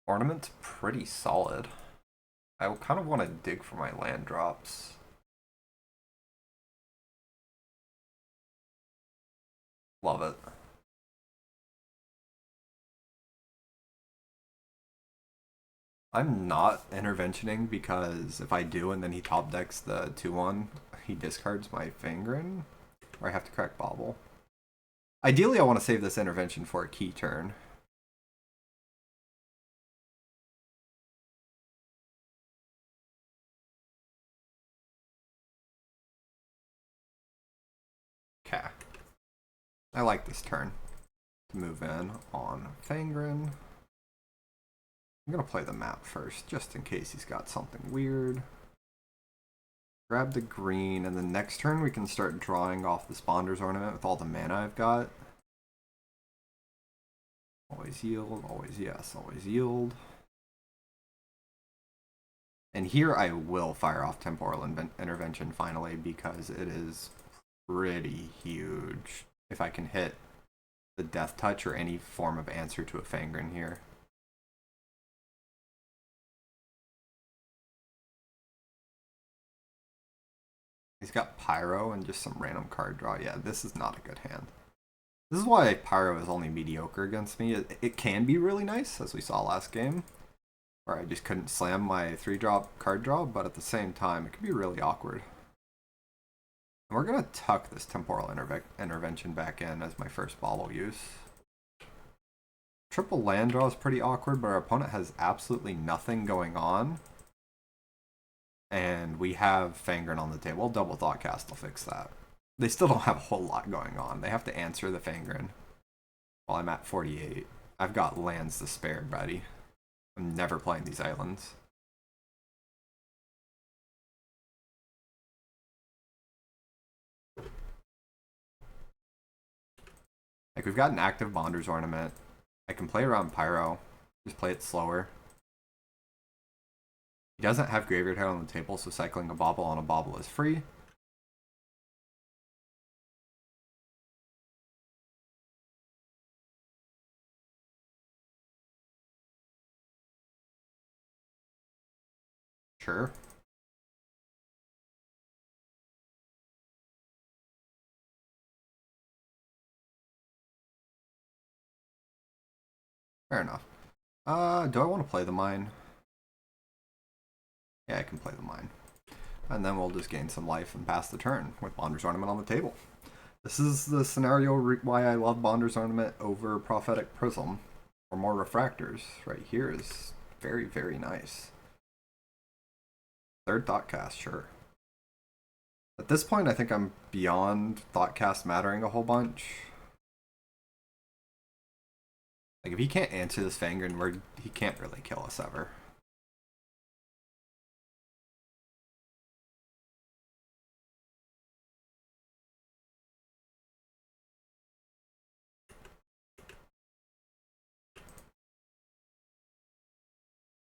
Ornament's pretty solid. I kind of want to dig for my land drops. Love it. I'm not interventioning because if I do and then he top decks the 2-1, he discards my Fangren, or I have to crack Bobble. Ideally, I want to save this intervention for a key turn. Okay. I like this turn to move in on Fangren. I'm going to play the map first, just in case he's got something weird. Grab the green, and then next turn we can start drawing off the Sponder's Ornament with all the mana I've got. Always yield, always yes, always yield. And here I will fire off Temporal Intervention finally because it is pretty huge. If I can hit the Death Touch or any form of answer to a Fangren here. He's got Pyro and just some random card draw. Yeah, this is not a good hand. This is why Pyro is only mediocre against me. It can be really nice, as we saw last game, where I just couldn't slam my 3-drop card draw, but at the same time, it can be really awkward. And we're going to tuck this Temporal Intervention back in as my first bauble use. Triple land draw is pretty awkward, but our opponent has absolutely nothing going on. And we have Fangren on the table. Double Thoughtcast will fix that. They still don't have a whole lot going on. They have to answer the Fangren. While I'm at 48. I've got lands to spare, buddy. I'm never playing these islands. Like, we've got an active Bonder's Ornament. I can play around Pyro. Just play it slower. He doesn't have Graveyard Head on the table, so cycling a Bauble on a Bauble is free. Sure. Fair enough. Do I want to play the Mine? Yeah, I can play the Mine. And then we'll just gain some life and pass the turn with Bonder's Ornament on the table. This is the scenario why I love Bonder's Ornament over Prophetic Prism, or more Refractors. Right here is very, very nice. Third Thoughtcast, sure. At this point, I think I'm beyond Thoughtcast mattering a whole bunch. Like, if he can't answer this Fangren, he can't really kill us ever.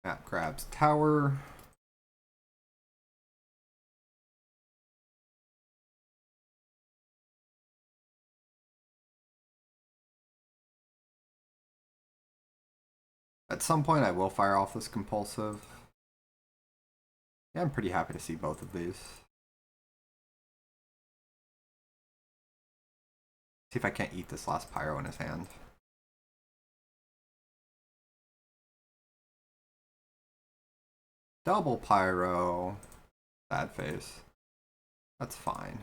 Map grabs Tower. At some point, I will fire off this Compulsive. Yeah, I'm pretty happy to see both of these. See if I can't eat this last Pyro in his hand. Double Pyro. Bad face. That's fine.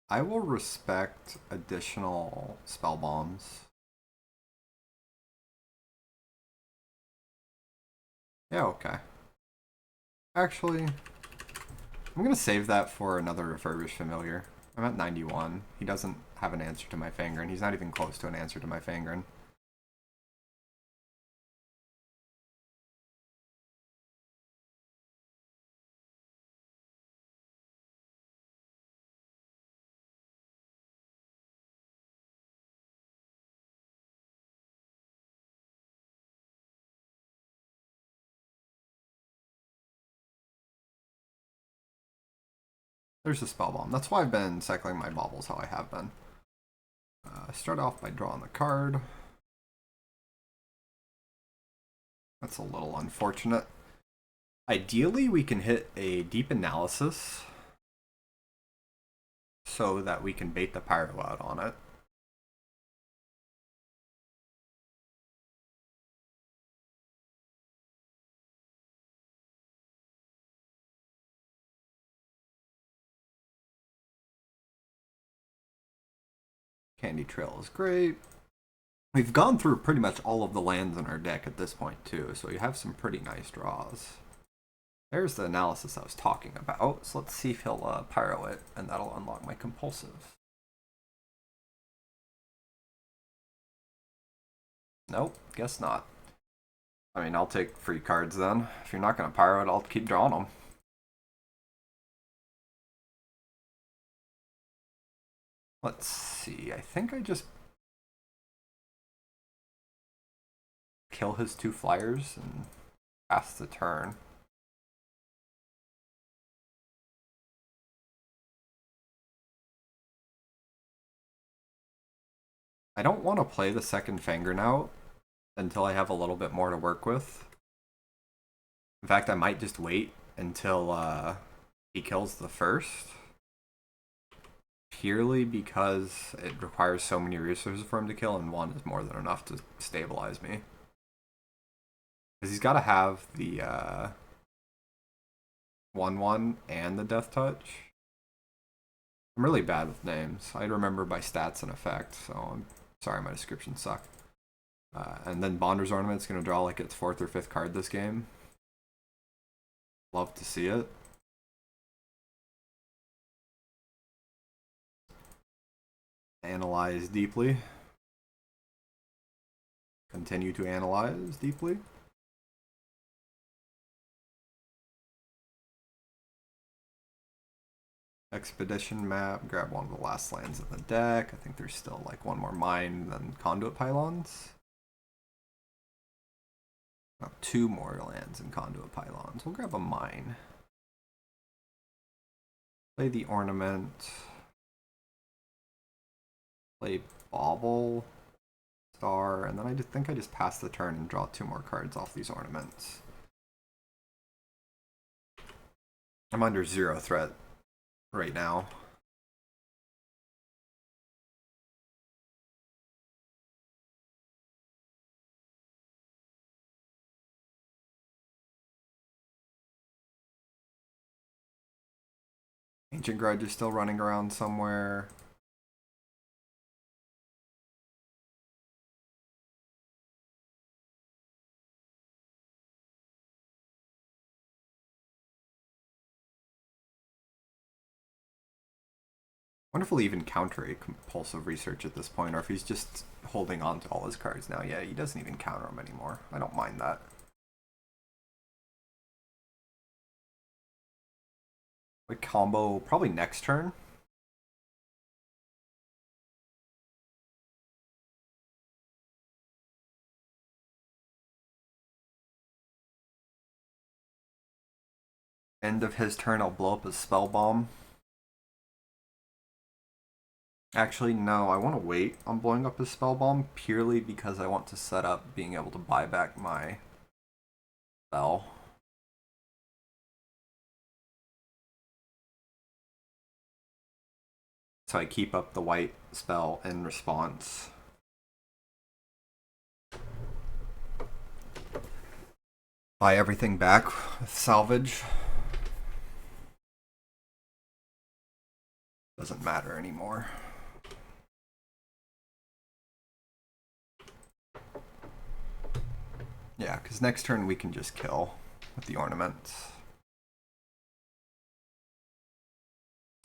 I will respect additional spell bombs. Yeah, okay. Actually, I'm gonna save that for another Refurbished Familiar. I'm at 91. He doesn't have an answer to my Fangren. He's not even close to an answer to my Fangren. There's a spell bomb. That's why I've been cycling my baubles how I have been. Start off by drawing the card. That's a little unfortunate. Ideally, we can hit a Deep Analysis so that we can bait the Pyro out on it. Candy Trail is great. We've gone through pretty much all of the lands in our deck at this point too, so you have some pretty nice draws. There's the analysis I was talking about, so let's see if he'll Pyro it, and that'll unlock my Compulsive. Nope, guess not. I mean, I'll take free cards then. If you're not going to Pyro it, I'll keep drawing them. Let's see, I think I just kill his 2 flyers and pass the turn. I don't want to play the second Fanger now until I have a little bit more to work with. In fact, I might just wait until he kills the first. Purely because it requires so many resources for him to kill, and 1 is more than enough to stabilize me. Because he's got to have the 1/1 and the Death Touch. I'm really bad with names. I remember by stats and effects, so I'm sorry my descriptions suck. And then Bonder's Ornament's going to draw like its 4th or 5th card this game. Love to see it. Analyze deeply. Continue to analyze deeply. Expedition map, grab one of the last lands in the deck. I think there's still like 1 more mine than conduit pylons. Oh, 2 more lands in conduit pylons. We'll grab a mine. Play the ornament. Play Bauble, Star, and then I just think I just pass the turn and draw 2 more cards off these ornaments. I'm under 0 threat right now. Ancient Grudge is still running around somewhere. Wonder if he'll even counter a compulsive research at this point, or if he's just holding on to all his cards now. Yeah, he doesn't even counter them anymore. I don't mind that. We combo probably next turn. End of his turn, I'll blow up his spell bomb. Actually, no, I want to wait on blowing up his spell bomb purely because I want to set up being able to buy back my spell. So I keep up the white spell in response. Buy everything back with salvage. Doesn't matter anymore. Yeah, because next turn we can just kill with the ornaments.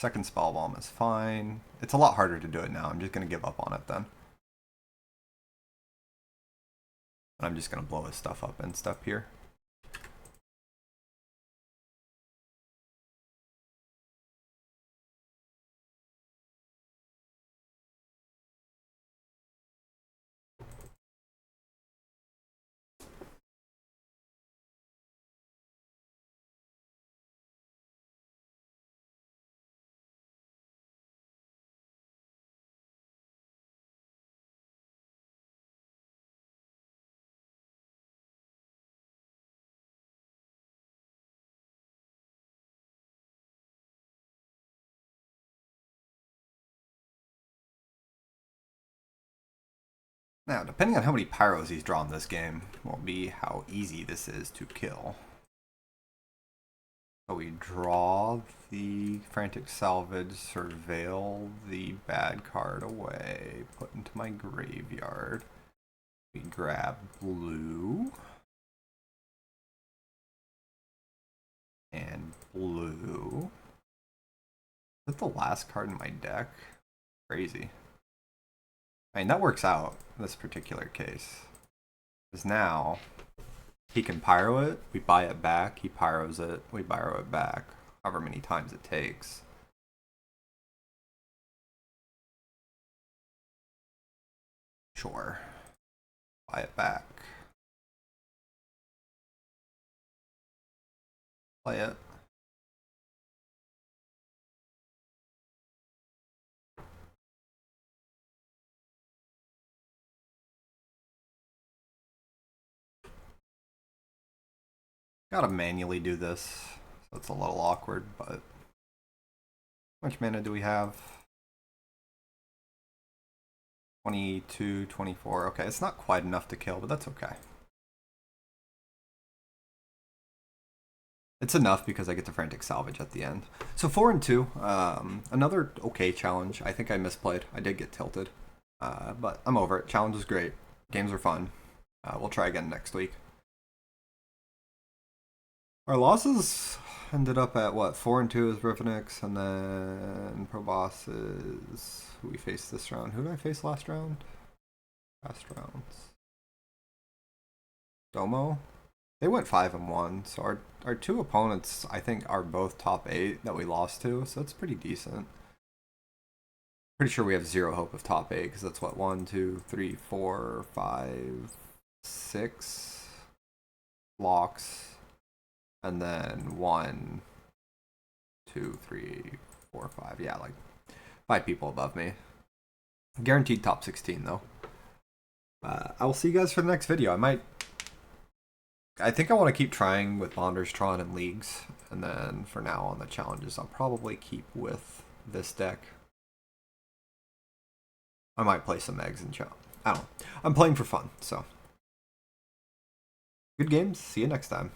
Second spell bomb is fine. It's a lot harder to do it now. I'm just going to give up on it then. I'm just going to blow his stuff up and stuff here. Now, depending on how many pyros he's drawn this game, will be how easy this is to kill. So we draw the Frantic Salvage, surveil the bad card away, put into my graveyard. We grab blue. And blue. Is that the last card in my deck? Crazy. I mean, that works out in this particular case. Because now, he can pyro it, we buy it back, he pyros it, we pyro it back, however many times it takes. Sure. Buy it back. Play it. Gotta manually do this, so it's a little awkward, but how much mana do we have? 22, 24. Okay, it's not quite enough to kill, but that's okay. It's enough because I get the Frantic Salvage at the end. So 4 and 2, another okay challenge. I think I misplayed. I did get tilted, but I'm over it. Challenge is great. Games are fun. We'll try again next week. Our losses ended up at what? 4 and 2 is Rivenix, and then Pro Boss is who we faced this round. Who did I face last round? Last rounds. Domo. They went 5 and 1, so our two opponents I think are both top 8 that we lost to, so that's pretty decent. Pretty sure we have zero hope of top 8 because that's what 1, 2, 3, 4, 5, 6 locks. And then 1, 2, 3, 4, 5. Yeah, like 5 people above me. Guaranteed top 16 though. I will see you guys for the next video. I think I want to keep trying with Bonders, Tron, and Leagues. And then for now on the challenges, I'll probably keep with this deck. I might play some eggs and challenge. I don't know. I'm playing for fun, so. Good games. See you next time.